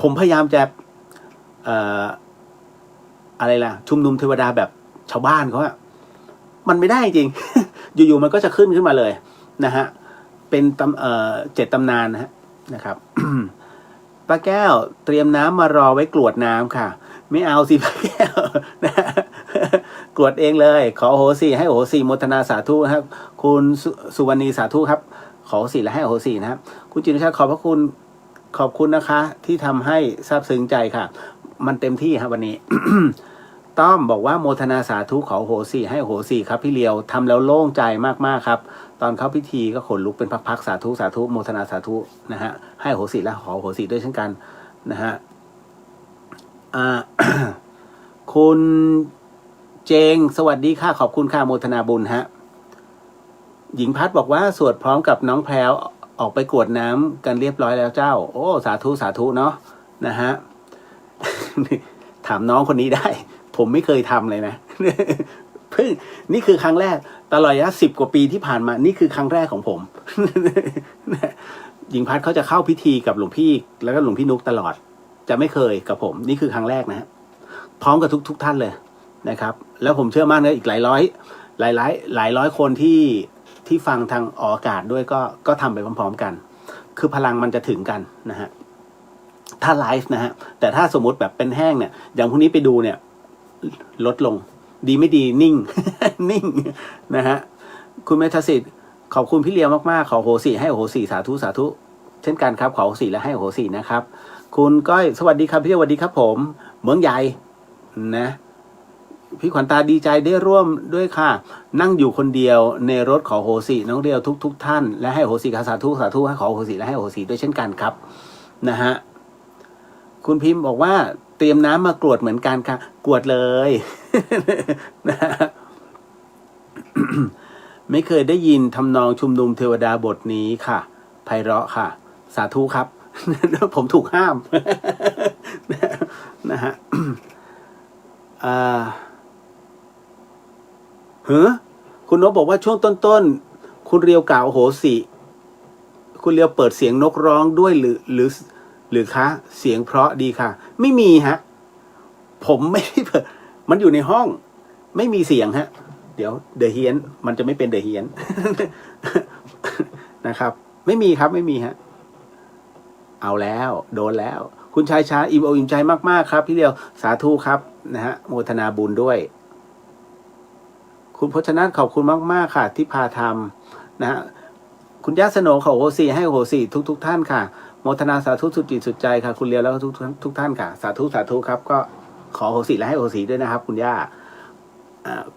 ผมพยายามจะอะไรล่ะชุมนุมเทวดาแบบชาวบ้านเขาอะมันไม่ได้จริง อยู่ๆมันก็จะขึ้นมาเลยนะฮะเป็น7 ตำนานนะครับ ป้าแก้วเตรียมน้ำมารอไว้กรวดน้ำค่ะไม่เอาสิป้าแก้ว นะกรวดเองเลยขอโหสิให้โหสิโมทนาสาธุนะครับคุณสุวรรณีสาธุครับขอโหสิและให้โหสินะครับคุณจินชาติขอบพระคุณขอบคุณนะคะที่ทำให้ซาบซึ้งใจค่ะมันเต็มที่ครับวันนี้ ต้อมบอกว่าโมทนาสาธุขอโหสิให้โหสิครับพี่เลียวทำแล้วโล่งใจมากๆครับตอนเข้าพิธีก็ขนลุกเป็นพักๆสาธุสาธุโมทนาสาธุนะฮะให้โหสิและขอโหสิด้วยเช่นกันนะฮะคุณเจงสวัสดีค่ะขอบคุณค่ะโมทนาบุญฮะหญิงพัดบอกว่าสวดพร้อมกับน้องแพรวออกไปกรวดน้ำกันเรียบร้อยแล้วเจ้าโอ้สาธุสาธุเนาะนะฮะ ถามน้องคนนี้ได้ผมไม่เคยทำเลยนะ เพิ่งนี่คือครั้งแรกตลอดระยะ10 กว่าปีที่ผ่านมานี่คือครั้งแรกของผม หญิงพัดเขาจะเข้าพิธีกับหลวงพี่แล้วก็หลวงพี่นุกตลอดจะไม่เคยกับผมนี่คือครั้งแรกนะฮะพร้อมกับทุกท่านเลยนะครับแล้วผมเชื่อมั่นว่าอีกหลายร้อยคนที่ฟังทางออกอากาศด้วยก็ทำไปพร้อมๆกันคือพลังมันจะถึงกันนะฮะถ้าไลฟ์นะฮะแต่ถ้าสมมุติแบบเป็นแห้งเนี่ยอย่างพวกนี้ไปดูเนี่ยลดลงดีไม่ดีนิ่ง นิ่งนะฮะคุณเมธสิทธิ์ขอบคุณพี่เลียวมากๆขอโหสิให้โหสิสาธุสาธุเช่นกันครับขอโหสิและให้โหสินะครับคุณก้อยสวัสดีครับพี่สวัสดีครับผมเมืองใหญ่นะพี่ขวัญตาดีใจได้ร่วมด้วยค่ะนั่งอยู่คนเดียวในรถขอโหสิน้องเดียวทุกท่านและให้โหสิสาธุสาธุให้ขอโหสิและให้โหสิด้วยเช่นกันครับนะฮะคุณพิมพ์บอกว่าเตรียมน้ำมากรวดเหมือนกันค่ะกรวดเลย นะ ไม่เคยได้ยินทำนองชุมนุมเทวดาบทนี้ค่ะไพเราะค่ะสาธุครับ ผมถูกห้าม นะฮะคุณนกบอกว่าช่วงต้นคุณเรียวกล่าวโหสิคุณเรียวเปิดเสียงนกร้องด้วยหรือคะเสียงเพราะดีค่ะไม่มีฮะผมไม่ได้เปิดมันอยู่ในห้องไม่มีเสียงฮะเดี๋ยวเดอะเฮียนมันจะไม่เป็นเดอะเฮียน นะครับไม่มีครับไม่มีฮะเอาแล้วโดนแล้วคุณชายชาอิ่มอกอิ่มใจมากๆครับพี่เลียวสาธุครับนะฮะโมทนาบุญด้วยคุณพจนัทขอบคุณมากๆค่ะที่พาทำนะฮะคุณย่าสโนขอโหสิให้โหสิทุกท่านค่ะโมทนาสาธุสุดจิตสุดใจค่ะคุณเลียวแล้วก็ทุกท่านค่ะสาธุสาธุครับก็ขอโหสิและให้โหสิด้วยนะครับคุณย่า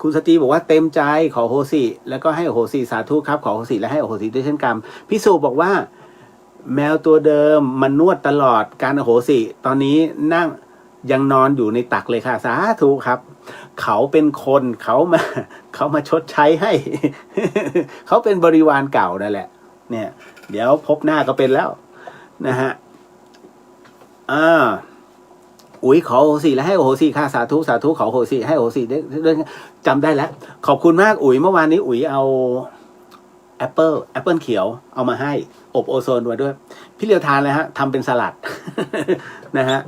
คุณสตรีบอกว่าเต็มใจขอโหสิแล้วก็ให้โหสิสาธุครับขอโหสิและให้โหสิด้วยเช่นกันพี่สุบอกว่าแมวตัวเดิมมันนวดตลอดการโหสิตอนนี้นั่งยังนอนอยู่ในตักเลยค่ะสาธุครับเขาเป็นคนเขามาชดใช้ให้ เขาเป็นบริวารเก่านั่นแหละเนี่ยเดี๋ยวพบหน้าก็เป็นแล้วนะฮะอุ๋ยขอโหสิและให้โหสิค่ะสาธุสาธุขอโหสิให้โหสิได้จำได้แล้วขอบคุณมากอุ๋ยเมื่อวานนี้อุ๋ยเอาแอปเปิลเขียวเอามาให้อบโอโซนด้วยพี่เลียวทานเลยฮะทำเป็นสลัด นะฮะ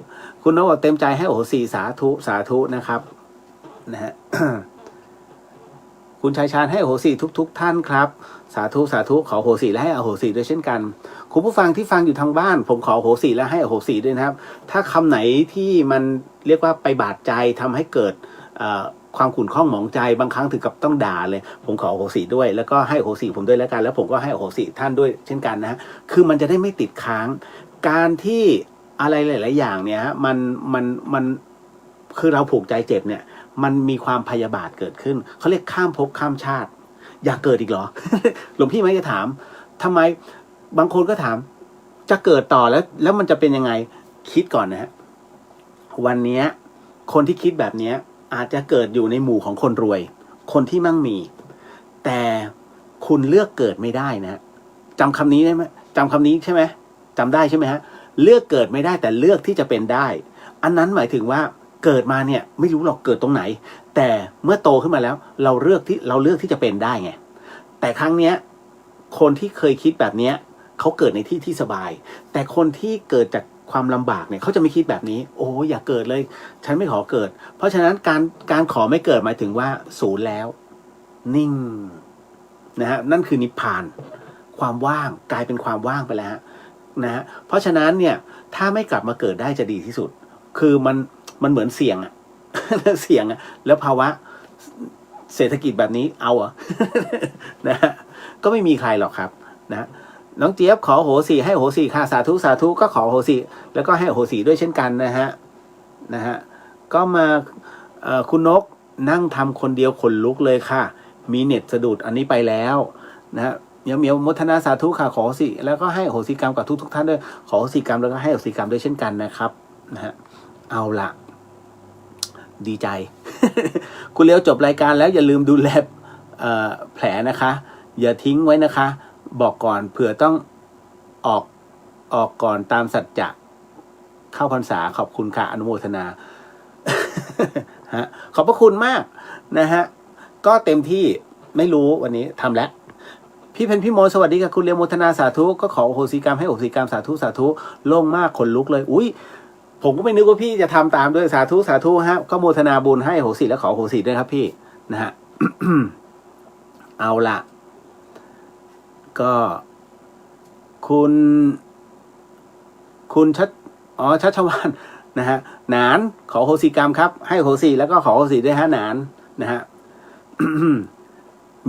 คุณนกบอกเต็มใจให้โหสิสาธุสาธุนะครับนะฮะ คุณชายชาญให้โหสิทุกท่านครับสาธุสาธุขอโหสิและให้อโหสิด้วยเช่นกันคุณผู้ฟังที่ฟังอยู่ทางบ้านผมขอโหสิและให้อโหสิด้วยนะครับถ้าคำไหนที่มันเรียกว่าไปบาดใจทำให้เกิดความขุ่นข้องหมองใจบางครั้งถึงกับต้องด่าเลยผมขออโหสิด้วยแล้วก็ให้อโหสิผมด้วยแล้วกันแล้วผมก็ให้อโหสิท่านด้วยเช่นกันนะคือมันจะได้ไม่ติดค้างการที่อะไรหลายๆอย่างเนี่ยฮะมันคือเราผูกใจเจ็บเนี่ยมันมีความพยาบาทเกิดขึ้นเขาเรียกข้ามภพข้ามชาติอยากเกิดอีกเหรอ หลวงพี่ไม่จะถามทำไมบางคนก็ถามจะเกิดต่อแล้วมันจะเป็นยังไงคิดก่อนนะฮะวันนี้คนที่คิดแบบนี้อาจจะเกิดอยู่ในหมู่ของคนรวยคนที่มั่งมีแต่คุณเลือกเกิดไม่ได้นะจำคำนี้ได้ไหมจำคำนี้ใช่ไหมจำได้ใช่ไหมฮะเลือกเกิดไม่ได้แต่เลือกที่จะเป็นได้อันนั้นหมายถึงว่า เกิดมาเนี่ยไม่รู้หรอกเกิดตรงไหน แต่เมื่อโตขึ้นมาแล้วเราเลือกที่จะเป็นได้ไงแต่ครั้งเนี้ยคนที่เคยคิดแบบเนี้ยเขาเกิดในที่ที่สบายแต่คนที่เกิดจากความลำบากเนี่ยเขาจะไม่คิดแบบนี้โอ้อย่าเกิดเลยฉันไม่ขอเกิดเพราะฉะนั้นการขอไม่เกิดหมายถึงว่าศูนย์แล้วนิ่งนะฮะนั่นคือนิพพานความว่างกลายเป็นความว่างไปแล้วนะฮะเพราะฉะนั้นเนี่ยถ้าไม่กลับมาเกิดได้จะดีที่สุดคือมันเหมือนเสี่ยงอะ เสี่ยงอะแล้วภาวะเศรษฐกิจแบบนี้เอาอะ นะฮะก็ไม่มีใครหรอกครับนะน้องเจี๊ยบขอโหสีให้โหสีค่ะสาธุสาธุก็ขอโหสีแล้วก็ให้โหสีด้วยเช่นกันนะฮะก็มาคุณนกนั่งทำคนเดียวขนลุกเลยค่ะมีเน็ตสะดุดอันนี้ไปแล้วนะฮะเมียวมุทนาสาธุค่ะขอโหสีแล้วก็ให้โหสีกรรมกับทุกท่านด้วยขอโหสีกรรมแล้วก็ให้โหสีกรรมด้วยเช่นกันนะครับนะฮะเอาละดีใจ คุณเลี้ยวจบรายการแล้วอย่าลืมดูแลแผลนะคะอย่าทิ้งไว้นะคะบอกก่อนเผื่อต้องออกก่อนตามสัจจะเข้าพรรษาขอบคุณค่ะอนุโมทนา ฮะขอบพระคุณมากนะฮะก็เต็มที่ไม่รู้วันนี้ทำแล้วพี่เพนพี่โมสวัสดีค่ะคุณเลียวโมทนาสาธุก็ขอโหสิกรรมให้โหสิกรรมสาธุสาธุโล่งมากขนลุกเลยอุ้ยผมก็ไม่นึกว่าพี่จะทำตามด้วยสาธุสาธุฮะก็โมทนาบุญให้โหสิและขอโหสิด้วยครับพี่นะฮะ เอาละก็คุณชัชวานนะฮะหนานขอโหสิกรรมครับให้โหสิแล้วก็ขอโหสิด้วยฮะหนานนะฮะ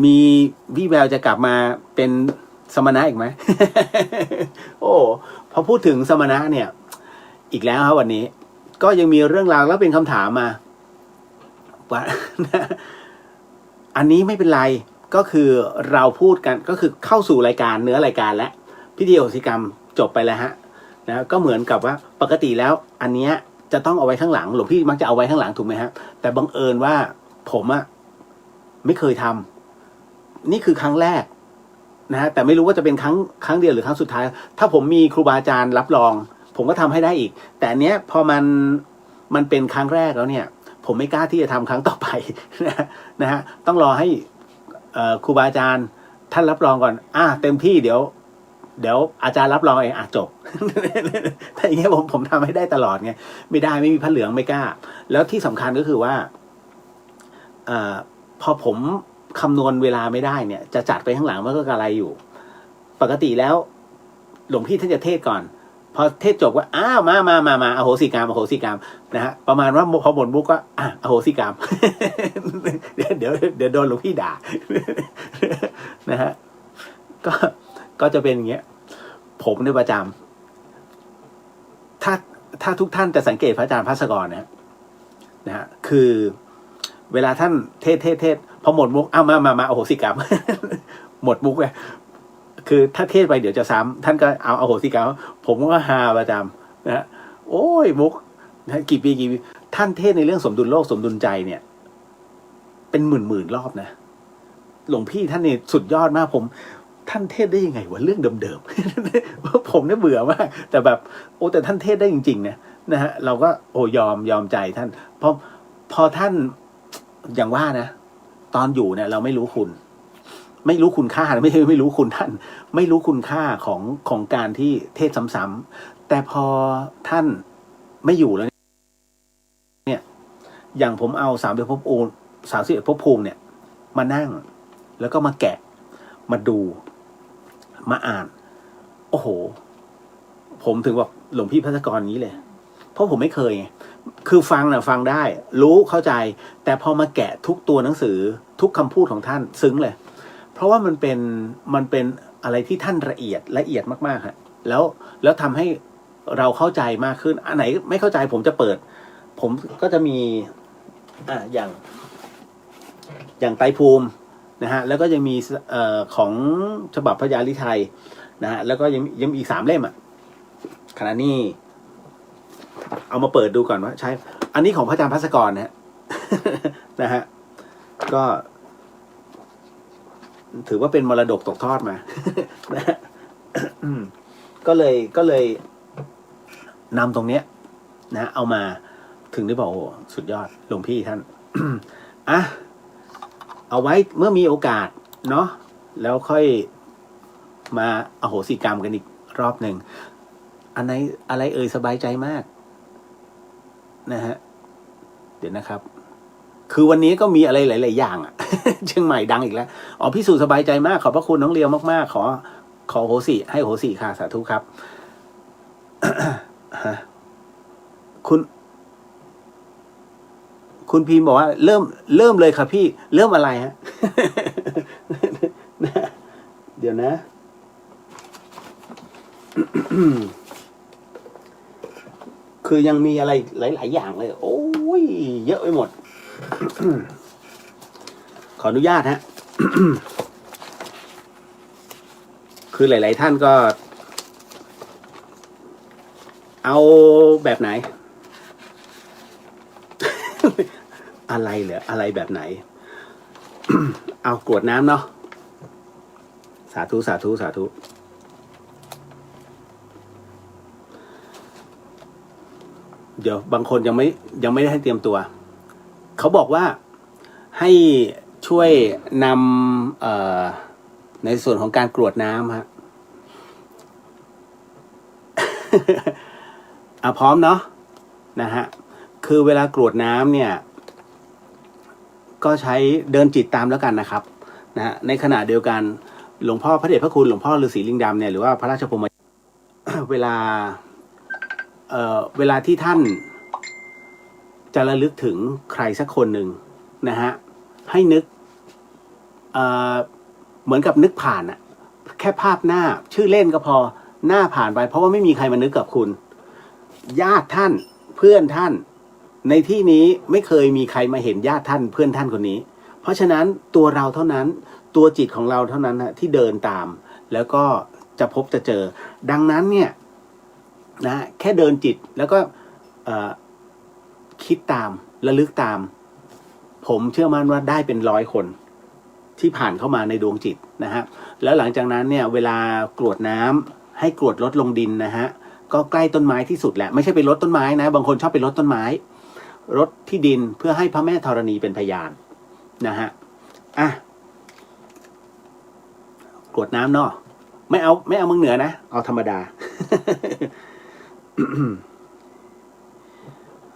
มีพี่แววจะกลับมาเป็นสมณะอีกไหม โอ้พอพูดถึงสมณะเนี่ยอีกแล้วครับวันนี้ก็ยังมีเรื่องราวแล้วเป็นคำถามมาว่า อันนี้ไม่เป็นไรก็คือเราพูดกันก็คือเข้าสู่รายการเนื้อรายการและพิธีโหสิกรรมจบไปแล้วฮะนะก็เหมือนกับว่าปกติแล้วอันเนี้ยจะต้องเอาไว้ข้างหลังหลวงพี่มักจะเอาไว้ข้างหลังถูกไหมฮะแต่บังเอิญว่าผมอะไม่เคยทำนี่คือครั้งแรกนะฮะแต่ไม่รู้ว่าจะเป็นครั้งเดียวหรือครั้งสุดท้ายถ้าผมมีครูบาอาจารย์รับรองผมก็ทำให้ได้อีกแต่อันเนี้ยพอมันเป็นครั้งแรกแล้วเนี่ยผมไม่กล้าที่จะทำครั้งต่อไป นะฮะต้องรอให้ครูบาอาจารย์ท่านรับรองก่อนเต็มที่เดี๋ยวอาจารย์รับรองเองจบ ถ้าอย่างเงี้ยผมทำให้ได้ตลอดไงไม่ได้ไม่มีผ้าเหลืองไม่กล้าแล้วที่สำคัญก็คือว่าพอผมคำนวณเวลาไม่ได้เนี่ยจะจัดไปข้างหลังมันก็กระไรอยู่ปกติแล้วหลวงพี่ท่านจะเทศก่อนพอเทศจบว่ามาอโหสิกรรมนะฮะประมาณว่าพอหมดมุกก็อโหสิกรรม เดี๋ยวโดนหลวงพี่ด่า นะฮะก็จะเป็นอย่างเงี้ยผมในประจำถ้าทุกท่านจะสังเกตพระอาจารย์ภัสกรนะฮะคือเวลาท่านเทศพอหมดมุกมาอโหสิกรรม หมดมุกเลยคือถ้าเทศไปเดี๋ยวจะซ้ำท่านก็เอาอโหสิกรรมผมก็ฮาประจำนะฮะโอ้ยมุกกี่ปีท่านเทศในเรื่องสมดุลโลกสมดุลใจเนี่ยเป็นหมื่นรอบนะหลวงพี่ท่านเนี่ยสุดยอดมากท่านเทศได้ยังไงวะเรื่องเดิมๆ ผมเนี่ยเบื่อมากแต่แบบแต่ท่านเทศได้จริงๆนะฮะเราก็ยอมใจท่านพอท่านอย่างว่านะตอนอยู่เนี่ยเราไม่รู้คุณค่าไม่รู้คุณท่านไม่รู้คุณค่าของการที่เทศซ้ำๆแต่พอท่านไม่อยู่แล้วเนี่ยอย่างผมเอา31ภพภูมิเนี่ยมานั่งแล้วก็มาแกะมาดูมาอ่านโอ้โหผมถึงบอกหลวงพี่ภัสกรนี้เลยเพราะผมไม่เคยไงคือฟังได้รู้เข้าใจแต่พอมาแกะทุกตัวหนังสือทุกคำพูดของท่านซึ้งเลยเพราะว่ามันเป็นอะไรที่ท่านละเอียดมากๆฮะแล้วทำให้เราเข้าใจมากขึ้นอันไหนไม่เข้าใจผมจะเปิดผมก็จะมีอย่างไตรภูมินะฮะแล้วก็ยังมีของฉบับพระยาลิไทยนะฮะแล้วก็ยังมีอีก3 เล่มขณะนี้เอามาเปิดดูก่อนว่าใช่อันนี้ของพระอาจารย์ภัสกรนะฮะก็ถือว่าเป็นมรดกตกทอดมา นะฮะก็เลยนำตรงเนี้ยนะเอามา ถึงได้บอกโอ้สุดยอดหลวงพี่ท่าน อ่ะเอาไว้เมื่อมีโอกาสเนาะแล้วค่อยมาอโหสิกรรมกันอีกรอบหนึ่งอันไหนอะไรเอ่ยสบายใจมากนะฮะเดี๋ยวนะครับคือวันนี้ก็มีอะไรหลายๆอย่างอ่ะ เชียงใหม่ดังอีกแล้วอ๋อพี่สุสบายใจมากขอบพระคุณน้องเลียวมากๆขอโหสิให้โหสิค่ะสาธุครับ คุณพิมพ์บอกว่าเริ่มเลยครับพี่เริ่มอะไรฮะ เดี๋ยวนะ คือยังมีอะไรหลายๆอย่างเลยโอ้ยเยอะไปหมด ขออนุญาตฮะ คือหลายๆท่านก็ เอาแบบไหน อะไรเหรออะไรแบบไหน เอากรวดน้ำเนาะสาธุสาธุสาธุเดี๋ยวบางคนยังไม่ได้ให้เตรียมตัวเขาบอกว่าให้ช่วยนำในส่วนของการกรวดน้ำฮะ พร้อมเนาะนะฮะคือเวลากรวดน้ำเนี่ยก็ใช้เดินจิตตามแล้วกันนะครับนะฮะในขณะเดียวกันหลวงพ่อพระเดชพระคุณหลวงพ่อฤาษีลิงดำเนี่ยหรือว่าพระราชพรหม เวลาที่ท่านจะระลึกถึงใครสักคนหนึ่งนะฮะให้นึกเหมือนกับนึกผ่านอะแค่ภาพหน้าชื่อเล่นก็พอหน้าผ่านไปเพราะว่าไม่มีใครมานึกกับคุณญาติท่านเพื่อนท่านในที่นี้ไม่เคยมีใครมาเห็นญาติท่านเพื่อนท่านคนนี้เพราะฉะนั้นตัวเราเท่านั้นตัวจิตของเราเท่านั้นที่เดินตามแล้วก็จะพบจะเจอดังนั้นเนี่ยนะแค่เดินจิตแล้วก็คิดตามระลึกตามผมเชื่อมั่นว่าได้เป็น100 คนที่ผ่านเข้ามาในดวงจิตนะฮะแล้วหลังจากนั้นเนี่ยเวลากรวดน้ำให้กรวดลดลงดินนะฮะก็ใกล้ต้นไม้ที่สุดแหละไม่ใช่ไปรดต้นไม้นะบางคนชอบไปรดต้นไม้รดที่ดินเพื่อให้พระแม่ธรณีเป็นพยานนะฮะกรวดน้ำเนาะไม่เอาเมืองเหนือนะเอาธรรมดา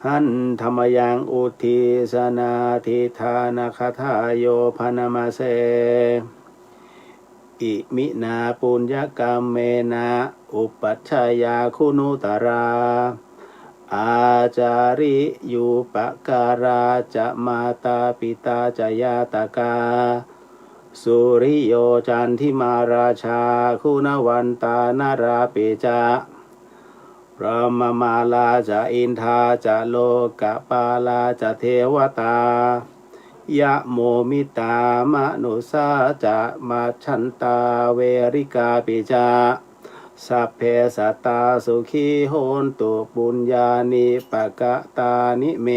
หันธรรมยังอุทิสนาทิธานาคทายโยพนามาเสอิมินาปุญญกรรมเมนะอุปัชฌายาคุณุตราอาจาริยุปการาจะมาตาปิตาจยาตกาสุริโยจันทิมาราชาคุณวันตานาราเปจาพระมมาลาจะอินทาจะโลกปาลาจะเทวตายะโมมิตามนุสาจะมาชันตาเวริกาปิจาสัพเพสัตตาสุขีโหนตุปุญญานิปกะตานิเม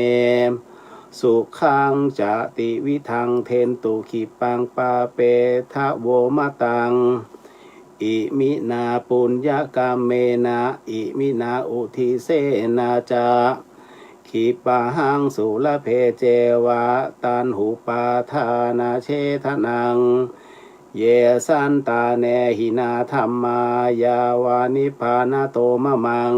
สุขังจะติวิทังเทนตุขิปังปาเปทะโวมะตังอิมินาปุญญกรรมเมนะอิมินาอุทิเสนาจาขีปะหังสุลเพเจวะตันหุปาทานาเชทนังเยสันตาเนหินาธรรมายาวานิพานาโตมะมัง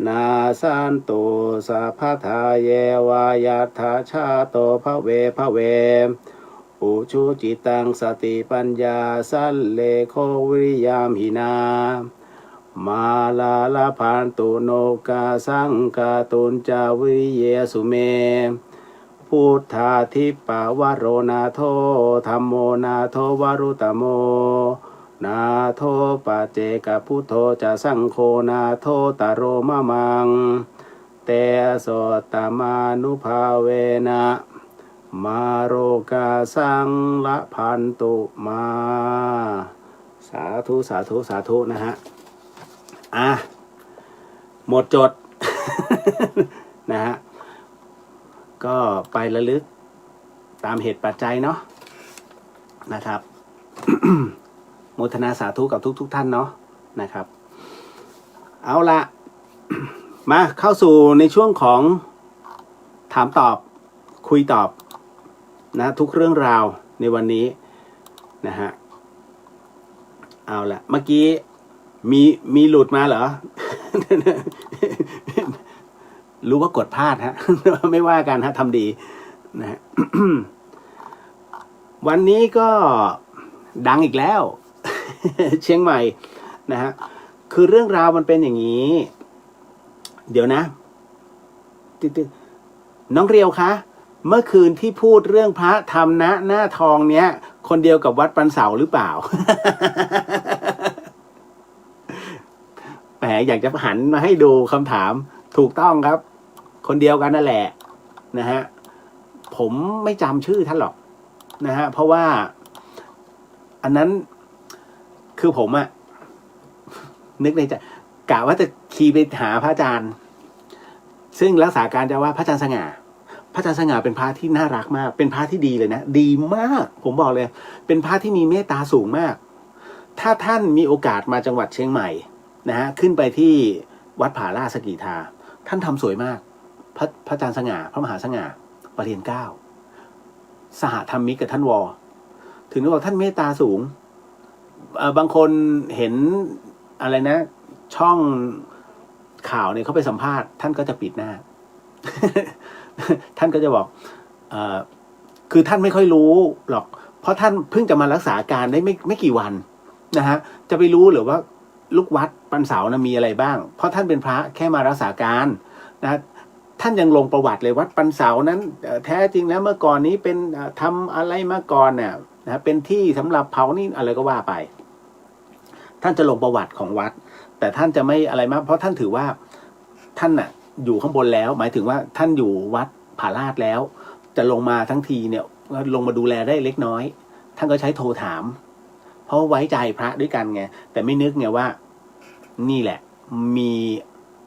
นาสันตุสัพพทาเยวายาทาชาโตภเวภเวอุชุจิตังสติปัญญาสัลเลโควิริยามหินามาลาลาพันตุโนกาสังกาตุนจาวิริเยสุเมพุทธาทิปาวโรนาโทธัมโมนาโทวรุตโมนาโทปะเจกพุทโธจะสังโฆนาโทตโรมะมังเตโสตมานุภาเวนะมาโรกาสังละพันตุมาสาธุสาธุสาธุนะฮะหมดจด นะฮะก็ไประลึกตามเหตุปัจจัยเนาะนะครับ โมทนาสาธุกับทุกท่านเนาะนะครับเอาละ มาเข้าสู่ในช่วงของ ถามตอบคุยตอบนะทุกเรื่องราวในวันนี้นะฮะเอาละเมื่อกี้มีหลุดมาเหรอ รู้ว่ากดพลาดฮะ ไม่ว่ากันฮะทำดีนะฮะ วันนี้ก็ดังอีกแล้ว เชียงใหม่นะฮะคือเรื่องราวมันเป็นอย่างนี้เดี๋ยวนะน้องเรียวคะเมื่อคืนที่พูดเรื่องพระธรรมนะหน้าทองเนี้ยคนเดียวกับวัดปันเสาหรือเปล่า แหมอยากจะหันมาให้ดูคำถามถูกต้องครับคนเดียวกันนั่นแหละนะฮะผมไม่จำชื่อท่านหรอกนะฮะเพราะว่าอันนั้นคือผมอะนึกในใจกะว่าจะขี่ไปหาพระอาจารย์ซึ่งรักษาการเจ้าว่าพระอาจารย์สง่าพระอาจารย์สง่าเป็นพระที่น่ารักมากเป็นพระที่ดีเลยนะดีมากผมบอกเลยเป็นพระที่มีเมตตาสูงมากถ้าท่านมีโอกาสมาจังหวัดเชียงใหม่นะฮะขึ้นไปที่วัดผาลาดสกีทาท่านทำสวยมากพระอาจารย์สง่าพระมหาสง่าปรริญญาเก้าสหธรรมิกกับท่านวอถึงได้บอกท่านเมตตาสูงบางคนเห็นอะไรนะช่องข่าวเนี่ยเขาไปสัมภาษณ์ท่านก็จะปิดหน้า ท่านก็จะบอกคือท่านไม่ค่อยรู้หรอกเพราะท่านเพิ่งจะมารักษาการได้ไม่กี่วันนะฮะจะไปรู้หรือว่าลูกวัดปันเสานะมีอะไรบ้างเพราะท่านเป็นพระแค่มารักษาการนะท่านยังลงประวัติเลยวัดปันเสานั้นแท้จริงแล้วเมื่อก่อนนี้เป็นทำอะไรมาก่อนเนี่ยนะเป็นที่สำหรับเผานี่อะไรก็ว่าไปท่านจะลงประวัติของวัดแต่ท่านจะไม่อะไรมากเพราะท่านถือว่าท่านน่ะอยู่ข้างบนแล้วหมายถึงว่าท่านอยู่วัดผาลาดแล้วจะลงมาทั้งทีเนี่ยลงมาดูแลได้เล็กน้อยท่านก็ใช้โทรถามเพราะไว้ใจพระด้วยกันไงแต่ไม่นึกไงว่านี่แหละมี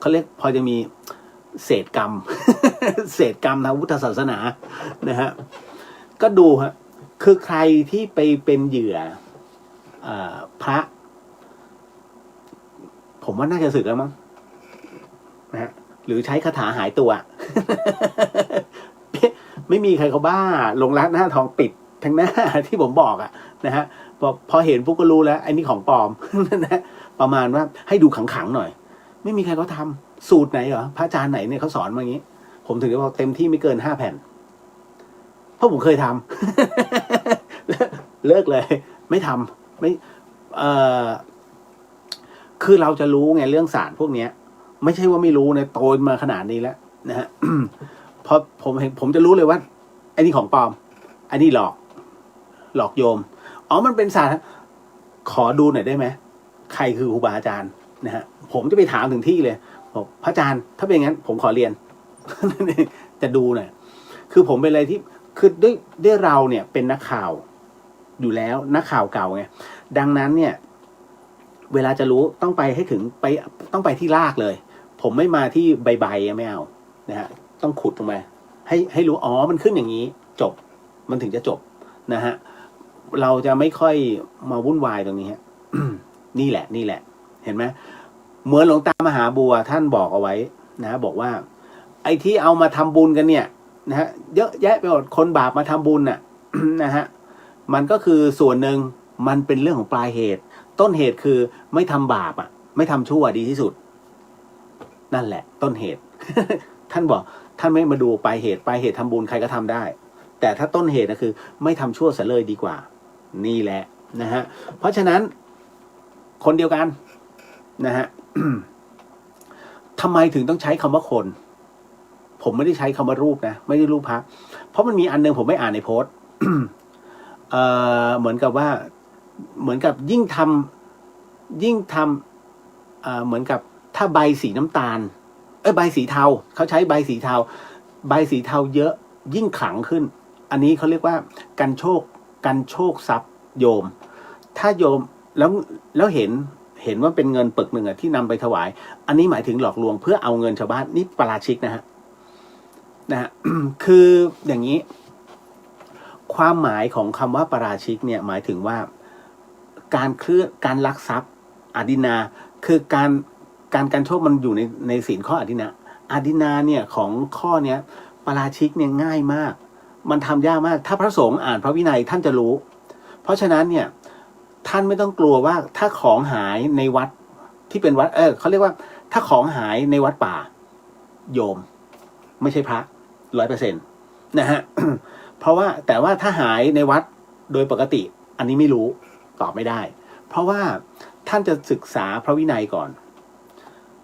เขาเรียกพอจะมีเศษกรรม เศษกรรมทางพุทธศาสนานะฮะก็ดูฮะคือใครที่ไปเป็นเหยื่อพระผมว่าน่าจะสึกแล้วมั้งนะฮะหรือใช้คาถาหายตัว ไม่มีใครเขาบ้าลงรักหน้าทองปิดทั้งหน้า ที่ผมบอกอะนะฮะพอเห็นปุ๊บก็รู้แล้วไอ้นี่ของปลอม นะประมาณว่าให้ดูขังๆหน่อยไม่มีใครเขาทำสูตรไหนเหรอพระอาจารย์ไหนเนี่ยเขาสอนมาอย่างนี้ผมถึงจะบอกเต็มที่ไม่เกิน5 แผ่นเพราะผมเคยทำ เลิกเลยไม่ทำไม่คือเราจะรู้ไงเรื่องศาสตร์พวกเนี้ยไม่ใช่ว่าไม่รู้นะโตมาขนาดนี้แล้วนะฮะ พอผมจะรู้เลยว่าไอ้นี่ของปลอมไอ้นี่หลอกโยมอ๋อมันเป็นศาสตร์ขอดูหน่อยได้ไหมใครคือครูบาอาจารย์นะฮะผมจะไปถามถึงที่เลยบอกพระอาจารย์ถ้าเป็นงั้นผมขอเรียน จะดูหน่อยคือผมเป็นอะไรที่คือด้วยเราเนี่ยเป็นนักข่าวอยู่แล้วนักข่าวเก่าไงดังนั้นเนี่ยเวลาจะรู้ต้องไปให้ถึงต้องไปที่รากเลยผมไม่มาที่ใบไม่เอานะฮะต้องขุดลงไปให้รู้อ๋อมันขึ้นอย่างนี้จบมันถึงจะจบนะฮะเราจะไม่ค่อยมาวุ่นวายตรงนี้ฮะ นี่แหละเห็นไหมเหมือนหลวงตามหาบัวท่านบอกเอาไว้นะบอกว่าไอ้ที่เอามาทำบุญกันเนี่ยนะฮะเยอะแยะไปหมดคนบาปมาทำบุญน่ะ นะฮะมันก็คือส่วนหนึ่งมันเป็นเรื่องของปลายเหตุต้นเหตุคือไม่ทำบาปอ่ะไม่ทำชั่วดีที่สุดนั่นแหละต้นเหตุ ท่านบอกท่านไม่มาดูปลายเหตุทำบุญใครก็ทำได้แต่ถ้าต้นเหตุนะคือไม่ทำชั่วเสียเลยดีกว่านี่แหละนะฮะเพราะฉะนั้นคนเดียวกันนะฮะ ทำไมถึงต้องใช้คำว่าคนผมไม่ได้ใช้คำว่ารูปนะไม่ได้รูปพระเพราะมันมีอันนึงผมไม่อ่านในโพสต์ เหมือนกับว่าเหมือนกับยิ่งทำเหมือนกับถ้าใบสีน้ำตาลใบสีเทาเขาใช้ใบสีเทาเยอะยิ่งขลังขึ้นอันนี้เขาเรียกว่ากันโชคทรัพย์โยมถ้าโยมแล้วเห็นว่าเป็นเงินปึกหนึ่งที่นำไปถวายอันนี้หมายถึงหลอกลวงเพื่อเอาเงินชาวบ้านนี่ปาราชิกนะฮะ คืออย่างนี้ความหมายของคำว่าปาราชิกเนี่ยหมายถึงว่าการลักทรัพย์อดินาคือการโชคมันอยู่ในศีลข้ออดินาเนี่ยของข้อเนี้ยป ปาราชิกเนี่ยง่ายมากมันทำยากมากถ้าพระสงฆ์อ่านพระวินัยท่านจะรู้เพราะฉะนั้นเนี่ยท่านไม่ต้องกลัวว่าถ้าของหายในวัดที่เป็นวัดเขาเรียกว่าถ้าของหายในวัดป่าโยมไม่ใช่พระ 100% นะฮะ เพราะว่าแต่ว่าถ้าหายในวัดโดยปกติอันนี้ไม่รู้ตอบไม่ได้เพราะว่าท่านจะศึกษาพระวินัยก่อน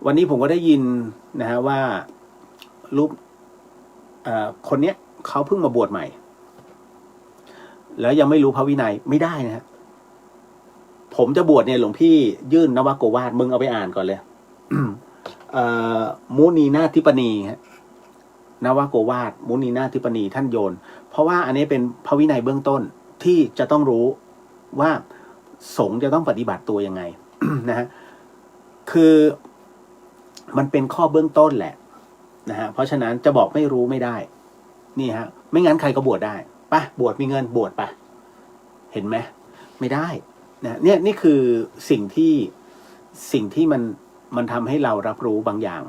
วันนี้ผมก็ได้ยินนะฮะว่ารูปคนเนี้ยเขาเพิ่งมาบวชใหม่แล้วยังไม่รู้พระวินัยไม่ได้นะฮะผมจะบวชเนี่ยหลวงพี่ยื่นนวโกวาทมึงเอาไปอ่านก่อนเลยมุนีนาธิปนีฮะนวโกวาทมุนีนาธิปนีท่านโยนเพราะว่าอันนี้เป็นพระวินัยเบื้องต้นที่จะต้องรู้ว่าสงฆ์จะต้องปฏิบัติตัวยังไง นะฮะคือมันเป็นข้อเบื้องต้นแหละนะฮะเพราะฉะนั้นจะบอกไม่รู้ไม่ได้นี่ฮะไม่งั้นใครก็บวชได้ไปบวชมีเงินบวชไปเห็นไหมไม่ได้นะเนี่ยนี่คือสิ่งที่มันทำให้เรารับรู้บางอย่าง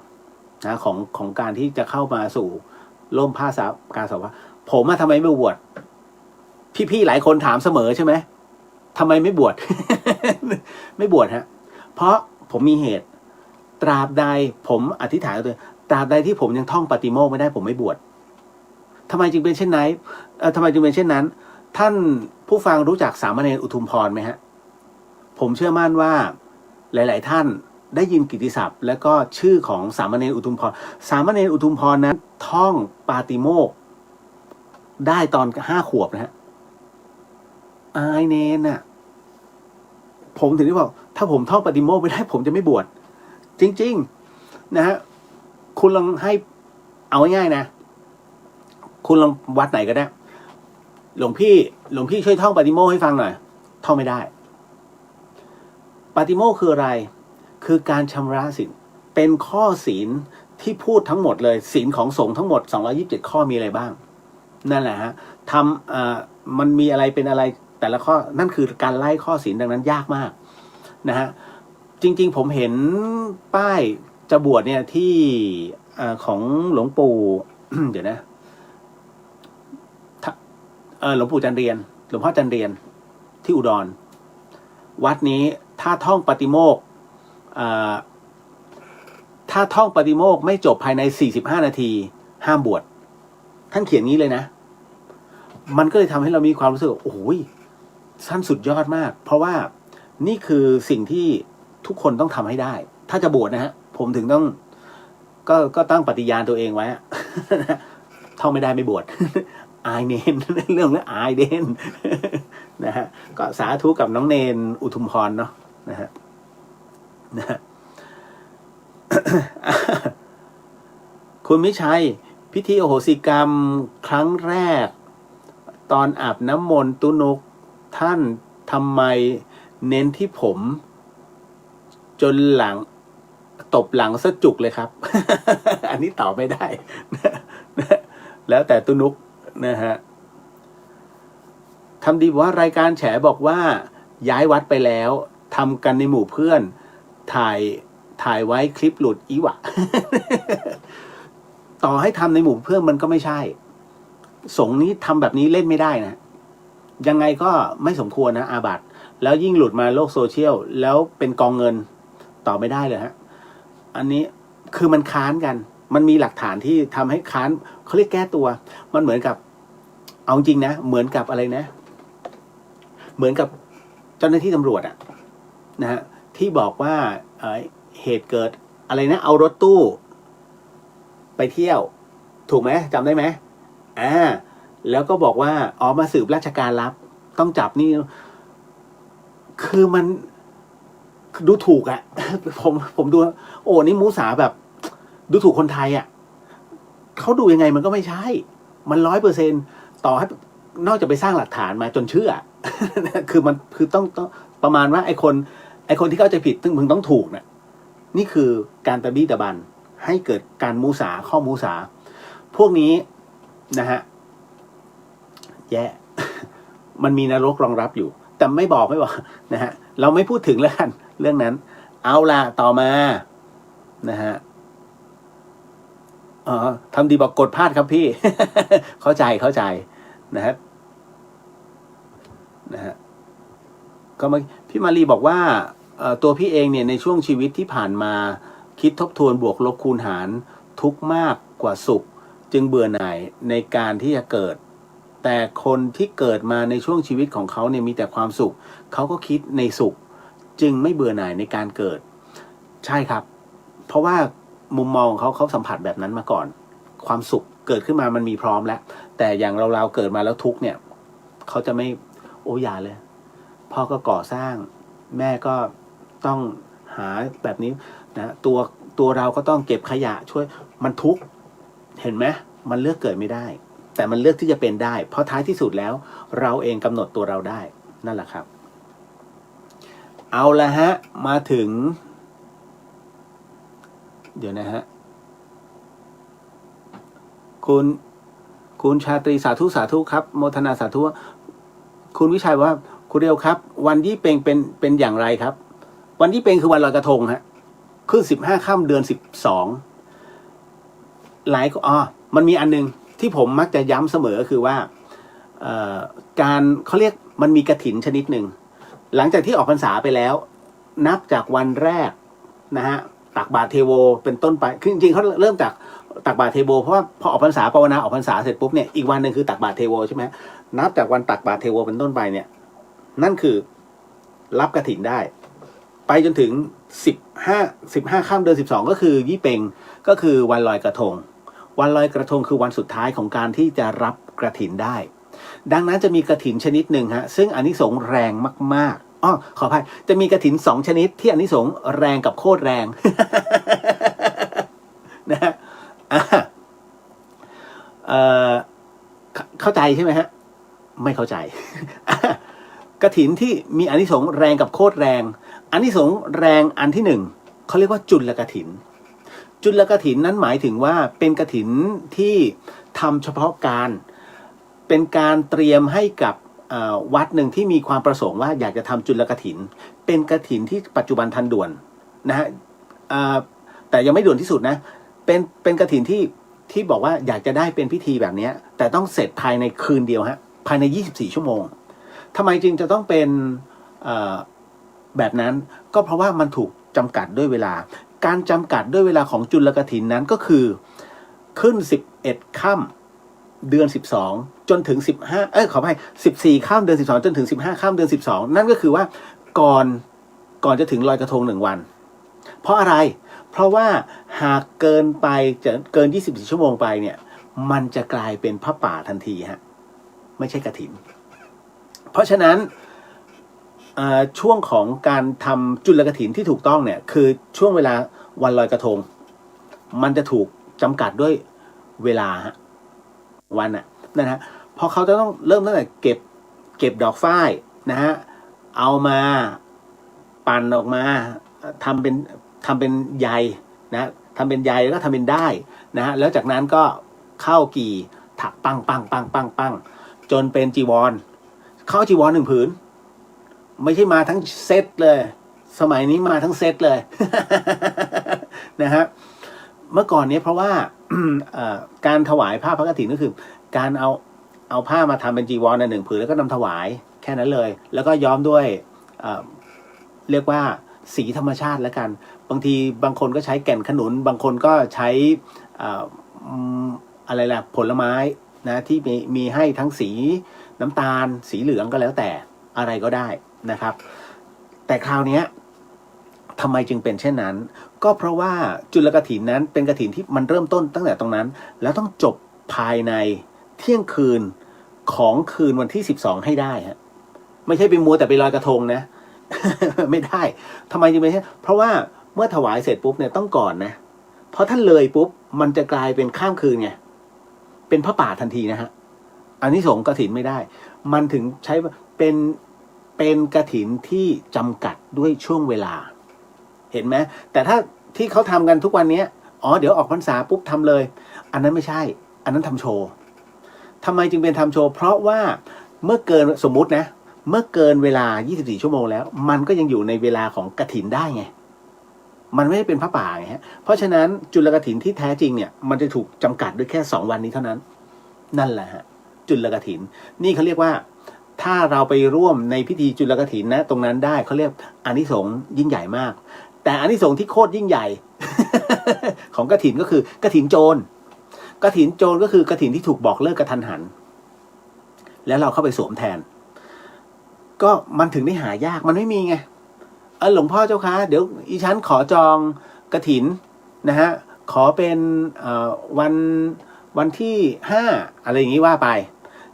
นะของการที่จะเข้ามาสู่ร่มผ้าสาการสาวะผมทำไมไม่บวชพี่ๆหลายคนถามเสมอใช่ไหมทำไมไม่บวช ไม่บวชฮะเพราะผมมีเหตุตราบใดผมอธิษฐานตัวตราบใดที่ผมยังท่องปาฏิโมกข์ไม่ได้ผมไม่บวชทำไมจึงเป็นเช่นนั้นทำไมจึงเป็นเช่นนั้น ท่านผู้ฟังรู้จักสามเณรอุทุมพรไหมฮะผมเชื่อมั่นว่าหลายๆท่านได้ยินกิตติศัพท์และก็ชื่อของสามเณรอุทุมพรสามเณรอุทุมพรนั้นท่องปาฏิโมกข์ได้ตอน5 ขวบนะฮะอายเนนน่ะผมถึงได้บอกถ้าผมท่องปาฏิโมกข์ไม่ได้ผมจะไม่บวชจริงๆนะฮะคุณลองให้เอาง่ายๆนะคุณลองวัดไหนก็ได้หลวงพี่ช่วยท่องปาฏิโมกข์ให้ฟังหน่อยท่องไม่ได้ปาฏิโมกข์คืออะไรคือการชำระศีลเป็นข้อศีลที่พูดทั้งหมดเลยศีลของสงฆ์ทั้งหมด227ข้อมีอะไรบ้างนั่นแหละฮะมันมีอะไรเป็นอะไรแต่ละข้อนั่นคือการไล่ข้อศีลดังนั้นยากมากนะฮะจริงๆผมเห็นป้ายจะบวชเนี่ยที่ของหลวงปู่ เดี๋ยวนะหลวงปู่จันเรียนหลวงพ่อจันเรียนที่อุดรวัดนี้ถ้าท่องปาฏิโมกข์ถ้าท่องปาฏิโมกข์ไม่จบภายใน45 นาทีห้ามบวชท่านเขียนงี้เลยนะมันก็เลยทำให้เรามีความรู้สึกโอ้โหท่านสุดยอดมากเพราะว่านี่คือสิ่งที่ทุกคนต้องทำให้ได้ถ้าจะบวชนะฮะผมถึงต้องก็ตั้งปฏิญาณตัวเองไว้ ท่องไม่ได้ไม่บวช อายเนน เรื่องนั้นอายเนน นะฮะก็สาธุกับน้องเนนอุทุมพรเนาะนะฮะนะฮะ คุณมิชัยพิธีอโหสิกรรมครั้งแรกตอนอาบน้ำมนต์ตุนุกท่านทำไมเน้นที่ผมจนหลังตบหลังซะจุกเลยครับ อันนี้ตอบไม่ได้ แล้วแต่ตุนุกนะฮะทำดีว่ารายการแฉบอกว่าย้ายวัดไปแล้วทำกันในหมู่เพื่อนถ่ายไว้คลิปหลุดอีหวะ ต่อให้ทำในหมู่เพื่อนมันก็ไม่ใช่สงฆ์นี้ทำแบบนี้เล่นไม่ได้นะยังไงก็ไม่สมควรนะอาบัติแล้วยิ่งหลุดมาโลกโซเชียลแล้วเป็นกองเงินต่อไม่ได้เลยฮะอันนี้คือมันค้านกันมันมีหลักฐานที่ทำให้ค้านเขาเรียกแก้ตัวมันเหมือนกับเอาจริงนะเหมือนกับอะไรนะเหมือนกับเจ้าหน้าที่ตำรวจอะนะฮะที่บอกว่าเหตุเกิดอะไรนะเอารถตู้ไปเที่ยวถูกไหมจำได้ไหมแล้วก็บอกว่าอ๋อมาสืบราชการลับต้องจับนี่คือมันดูถูกอะ ผมดูโอ้นี่มูสาแบบดูถูกคนไทยอะเขาดูยังไงมันก็ไม่ใช่มัน100%ต่อให้นอกจากไปสร้างหลักฐานมาจนเชื่อ คือมันคือต้องประมาณว่าไอ้คนที่เข้าใจผิดมึงต้องถูกนะนี่คือการตะบี้ตะบันให้เกิดการมูสาข้อมูสาพวกนี้นะฮะแย่ มันมีนรกรองรับอยู่แต่ไม่บอกนะฮะเราไม่พูดถึงแล้วกันเรื่องนั้นเอาล่ะต่อมานะฮะ ทำดีบอกกดพลาดครับพี่ เข้าใจนะฮะก็มาพี่มารีบอกว่าตัวพี่เองเนี่ยในช่วงชีวิตที่ผ่านมาคิดทบทวนบวกลบคูณหารทุกข์มากกว่าสุขจึงเบื่อหน่ายในการที่จะเกิดแต่คนที่เกิดมาในช่วงชีวิตของเขาเนี่ยมีแต่ความสุขเขาก็คิดในสุขจึงไม่เบื่อหน่ายในการเกิดใช่ครับเพราะว่ามุมมองของเขาสัมผัสแบบนั้นมาก่อนความสุขเกิดขึ้นมามันมีพร้อมแล้วแต่อย่างเราเกิดมาแล้วทุกข์เนี่ยเขาจะไม่โอ้ยาเลยพ่อก็ก่อสร้างแม่ก็ต้องหาแบบนี้นะตัวเราก็ต้องเก็บขยะช่วยมันทุกข์เห็นไหมมันเลือกเกิดไม่ได้แต่มันเลือกที่จะเป็นได้เพราะท้ายที่สุดแล้วเราเองกำหนดตัวเราได้นั่นแหละครับเอาละฮะมาถึงเดี๋ยวนะฮะคุณชาตรีสาธุครับโมทนาสาธุคุณวิชัยว่าคุณเดียวครับวันยี่เป็งเป็นอย่างไรครับวันยี่เป็งคือวันลอยกระทงฮะขึ้น15 ค่ำเดือน12หลายมันมีอันนึงที่ผมมักจะย้ำเสมอคือว่าการเขาเรียกมันมีกฐินชนิดหนึ่งหลังจากที่ออกพรรษาไปแล้วนับจากวันแรกนะฮะตักบาตรเทโวเป็นต้นไปคือจริงๆเขาเริ่มจากตักบาตรเทโวเพราะว่าพอออกพรรษาภาวนาออกพรรษาเสร็จปุ๊บเนี่ยอีกวันหนึ่งคือตักบาตรเทโวใช่ไหมนับจากวันตักบาตรเทโวเป็นต้นไปเนี่ยนั่นคือรับกฐินได้ไปจนถึง15 ค่ำเดือน12ก็คือยี่เปงก็คือวันลอยกระทงวันลอยกระทงคือวันสุดท้ายของการที่จะรับกฐินได้ดังนั้นจะมีกฐินชนิดหนึ่งฮะซึ่งอานิสงส์แรงมากๆขออภัยจะมีกฐิน2ชนิดที่อานิสงส์แรงกับโคตรแรง นะฮะเข้าใจใช่ไหมฮะไม่เข้าใจ กฐินที่มีอานิสงส์แรงกับโคตรแรงอานิสงส์แรงอันที่1เขาเรียกว่าจุลกฐินจุลกฐินนั้นหมายถึงว่าเป็นกฐินที่ทำเฉพาะการเป็นการเตรียมให้กับวัดหนึ่งที่มีความประสงค์ว่าอยากจะทำจุลกฐินเป็นกฐินที่ปัจจุบันทันด่วนนะฮะแต่ยังไม่ด่วนที่สุดนะเป็นกฐินที่บอกว่าอยากจะได้เป็นพิธีแบบนี้แต่ต้องเสร็จภายในคืนเดียวฮะภายใน24 ชั่วโมงทำไมจึงจะต้องเป็นแบบนั้นก็เพราะว่ามันถูกจำกัดด้วยเวลาการจำกัดด้วยเวลาของจุลกฐินนั้นก็คือขึ้น11 ค่ำเดือน12จนถึง15ขออภัย14 ค่ำเดือน12จนถึง15 ค่ำเดือน12นั่นก็คือว่าก่อนจะถึงลอยกระทง1 วันเพราะอะไรเพราะว่าหากเกินไปจะเกิน24 ชั่วโมงไปเนี่ยมันจะกลายเป็นพระป่าทันทีฮะไม่ใช่กฐินเพราะฉะนั้นช่วงของการทำจุลกฐินที่ถูกต้องเนี่ยคือช่วงเวลาวันลอยกระทงมันจะถูกจำกัดด้วยเวลาวันนะฮะพอเขาจะต้องเริ่มตั้งแต่เก็บดอกฝ้ายนะฮะเอามาปั่นออกมาทำเป็นใยนะทำเป็นใยแล้วก็ทำเป็นได้นะฮะแล้วจากนั้นก็เข้ากี่ถักปังจนเป็นจีวรเข้าจีวร1 ผืนไม่ใช่มาทั้งเซตเลยสมัยนี้มาทั้งเซตเลย นะฮะเมื่อก่อนนี้เพราะว่า การถวายผ้าพระกฐินก็คือการเอาผ้ามาทำเป็นจีวร1 ผืนแล้วก็นำถวายแค่นั้นเลยแล้วก็ย้อมด้วยเรียกว่าสีธรรมชาติแล้วกันบางทีบางคนก็ใช้แก่นขนุนบางคนก็ใช้อะไรล่ะผลไม้นะที่มีให้ทั้งสีน้ำตาลสีเหลืองก็แล้วแต่อะไรก็ได้นะครับแต่คราวนี้ทำไมจึงเป็นเช่นนั้นก็เพราะว่าจุลกฐินนั้นเป็นกฐินที่มันเริ่มต้นตั้งแต่ตรงนั้นแล้วต้องจบภายในเที่ยงคืนของคืนวันที่12ให้ได้ฮะไม่ใช่ไปมัวแต่ไปลอยกระทงนะ ไม่ได้ทำไมจึงเป็นเช่นเพราะว่าเมื่อถวายเสร็จปุ๊บเนี่ยต้องก่อนนะเพราะถ้าเลยปุ๊บมันจะกลายเป็นข้ามคืนไงเป็นพระป่าทันทีนะฮะอานิสงส์กฐินไม่ได้มันถึงใช้เป็นกฐินที่จำกัดด้วยช่วงเวลาเห็นไหมแต่ถ้าที่เขาทำกันทุกวันนี้เดี๋ยวออกพรรษาปุ๊บทำเลยอันนั้นไม่ใช่อันนั้นทำโชว์ทำไมจึงเป็นทำโชว์เพราะว่าเมื่อเกินสมมุตินะเมื่อเกินเวลา24 ชั่วโมงแล้วมันก็ยังอยู่ในเวลาของกฐินได้ไง มันไม่ได้เป็นพระป่าไงฮะเพราะฉะนั้นจุลกฐินที่แท้จริงเนี่ยมันจะถูกจำกัดด้วยแค่2 วันนี้เท่านั้นนั่นแหละฮะจุลกฐินนี่เขาเรียกว่าถ้าเราไปร่วมในพิธีจุลกฐินนะตรงนั้นได้เขาเรียกอานิสงส์ยิ่งใหญ่มากแต่อานิสงส์ที่โคตรยิ่งใหญ่ ของกฐินก็คือกฐินโจรกฐินโจรก็คือกฐินที่ถูกบอกเลิกกระทันหันแล้วเราเข้าไปสวมแทนก็มันถึงได้หายากมันไม่มีไงหลวงพ่อเจ้าคะเดี๋ยวอีฉันขอจองกฐินนะฮะขอเป็นวันที่5อะไรอย่างนี้ว่าไป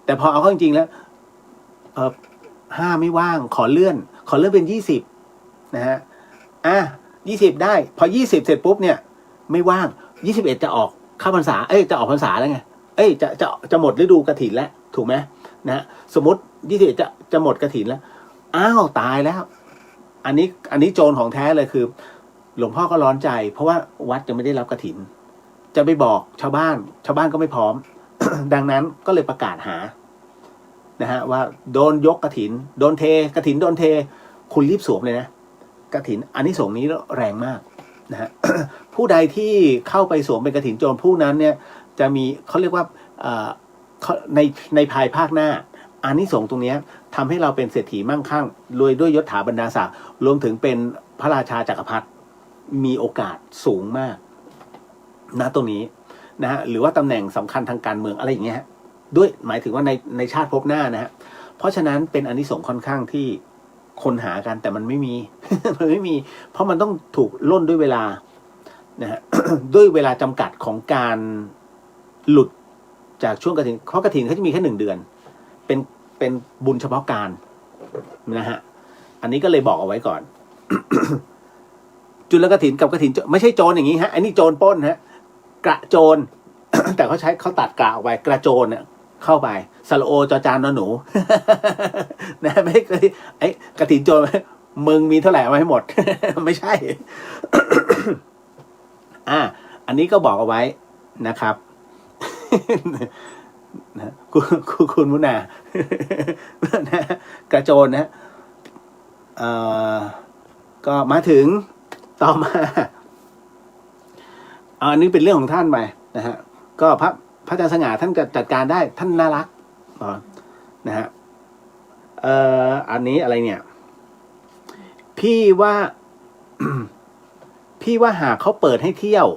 แต่พอเอาเข้าจริงๆแล้ว5ไม่ว่างขอเลื่อนเป็น20นะฮะ20ได้พอ20เสร็จปุ๊บเนี่ยไม่ว่าง21จะออกเข้าพรรษาจะออกพรรษาแล้วไงจะหมดฤดูกฐินแล้วถูกไหมนะฮะสมมติ21จะหมดกฐินแล้วอ้าวตายแล้วอันนี้โจรของแท้เลยคือหลวงพ่อก็ร้อนใจเพราะว่าวัดจะไม่ได้รับกฐินจะไปบอกชาวบ้านก็ไม่พร้อม ดังนั้นก็เลยประกาศหานะฮะว่าโดนยกกฐินโดนเทกฐินโดนเทคุณรีบสวมเลยนะกฐินอันนี้สงส์นี้แรงมากนะฮะ ผู้ใดที่เข้าไปสวมเป็นกฐินโจรผู้นั้นเนี่ยจะมีเขาเรียกว่าในภายภาคหน้าอานิสงส์ตรงนี้ทำให้เราเป็นเศรษฐีมั่งคั่งรวยด้วยยศถาบรรดาศักดิ์รวมถึงเป็นพระราชาจักรพรรดิมีโอกาสสูงมากนะตรงนี้นะฮะหรือว่าตำแหน่งสำคัญทางการเมืองอะไรอย่างเงี้ยด้วยหมายถึงว่าในชาติภพหน้านะฮะเพราะฉะนั้นเป็นอานิสงส์ค่อนข้างที่คนหากันแต่มันไม่มี มันไม่มีเพราะมันต้องถูกล่นด้วยเวลานะฮะ ด้วยเวลาจำกัดของการหลุดจากช่วงกฐินเพราะกฐินเขาจะมีแค่1 เดือนเป็นบุญเฉพาะการนะฮะอันนี้ก็เลยบอกเอาไว้ก่อน จุลกฐินกับกฐินไม่ใช่โจรอย่างนี้ฮะอันนี้โจรปล้นฮะกระโจน แต่เขาตัดกระออกไปกระโจนเนี่ยเข้าไปสระโอจอจานนอหนู นะไม่เคยกฐินโจรมึงมีเท่าไหร่เอามาให้หมด ไม่ใช่ อันนี้ก็บอกเอาไว้นะครับ นะคุณมุนา นะกระโจนนะก็มาถึงต่อมาอันนี้เป็นเรื่องของท่านไปนะฮะก็พระอาจารย์สง่าท่านก็จัดการได้ท่านน่ารักนะฮะอันนี้อะไรเนี่ยพี่ว่า พี่ว่าหากเขาเปิดให้เที่ยว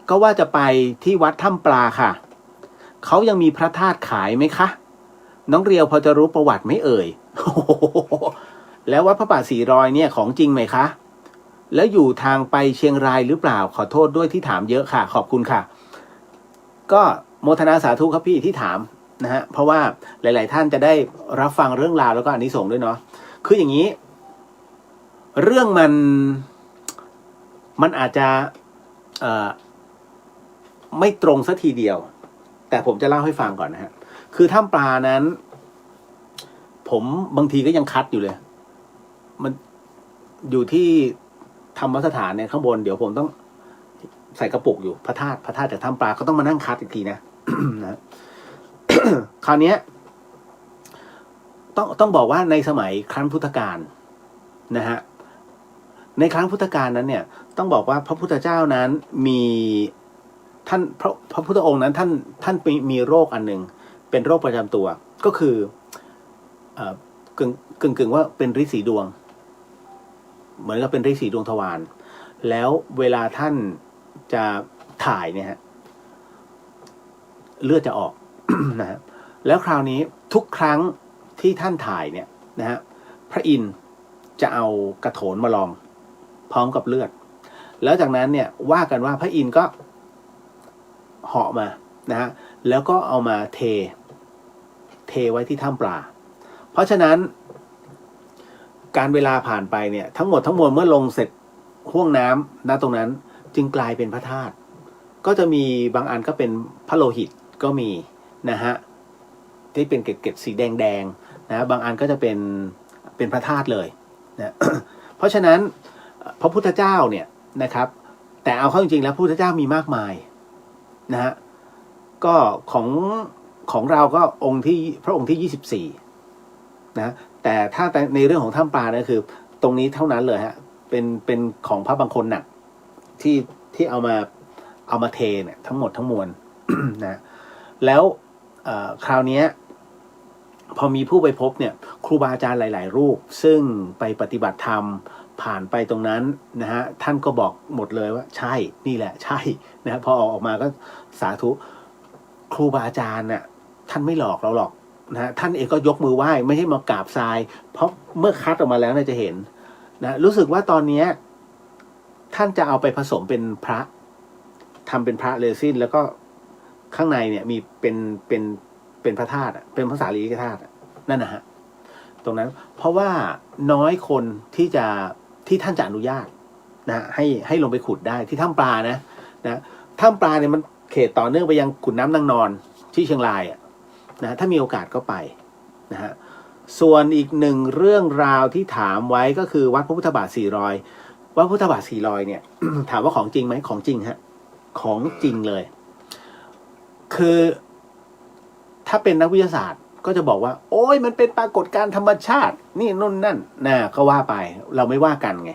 ก็ว่าจะไปที่วัดถ้ำปลาค่ะเขายังมีพระธาตุขายไหมคะน้องเรียวพอจะรู้ประวัติไหมเอ่ย แล้ววัดพระบาท400เนี่ยของจริงไหมคะแล้วอยู่ทางไปเชียงรายหรือเปล่าขอโทษด้วยที่ถามเยอะค่ะขอบคุณค่ะก็โมทนาสาธุครับพี่ที่ถามนะฮะเพราะว่าหลายๆท่านจะได้รับฟังเรื่องราวแล้วก็อานิสงส์ด้วยเนาะคืออย่างนี้เรื่องมันอาจจะไม่ตรงสักทีเดียวแต่ผมจะเล่าให้ฟังก่อนนะฮะคือถ้ำปลานั้นผมบางทีก็ยังคัดอยู่เลยมันอยู่ที่ธรรมสถานเนี่ยข้างบนเดี๋ยวผมต้องใส่กระปุกอยู่พระธาตุจากถ้ำปลาก็ต้องมานั่งคัดอีกทีนะ นะ คราวนี้ต้องบอกว่าในสมัยครั้งพุทธกาลนะฮะในครั้งพุทธกาลนั้นเนี่ยต้องบอกว่าพระพุทธเจ้านั้นมีท่านพระพุทธองค์นั้นท่านมีโรคอันหนึ่งเป็นโรคประจำตัวก็คือกึ่งว่าเป็นฤทธิ์สีดวงเหมือนกับเป็นฤทธิ์สีดวงทวารแล้วเวลาท่านจะถ่ายเนี่ยฮะเลือดจะออก นะฮะแล้วคราวนี้ทุกครั้งที่ท่านถ่ายเนี่ยนะฮะพระอินทร์จะเอากระโถนมาลองพร้อมกับเลือดแล้วจากนั้นเนี่ยว่ากันว่าพระอินทร์ก็เหาะมานะฮะแล้วก็เอามาเทไว้ที่ถ้ำปลาเพราะฉะนั้นการเวลาผ่านไปเนี่ยทั้งหมดทั้งมวลเมื่อลงเสร็จห้วงน้ำณตรงนั้นจึงกลายเป็นพระธาตุก็จะมีบางอันก็เป็นพระโลหิตก็มีนะฮะที่เป็นเกล็ดสีแดงนะบางอันก็จะเป็นพระธาตุเลยนะ เพราะฉะนั้นพระพุทธเจ้าเนี่ยนะครับแต่เอาเข้าจริงๆแล้วพระพุทธเจ้ามีมากมายนะฮะก็ของเราก็พระองค์ที่24นะแต่ถ้าในเรื่องของถ้ำปลาเนี่ยคือตรงนี้เท่านั้นเลยฮะเป็นของพระบางคนหนัก ที่เอามาเทเนี่ยทั้งหมดทั้งมวล นะแล้วคราวนี้พอมีผู้ไปพบเนี่ยครูบาอาจารย์หลายๆรูปซึ่งไปปฏิบัติธรรมผ่านไปตรงนั้นนะฮะท่านก็บอกหมดเลยว่าใช่นี่แหละใช่นะฮะพอออกมาก็สาธุครูบาอาจารย์น่ะท่านไม่หลอกเราหรอกนะฮะท่านเองก็ยกมือไหว้ไม่ใช่มากราบทรายเพราะเมื่อคัดออกมาแล้วเนี่ยจะเห็นนะรู้สึกว่าตอนนี้ท่านจะเอาไปผสมเป็นพระทำเป็นพระเรซินแล้วก็ข้างในเนี่ยมีเป็นพระธาตุเป็นพระสารีริกธาตุนั่นนะฮะตรงนั้นเพราะว่าน้อยคนที่ท่านจะอนุญาตนะให้ลงไปขุดได้ที่ถ้ำปลานะถ้ำปลาเนี่ยมันเขตต่อเนื่องไปยังขุนน้ำนางนอนที่เชียงรายนะถ้ามีโอกาสก็ไปนะฮะส่วนอีกหนึ่งเรื่องราวที่ถามไว้ก็คือวัดพระพุทธบาท400วัดพระพุทธบาท400เนี่ย ถามว่าของจริงไหมของจริงฮะของจริงเลยคือถ้าเป็นนักวิทยาศาสตร์ก็จะบอกว่าโอ้ยมันเป็นปรากฏการณ์ธรรมชาตินี่นู่นนั่นนะก็ว่าไปเราไม่ว่ากันไง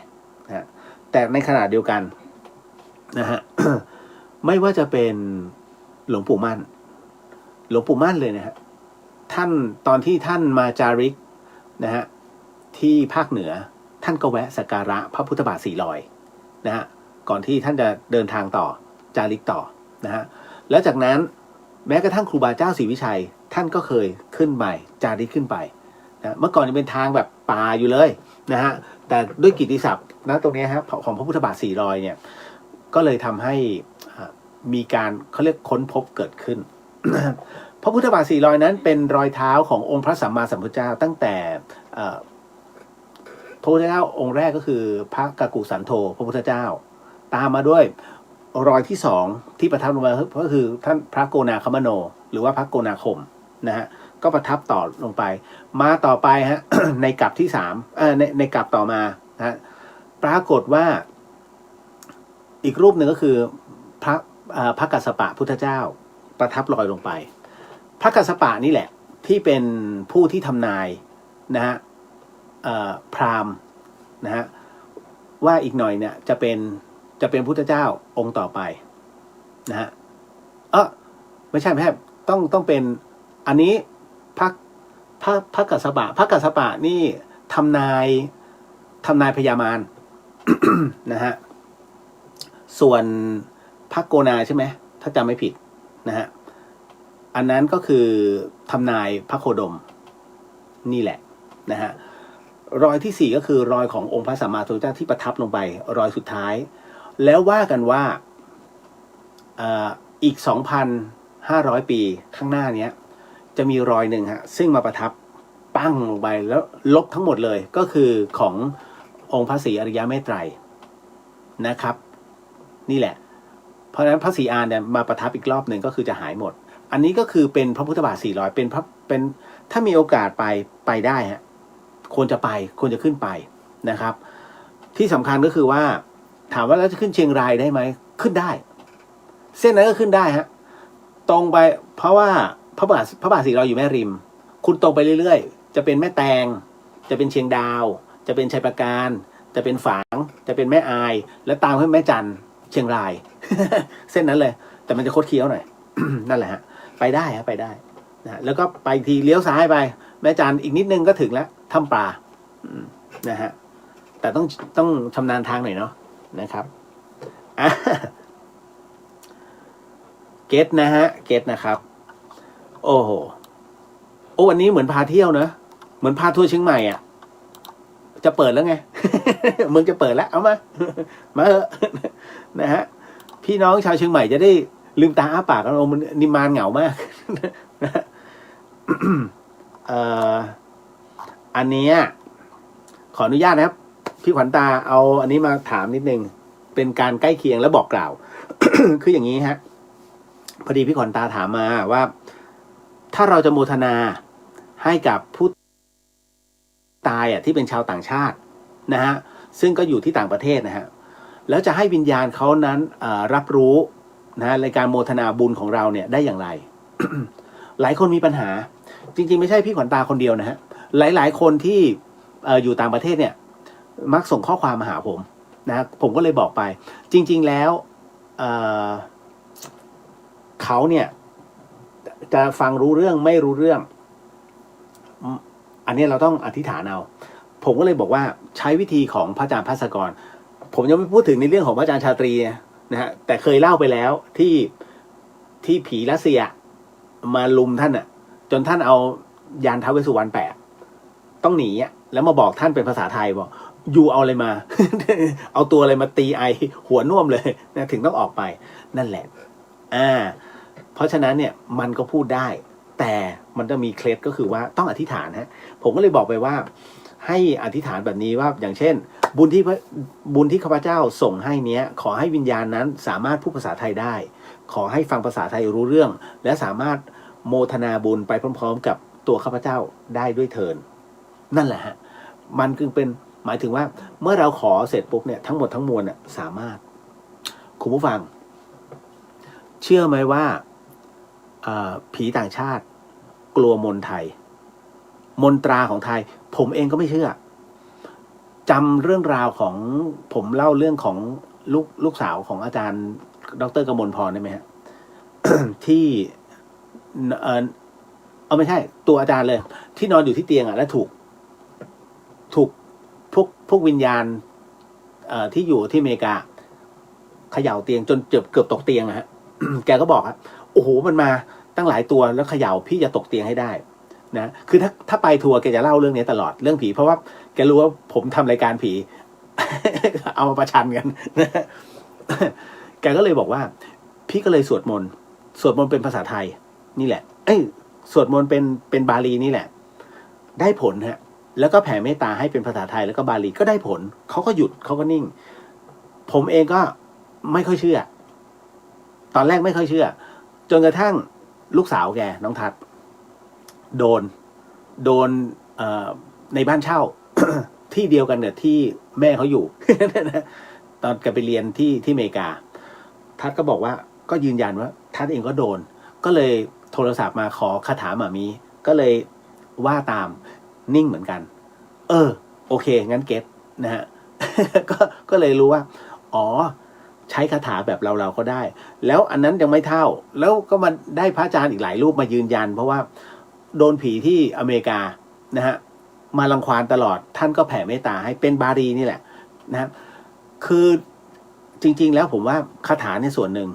นะแต่ในขณะเดียวกันนะฮะ ไม่ว่าจะเป็นหลวงปู่มั่นเลยนะฮะท่านตอนที่ท่านมาจาริกนะฮะที่ภาคเหนือท่านก็แวะสักการะพระพุทธบาท400นะฮะก่อนที่ท่านจะเดินทางต่อจาริกต่อนะฮะแล้วจากนั้นแม้กระทั่งครูบาเจ้าศรีวิชัยท่านก็เคยขึ้นไปจาริกขึ้นไปนะเมื่อก่อนยังเป็นทางแบบป่าอยู่เลยนะฮะแต่ด้วยกิตติศัพท์นะตรงนี้ฮะของพระพุทธบาท400เนี่ยก็เลยทำให้มีการเขาเรียกค้นพบเกิดขึ้น พระพุทธบาท400นั้นเป็นรอยเท้าขององค์พระสัมมาสัมพุทธเจ้าตั้งแต่พระพุทธเจ้าองค์แรกก็คือพระกกุสันโธพระพุทธเจ้าตามมาด้วยรอยที่2ที่ประทับลงมาก็คือท่านพระโกนาคมโนหรือว่าพระโกนาคมนะฮะก็ประทับต่อลงไปมาต่อไปฮะ ในกลับที่3ในกลับต่อมานะฮะปรากฏว่าอีกรูปหนึ่งก็คือพระกัสสปะพุทธเจ้าประทับลอยลงไปพระกัสสปะนี่แหละที่เป็นผู้ที่ทำนายนะฮะพราหมณ์นะฮะว่าอีกหน่อยเนี่ยจะเป็นพุทธเจ้าองค์ต่อไปนะฮะไม่ใช่ต้องเป็นอันนี้พระกัสสปะนี่ทำนายพญามาร นะฮะส่วนพระโกนาใช่ไหมถ้าจำไม่ผิดนะฮะอันนั้นก็คือทำนายพระโคดมนี่แหละนะฮะรอยที่4ก็คือรอยขององค์พระสัมมาสัมพุทธเจ้าที่ประทับลงไปรอยสุดท้ายแล้วว่ากันว่าอีก 2,500 ปีข้างหน้านี้จะมีรอยหนึ่งฮะซึ่งมาประทับปั้งลงไปแล้วลบทั้งหมดเลยก็คือขององค์พระศรีอริยเมตไตรนะครับนี่แหละเพราะฉะนั้นพระศรีอานเนี่ยมาประทับอีกรอบหนึ่งก็คือจะหายหมดอันนี้ก็คือเป็นพระพุทธบาท400เป็นถ้ามีโอกาสไปได้ฮะควรจะขึ้นไปนะครับที่สำคัญก็คือว่าถามว่าแล้วจะขึ้นเชียงรายได้ไหมขึ้นได้เส้นนั้นก็ขึ้นได้ฮะตรงไปเพราะว่าพระบาท400อยู่แม่ริมคุณตรงไปเรื่อยๆจะเป็นแม่แตงจะเป็นเชียงดาวจะเป็นชัยประการจะเป็นฝางจะเป็นแม่อายแล้วตามขึ้นแม่จันเชียงราย เส้นนั้นเลยแต่มันจะคดเคี้ยวหน่อย นั่นแหละฮะไปได้ฮะไปได้นะแล้วก็ไปทีเลี้ยวซ้ายไปแม่จันอีกนิดนึงก็ถึงแล้วถ้ำปลานะฮะแต่ต้องชำนาญทางหน่อยเนาะนะครับเก็ตนะฮะเก็ตนะครับโอ้โหวันนี้เหมือนพาเที่ยวนะเหมือนพาทัวร์เชียงใหม่อ่ะจะเปิดแล้วไง มึงจะเปิดแล้วเอามาเถอะนะฮะพี่น้องชาวเชียงใหม่จะได้ลืมตาอ้าปากกันมันนิมานเหงามาก อันนี้ขออนุญาตนะครับพี่ขวัญตาเอาอันนี้มาถามนิดนึงเป็นการใกล้เคียงและบอกกล่าว คืออย่างนี้ฮะพอดีพี่ขวัญตาถามมาว่าถ้าเราจะโมทนาให้กับผู้ตายที่เป็นชาวต่างชาตินะฮะซึ่งก็อยู่ที่ต่างประเทศนะฮะแล้วจะให้วิญญาณเขานั้นรับรู้นะในการโมทนาบุญของเราเนี่ยได้อย่างไร หลายคนมีปัญหาจริงๆไม่ใช่พี่ขวัญตาคนเดียวนะฮะหลายๆคนที่อยู่ต่างประเทศเนี่ยมักส่งข้อความมาหาผม นะผมก็เลยบอกไปจริงๆแล้วเขาเนี่ยจะฟังรู้เรื่องไม่รู้เรื่องอันนี้เราต้องอธิษฐานเอาผมก็เลยบอกว่าใช้วิธีของพระอาจารย์ภัสกรผมยังไม่พูดถึงในเรื่องของพระอาจารย์ชาตรีนะฮะแต่เคยเล่าไปแล้วที่ผีรัสเซียมาลุมท่านอ่ะจนท่านเอายานท้าวเวสสุวรรณแปะต้องหนีอ่ะแล้วมาบอกท่านเป็นภาษาไทยบอกอยู่เอาอะไรมา เอาตัวอะไรมาตีไอหัวน่วมเลยนะถึงต้องออกไปนั่นแหละเพราะฉะนั้นเนี่ยมันก็พูดได้แต่มันจะมีเคล็ดก็คือว่าต้องอธิษฐานฮะผมก็เลยบอกไปว่าให้อธิษฐานแบบนี้ว่าอย่างเช่นบุญที่ข้าพเจ้าส่งให้เนี้ยขอให้วิญญาณนั้นสามารถพูดภาษาไทยได้ขอให้ฟังภาษาไทยรู้เรื่องและสามารถโมทนาบุญไปพร้อมๆกับตัวข้าพเจ้าได้ด้วยเถิดนั่นแหละฮะมันคือเป็นหมายถึงว่าเมื่อเราขอเสร็จปุ๊บเนี่ยทั้งหมดทั้งมวลน่ะสามารถคุณผู้ฟังเชื่อไหมว่าผีต่างชาติกลัวมนต์ไทยมนตราของไทยผมเองก็ไม่เชื่อจำเรื่องราวของผมเล่าเรื่องของลูกสาวของอาจารย์ดร.กมลพรได้ไหมฮะ ที่ไม่ใช่ตัวอาจารย์เลยที่นอนอยู่ที่เตียงแล้วถูกพวกวิญญาณที่อยู่ที่อเมริกาเขย่าเตียงจนเกือบตกเตียงฮะ แกก็บอกครับโอ้โหมันมาตั้งหลายตัวแล้วเขย่าพี่จะตกเตียงให้ได้นะคือถ้าไปทัวร์แกจะเล่าเรื่องนี้ตลอดเรื่องผีเพราะว่าแกรู้ว่าผมทำรายการผี เอามาประชันกันนะแกก็เลยบอกว่าพี่ก็เลยสวดมนต์เป็นภาษาไทยนี่แหละสวดมนต์เป็นบาลีนี่แหละได้ผลฮะแล้วก็แผ่เมตตาให้เป็นภาษาไทยแล้วก็บาลีก็ได้ผลเขาก็หยุดเขาก็นิ่งผมเองก็ไม่ค่อยเชื่อตอนแรกไม่ค่อยเชื่อจนกระทั่งลูกสาวแกน้องทัศน์โดนในบ้านเช่า ที่เดียวกันเนี่ยที่แม่เขาอยู่ ตอนแกไปเรียนที่อเมริกาทัศน์ก็บอกว่าก็ยืนยันว่าทัศน์เองก็โดนก็เลยโทรศัพท์มาขอคาถาหมามีก็เลยว่าตามนิ่งเหมือนกันโอเคงั้นเก็ตนะฮะ ก็เลยรู้ว่าอ๋อใช้คาถาแบบเราก็ได้แล้วอันนั้นยังไม่เท่าแล้วก็มาได้พระอาจารย์อีกหลายรูปมายืนยันเพราะว่าโดนผีที่อเมริกานะฮะมารังควานตลอดท่านก็แผ่เมตตาให้เป็นบาลีนี่แหละนะคือจริงๆแล้วผมว่าคาถาเนี่ยส่วนหนึ่ง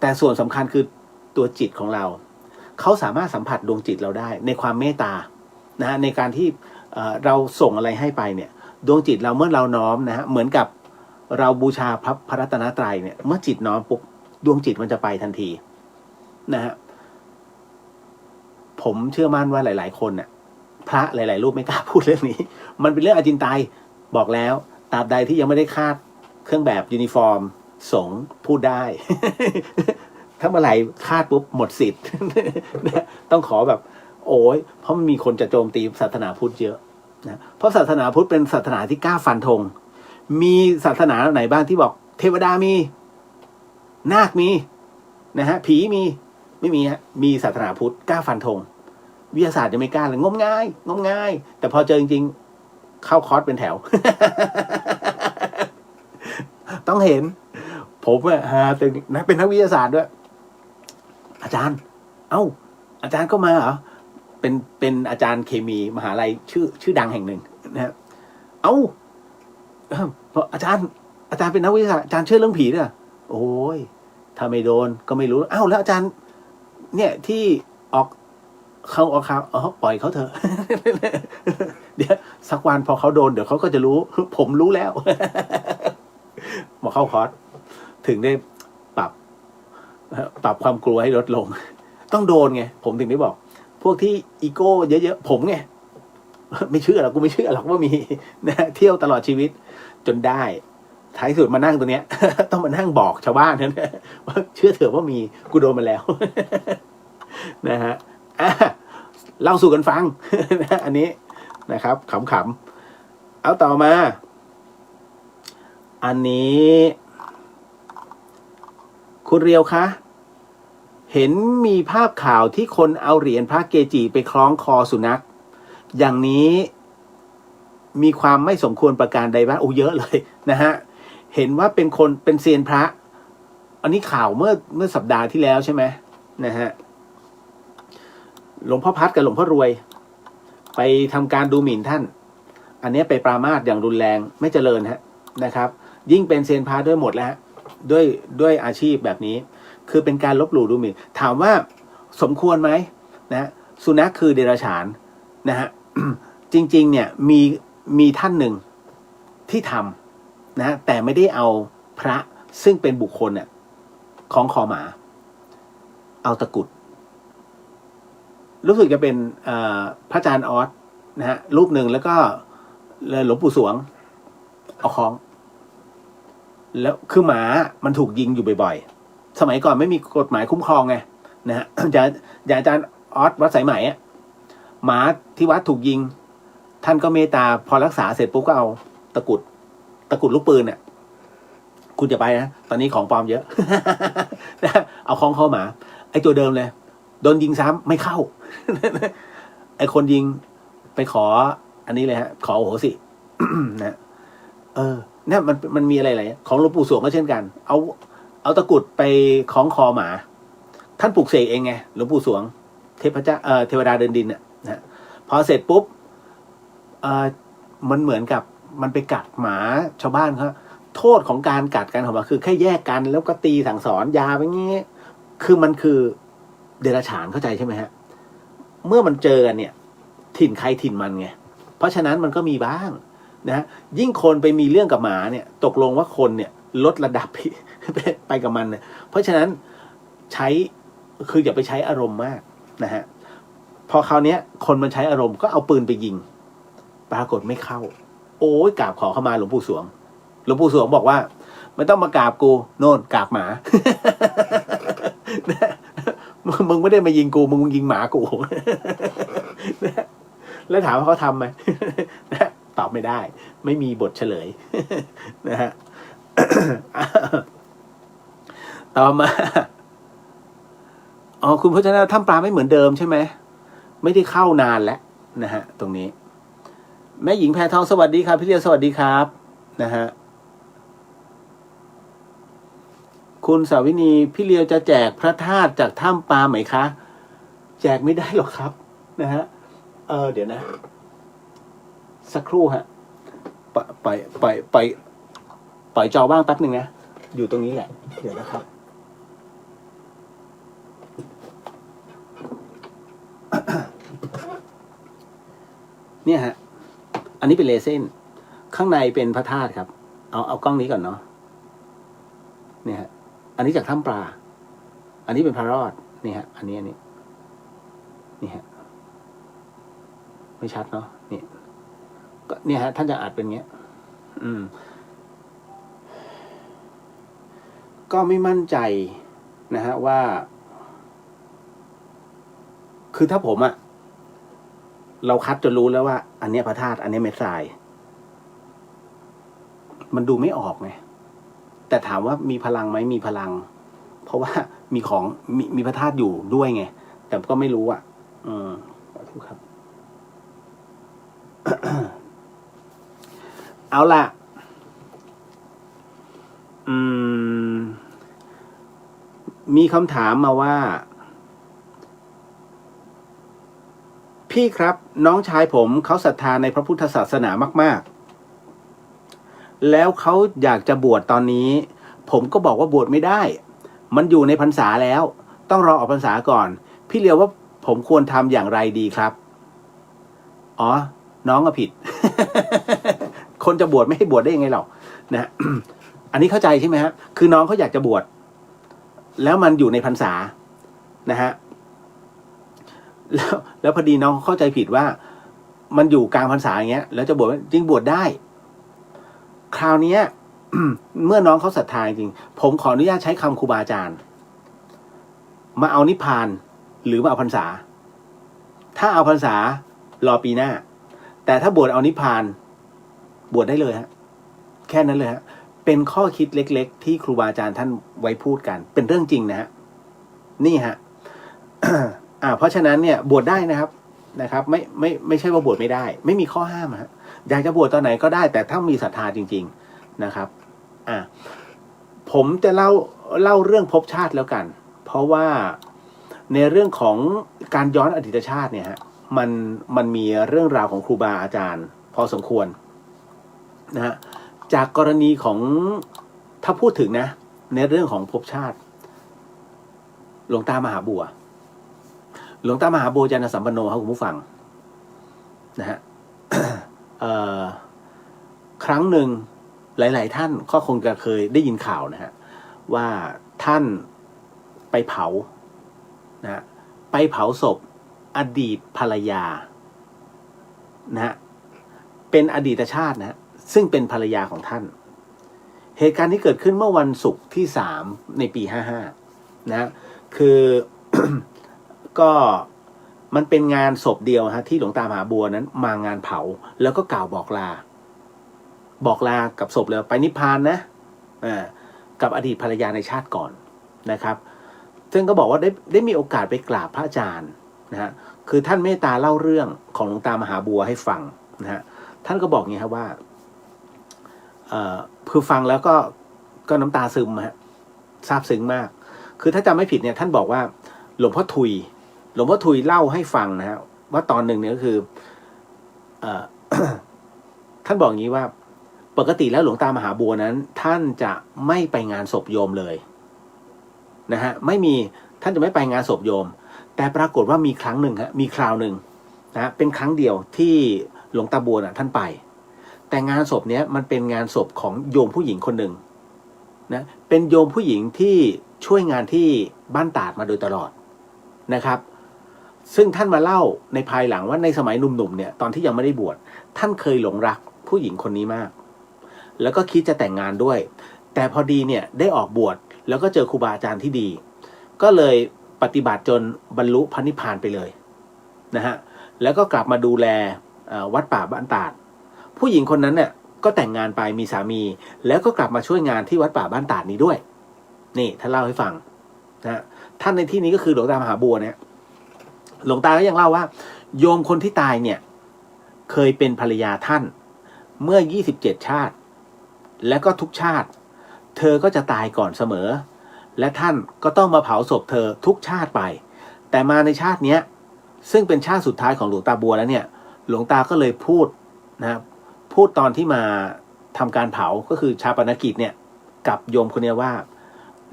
แต่ส่วนสำคัญคือตัวจิตของเราเขาสามารถสัมผัสดวงจิตเราได้ในความเมตตานะฮะในการที่เราส่งอะไรให้ไปเนี่ยดวงจิตเราเมื่อเราน้อมนะฮะเหมือนกับเราบูชาพระรัตนตรัยเนี่ยเมื่อจิตน้อมปุ๊บดวงจิตมันจะไปทันทีนะฮะผมเชื่อมั่นว่าหลายๆคนน่ะพระหลายๆรูปไม่กล้าพูดเรื่องนี้มันเป็นเรื่องอจินไตยบอกแล้วตราบใดที่ยังไม่ได้คาดเครื่องแบบยูนิฟอร์มสงฆ์พูดได้ ถ้าเมื่อไหร่คาดปุ๊บหมดสิทธิ์ ต้องขอแบบโอ้ยเพราะมันมีคนจะโจมตีศาสนาพุทธเยอะนะเพราะศาสนาพุทธเป็นศาสนาที่กล้าฟันธงมีศาสนาไหนบ้างที่บอกเทวดามีนาคมีนะฮะผีมีไม่มีฮะมีศาสนาพุทธกล้าฟันธงวิทยาศาสตร์ยังไม่กล้าเลยงมงายแต่พอเจอจริงๆเข้าคอร์สเป็นแถว ต้องเห็นผมอะเป็นนักวิทยาศาสตร์ด้วยอาจารย์อาจารย์ก็มาเหรอเป็นอาจารย์เคมีมหาลัยชื่อดังแห่งหนึ่งนะฮะอาจารย์เป็นนักวิทยาศาสตร์อาจารย์เชื่อเรื่องผีด้วยโอ้ยถ้าไม่โดนก็ไม่รู้แล้วอาจารย์เนี่ยที่ออกข่าวปล่อยเขาเถอะ เดี๋ยวสักวันพอเขาโดนเดี๋ยวเขาก็จะรู้ ผมรู้แล้ว มาเข้าคอร์สถึงได้ปรับความกลัวให้ลดลง ต้องโดนไงผมถึงได้บอกพวกที่อีโก้เยอะๆผมไง ไม่เชื่อหรอกกูไม่เชื่อหรอกว่ามีนะเที่ยวตลอดชีวิตจนได้ท้ายสุดมานั่งตัวเนี้ย ต้องมานั่งบอกชาวบ้านนั่นว่าเชื่อเถอะว่ามีกูโดนมาแล้ว นะฮะเล่าสู่กันฟัง นะอันนี้นะครับขำๆเอาต่อมาอันนี้คุณเรียวคะเห็นมีภาพข่าวที่คนเอาเหรียญพระเกจิไปคล้องคอสุนัขอย่างนี้มีความไม่สมควรประการใดบ้างเยอะเลยนะฮะ เห็นว่าเป็นคนเป็นเซียนพระ อันนี้ข่าวเมื่อสัปดาห์ที่แล้วใช่ไหมนะฮะหลวงพ่อพัดกับหลวงพ่อรวยไปทำการดูหมิ่นท่าน อันนี้ไปปรามาสอย่างรุนแรงไม่เจริญนะครับ ยิ่งเป็นเซียนพระด้วยหมดแล้วด้วยอาชีพแบบนี้ คือเป็นการลบหลู่ดูหมิ่นถามว่าสมควรไหมนะสุนัขคือเดรัจฉานนะฮะ จริงๆเนี่ยมีท่านหนึ่งที่ทำนะแต่ไม่ได้เอาพระซึ่งเป็นบุคคลเนี่ยของคอหมาเอาตะกุดรู้สึกจะเป็นพระอาจารย์ออสนะฮะรูปหนึ่งแล้วก็หลวงปู่สวงเอาของแล้วคือหมามันถูกยิงอยู่บ่อยๆสมัยก่อนไม่มีกฎหมายคุ้มครองไงนะฮะอย่างอาจารย์ออสวัดสายไหมอ่ะหมาที่วัดถูกยิงท่านก็เมตตาพอรักษาเสร็จปุ๊บก็เอาตะกุดลูกปืนเนี่ยคุณจะไปนะตอนนี้ของปลอมเยอะ เอาของเข้าหมาไอ้ตัวเดิมเลยโดนยิงซ้ำไม่เข้า ไอ้คนยิงไปขออันนี้เลยฮะขอโอโหสิ นะเนี่ยมันมีอะไรของหลวงปู่สวงก็เช่นกันเอาตะกุดไปคล้องคอหมาท่านปลุกเสกเองไงหลวงปู่สวงเทวดาเดินดินเนี่ยนะพอเสร็จปุ๊บมันเหมือนกับมันไปกัดหมาชาวบ้านเขาโทษของการกัดกันของมันคือแค่แยกกันแล้วก็ตีสั่งสอนยาไปงี้คือมันคือเดรัจฉานเข้าใจใช่ไหมฮะเมื่อมันเจอกันเนี่ยถิ่นใครถิ่นมันไงเพราะฉะนั้นมันก็มีบ้างนะยิ่งคนไปมีเรื่องกับหมาเนี่ยตกลงว่าคนเนี่ยลดระดับ ไปกับมันเนี่ยเพราะฉะนั้นคืออย่าไปใช้อารมณ์มากนะฮะพอคราวนี้คนมันใช้อารมณ์ก็เอาปืนไปยิงปรากฏไม่เข้าโอ้ยกราบขอเข้ามาหลวงปู่สวงบอกว่าไม่ต้องมากราบกูโน่นกราบหมา มึงไม่ได้มายิงกูมึงยิงหมากู แล้วถามว่าเขาทำไหม ตอบไม่ได้ไม่มีบทเฉลย นะฮะ ต่อมาคุณพจนาถ้ำปลาไม่เหมือนเดิมใช่ไหมไม่ได้เข้านานแล้วนะฮะตรงนี้แม่หญิงแพทองสวัสดีครับพี่เลียวสวัสดีครับนะฮะคุณสาวินีพี่เลียวจะแจกพระธาตุจากถ้ำปลาไหมคะแจกไม่ได้หรอกครับนะฮะเดี๋ยวนะสักครู่ฮะปล่อยจอบ้างแป๊บหนึ่งนะอยู่ตรงนี้แหละเดี๋ยวนะครับ เนี่ยฮะอันนี้เป็นเลเส้นข้างในเป็นพระธาตุครับเอากล้องนี้ก่อนเนาะเนี่ยฮะอันนี้จากถ้ำปลาอันนี้เป็นพระรอดนี่ฮะอันนี้นี่ฮะไม่ชัดเนาะนี่ก็เนี่ยฮะท่านจะอัดเป็นเงี้ยก็ไม่มั่นใจนะฮะว่าคือถ้าผมอะเราคัดจนรู้แล้วว่าอันนี้พระธาตุอันนี้เม็ดทรายมันดูไม่ออกไงแต่ถามว่ามีพลังไหมมีพลังเพราะว่ามีพระธาตุอยู่ด้วยไงแต่ก็ไม่รู้อ่ะขอโทษครับ เอาล่ะมีคำถามมาว่าพี่ครับน้องชายผมเขาศรัทธาในพระพุทธศาสนามากๆแล้วเขาอยากจะบวชตอนนี้ผมก็บอกว่าบวชไม่ได้มันอยู่ในพรรษาแล้วต้องรอออกพรรษาก่อนพี่เลียวว่าผมควรทำอย่างไรดีครับอ๋อน้องก็ผิด คนจะบวชไม่ให้บวชได้ยังไงหรอกนะ อันนี้เข้าใจใช่ไหมฮะคือน้องเขาอยากจะบวชแล้วมันอยู่ในพรรษานะฮะแล้วพอดีน้องเข้าใจผิดว่ามันอยู่กลางพรรษาอย่างเงี้ยแล้วจะบวชจริงบวชได้คราวนี้ เมื่อน้องเขาศรัทธาจริงผมขออนุญาตใช้คำครูบาอาจารย์มาเอานิพพานหรือมาเอาพรรษาถ้าเอาพรรษารอปีหน้าแต่ถ้าบวชเอานิพพานบวชได้เลยฮะแค่นั้นเลยฮะเป็นข้อคิดเล็กๆที่ครูบาอาจารย์ท่านไว้พูดกันเป็นเรื่องจริงนะฮะนี่ฮะ เพราะฉะนั้นเนี่ยบวชได้นะครับไม่ใช่ว่าบวชไม่ได้ไม่มีข้อห้ามฮะอยากจะบวชตอนไหนก็ได้แต่ถ้ามีศรัทธาจริงๆนะครับ อ่ะผมจะเล่าเรื่องภพชาติแล้วกัน เพราะว่าในเรื่องของการย้อนอดีตชาติเนี่ยฮะมันมีเรื่องราวของครูบาอาจารย์พอสมควรนะฮะจากกรณีของถ้าพูดถึงนะในเรื่องของภพชาติหลวงตามหาบัวหลวงตามหาบัวจานะสัมปันโนครับคุณผู้ฟังนะฮะ ครั้งหนึ่งหลายๆท่านก็คงจะเคยได้ยินข่าวนะฮะว่าท่านไปเผานะฮะไปเผาศพอดีตภรรยานะฮะเป็นอดีตชาตินะฮะซึ่งเป็นภรรยาของท่านเหตุการณ์ที่เกิดขึ้นเมื่อวันศุกร์ที่3ในปี55นะคือ ก็มันเป็นงานศพเดียวฮะที่หลวงตามหาบัวนั้นมางานเผาแล้วก็กล่าวบอกลากับศพเลยไปนิพพานนะกับอดีตภรรยาในชาติก่อนนะครับซึ่งก็บอกว่าได้มีโอกาสไปกราบพระอาจารย์นะฮะคือท่านเมตตาเล่าเรื่องของหลวงตามหาบัวให้ฟังนะฮะท่านก็บอกงี้ครับว่าคือฟังแล้วก็น้ำตาซึมฮะซาบซึ้งมากคือถ้าจำไม่ผิดเนี่ยท่านบอกว่าหลวงพ่อทุยเล่าให้ฟังนะฮะว่าตอนหนึ่งเนี่ยก็คือ ท่านบอกอย่างนี้ว่าปกติแล้วหลวงตามหาบัวนั้นท่านจะไม่ไปงานศพโยมเลยนะฮะท่านจะไม่ไปงานศพโยมแต่ปรากฏว่ามีครั้งหนึ่งฮะมีคราวหนึ่งนะเป็นครั้งเดียวที่หลวงตาบัวน่ะท่านไปแต่งานศพเนี้ยมันเป็นงานศพของโยมผู้หญิงคนหนึ่งนะเป็นโยมผู้หญิงที่ช่วยงานที่บ้านตาดมาโดยตลอดนะครับซึ่งท่านมาเล่าในภายหลังว่าในสมัยหนุ่มๆเนี่ยตอนที่ยังไม่ได้บวชท่านเคยหลงรักผู้หญิงคนนี้มากแล้วก็คิดจะแต่งงานด้วยแต่พอดีเนี่ยได้ออกบวชแล้วก็เจอครูบาอาจารย์ที่ดีก็เลยปฏิบัติจนบรรลุพระนิพพานไปเลยนะฮะแล้วก็กลับมาดูแลวัดป่าบ้านตาดผู้หญิงคนนั้นเนี่ยก็แต่งงานไปมีสามีแล้วก็กลับมาช่วยงานที่วัดป่าบ้านตาดนี้ด้วยนี่ท่านเล่าให้ฟังนะท่านในที่นี้ก็คือหลวงตามหาบัวเนี่ยหลวงตาก็ยังเล่าว่าโยมคนที่ตายเนี่ยเคยเป็นภรรยาท่านเมื่อ27ชาติและก็ทุกชาติเธอก็จะตายก่อนเสมอและท่านก็ต้องมาเผาศพเธอทุกชาติไปแต่มาในชาติเนี้ยซึ่งเป็นชาติสุดท้ายของหลวงตาบัวแล้วเนี่ยหลวงตาก็เลยพูดนะครับพูดตอนที่มาทำการเผาก็คือชาปนกิจเนี่ยกับโยมคนนี้ว่า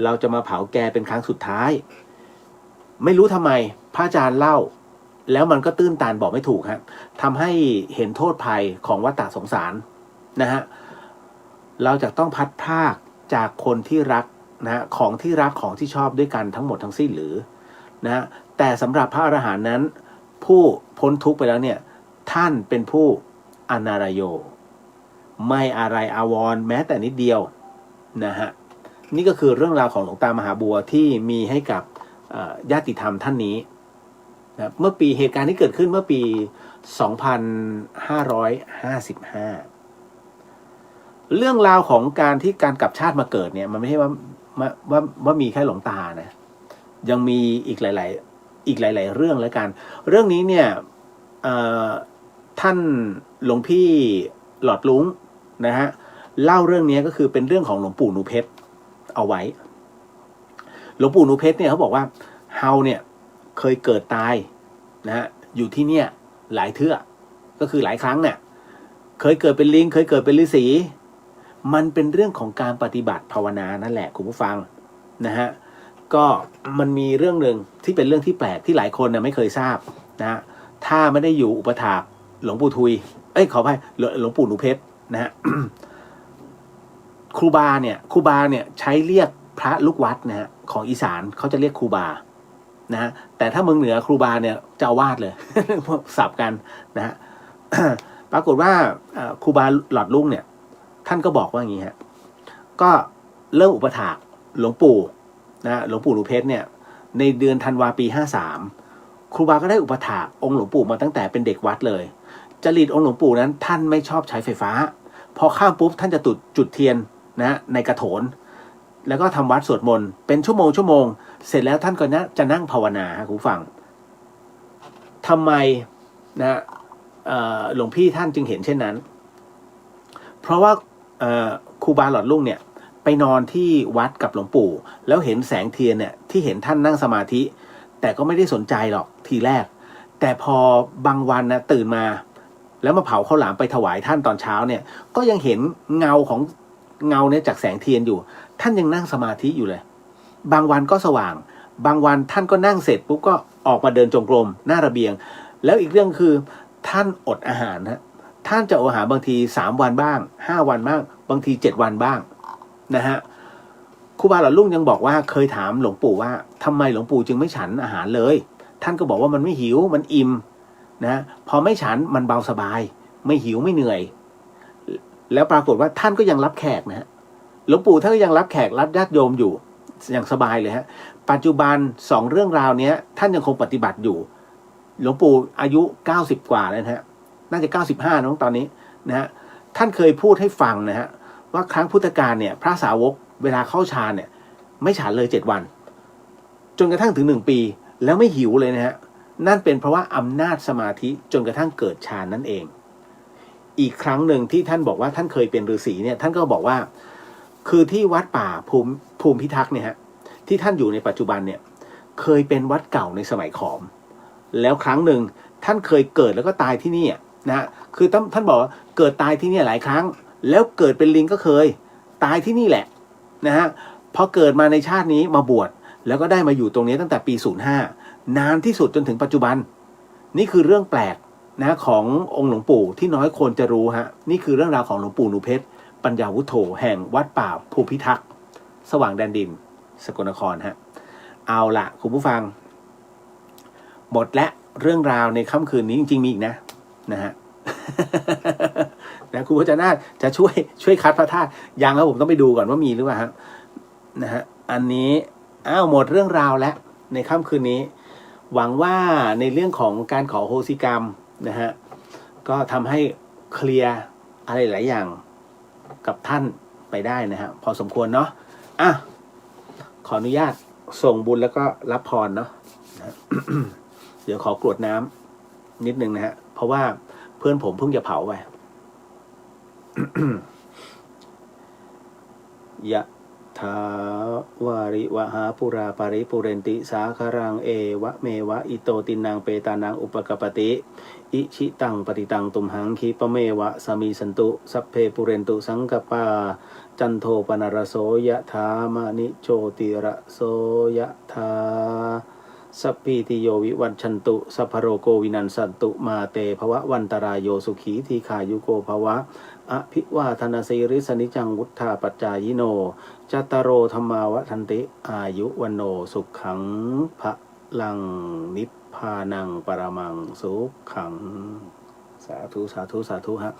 เราจะมาเผาแกเป็นครั้งสุดท้ายไม่รู้ทำไมพระอาจารย์เล่าแล้วมันก็ตื้นตันบอกไม่ถูกครับทำให้เห็นโทษภัยของวัฏฏะสงสารนะฮะเราจะต้องพัดพรากจากคนที่รักนะของที่รักของที่ชอบด้วยกันทั้งหมดทั้งสิ้นหรือนะแต่สำหรับพระอรหันต์นั้นผู้พ้นทุกข์ไปแล้วเนี่ยท่านเป็นผู้อนาลโยไม่อะไรอาวรณ์แม้แต่นิดเดียวนะฮะนี่ก็คือเรื่องราวของหลวงตามหาบัวที่มีให้กับญาติธรรมท่านนี้นะเมื่อปีเหตุการณ์ที่เกิดขึ้นเมื่อปี 2555 เรื่องราวของการกลับชาติมาเกิดเนี่ยมันไม่ใช่ว่ามีแค่หลวงตานะยังมีอีกหลายเรื่องแล้วกันเรื่องนี้เนี่ยท่านหลวงพี่หลอดลุ้งนะฮะเล่าเรื่องนี้ก็คือเป็นเรื่องของหลวงปู่หนูเพชรเอาไว้หลวงปู่หนูเพชรเนี่ยเขาบอกว่าเฮาเนี่ยเคยเกิดตายนะฮะอยู่ที่เนี่ยหลายเทื่อก็คือหลายครั้งเนี่ยเคยเกิดเป็นลิงเคยเกิดเป็นฤาษีมันเป็นเรื่องของการปฏิบัติภาวนานั่นแหละคุณผู้ฟังนะฮะก็มันมีเรื่องหนึ่งที่เป็นเรื่องที่แปลกที่หลายคนเนี่ยไม่เคยทราบนะฮะถ้าไม่ได้อยู่อุปถากหลวงปู่ทุยขออภัยหลวงปู่หนูเพชรนะฮะ ครูบาเนี่ยใช้เรียกพระลูกวัดนะฮะของอีสานเขาจะเรียกครูบานะฮะแต่ถ้าเมืองเหนือครูบาเนี่ยเจ้าอาวาสเลย สับกันนะฮะ ปรากฏว่าครูบาหลอดลุงเนี่ยท่านก็บอกว่าอย่างนี้ฮะก็เริ่มอุปถากหลวงปู่นะหลวงปู่หนูเพชรเนี่ยในเดือนธันวาปี53ครูบาก็ได้อุปถากองค์หลวงปู่มาตั้งแต่เป็นเด็กวัดเลยจริตองค์หลวงปู่นั้นท่านไม่ชอบใช้ไฟฟ้าพอข้ามปุ๊บท่านจะจุดเทียนนะในกระโถนแล้วก็ทำวัดสวดมนต์เป็นชั่วโมงเสร็จแล้วท่านก็จะนั่งภาวนาครับคุณผู้ฟังทำไมนะหลวงพี่ท่านจึงเห็นเช่นนั้นเพราะว่าครูบาหลอดลุ่งเนี่ย ไปนอนที่วัดกับหลวงปู่แล้วเห็นแสงเทียนเนี่ยที่เห็นท่านนั่งสมาธิแต่ก็ไม่ได้สนใจหรอกทีแรกแต่พอบางวันนะตื่นมาแล้วมาเผาข้าวหลามไปถวายท่านตอนเช้าเนี่ยก็ยังเห็นเงาของเงาเนี่ยจากแสงเทียนอยู่ท่านยังนั่งสมาธิอยู่เลยบางวันก็สว่างบางวันท่านก็นั่งเสร็จปุ๊บก็ออกมาเดินจงกรมหน้าระเบียงแล้วอีกเรื่องคือท่านอดอาหารนะท่านจะอดอาหารบางที3 วันบ้าง5 วันบ้างบางที7 วันบ้างนะฮะครูบาหล่อลุ่งยังบอกว่าเคยถามหลวงปู่ว่าทำไมหลวงปู่จึงไม่ฉันอาหารเลยท่านก็บอกว่ามันไม่หิวมันอิ่มนะพอไม่ฉันมันเบาสบายไม่หิวไม่เหนื่อยแล้วปรากฏว่าท่านก็ยังรับแขกนะฮะหลวงปู่ท่านก็ยังรับแขกรับญาติโยมอยู่อย่างสบายเลยฮะปัจจุบัน2 เรื่องราวนี้ท่านยังคงปฏิบัติอยู่หลวงปู่อายุ90 กว่าแล้วนะฮะน่าจะ95น้องตอนนี้นะฮะท่านเคยพูดให้ฟังนะฮะว่าครั้งพุทธกาลเนี่ยพระสาวกเวลาเข้าฌานเนี่ยไม่ฉันเลย7 วันจนกระทั่งถึง1 ปีแล้วไม่หิวเลยนะฮะนั่นเป็นเพราะว่าอำนาจสมาธิจนกระทั่งเกิดฌานนั่นเองอีกครั้งหนึ่งที่ท่านบอกว่าท่านเคยเป็นฤาษีเนี่ยท่านก็บอกว่าคือที่วัดป่าภูมิพิทักษ์เนี่ยฮะที่ท่านอยู่ในปัจจุบันเนี่ยเคยเป็นวัดเก่าในสมัยขอมแล้วครั้งหนึ่งท่านเคยเกิดแล้วก็ตายที่นี่นะฮะคือท่านบอกว่าเกิดตายที่นี่หลายครั้งแล้วเกิดเป็นลิงก็เคยตายที่นี่แหละนะฮะพอเกิดมาในชาตินี้มาบวชแล้วก็ได้มาอยู่ตรงนี้ตั้งแต่ปี05นานที่สุดจนถึงปัจจุบันนี่คือเรื่องแปลกนะขององค์หลวงปู่ที่น้อยคนจะรู้ฮะนี่คือเรื่องราวของหลวงปู่หนูเพชรปัญญาวุฒโธแห่งวัดป่าภูพิทักษ์สว่างแดนดินสกลนครฮะเอาละคุณผู้ฟังหมดและเรื่องราวในค่ำคืนนี้จริงๆมีอีกนะฮะ นะครูพจนาถจะช่วยคัดพระธาตุยังครับผมต้องไปดูก่อนว่ามีหรือเปล่าฮะนะฮะอันนี้หมดเรื่องราวแล้วในค่ำคืนนี้หวังว่าในเรื่องของการขอโหสิกรรมนะฮะก็ทำให้เคลียร์อะไรหลายอย่างกับท่านไปได้นะฮะพอสมควรเนาะขออนุญาตส่งบุญแล้วก็รับพรเนาะ เดี๋ยวขอกรวดน้ำนิดนึงนะฮะเพราะว่าเพื่อนผมเพิ่งจะเผาไป ยะถาวาริวหาปุราปาริปุเรนติสาคารังเอวะเมวะอิโตตินังเปตานังอุปกปติอิชิตังปฏิตังตุมหังคีปะเมวะสมีสันตุสัพเพปุเรนตุสังกปาจันโทปนารโสยะถามณิโชติระโสยะถาสัพพิติโยวิวัชชันตุสัพพโรโกวินันสันตุมาเตภวะวันตรายโยสุขีทีขายุโกภวะอภิวาทนาสีริสนิจังวุฒาปัจจายโนจัตตารโอธรรมาวทันติอายุวันโนสุขังพะลังนิพพานังปรมังสุขังสาธุสาธุสาธุฮะ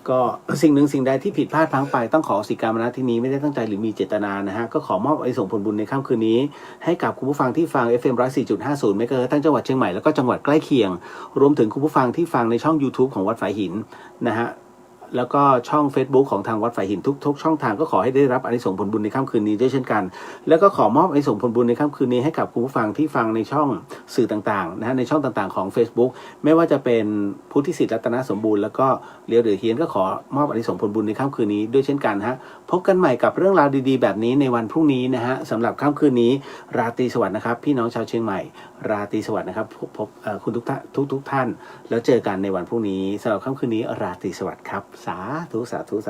ก็สิ่งหนึ่งสิ่งใดที่ผิดพลาดพลั้งไปต้องขอสิกรรมนะที่นี้ไม่ได้ตั้งใจหรือมีเจตนานะฮะก็ขอมอบอานิสงส์ผลบุญในค่ำคืนนี้ให้กับคุณผู้ฟังที่ฟัง FM 104.50 เมกะเฮิรตซ์ทั้งจังหวัดเชียงใหม่แล้วก็จังหวัดใกล้เคียงรวมถึงคุณผู้ฟังที่ฟังในช่อง YouTube ของวัดฝายหินนะฮะแล้วก็ช่อง Facebook ของทางวัดฝายหินทุกช่องทางก็ขอให้ได้รับอานิสงส์ผลบุญในค่ำคืนนี้ด้วยเช่นกันแล้วก็ขอมอบอานิสงส์ผลบุญในค่ำคืนนี้ให้กับคุณผู้ฟังที่ฟังในช่องสื่อต่างๆนะฮะในช่องต่างๆของ Facebook ไม่ว่าจะเป็นพุทธิสิทธิ์รัตนสมบูรณ์แล้วก็เลียวเดือเฮียนก็ขอมอบอานิสงส์ผลบุญในค่ำคืนนี้ด้วยเช่นกันฮะพบกันใหม่กับเรื่องราวดีๆแบบนี้ในวันพรุ่งนี้นะฮะสำหรับค่ำคืนนี้ราตรีสวัสดิ์นะครับพี่น้องชาวเชียงใหม่ราตรีสวัสดิ์นะครับพบคุณทุกท่านแล้วเจอกันในวันพรุ่งนี้สำหรับค่ำคืนนี้ราตรีสวัสดิ์ครับสาธุสาธุ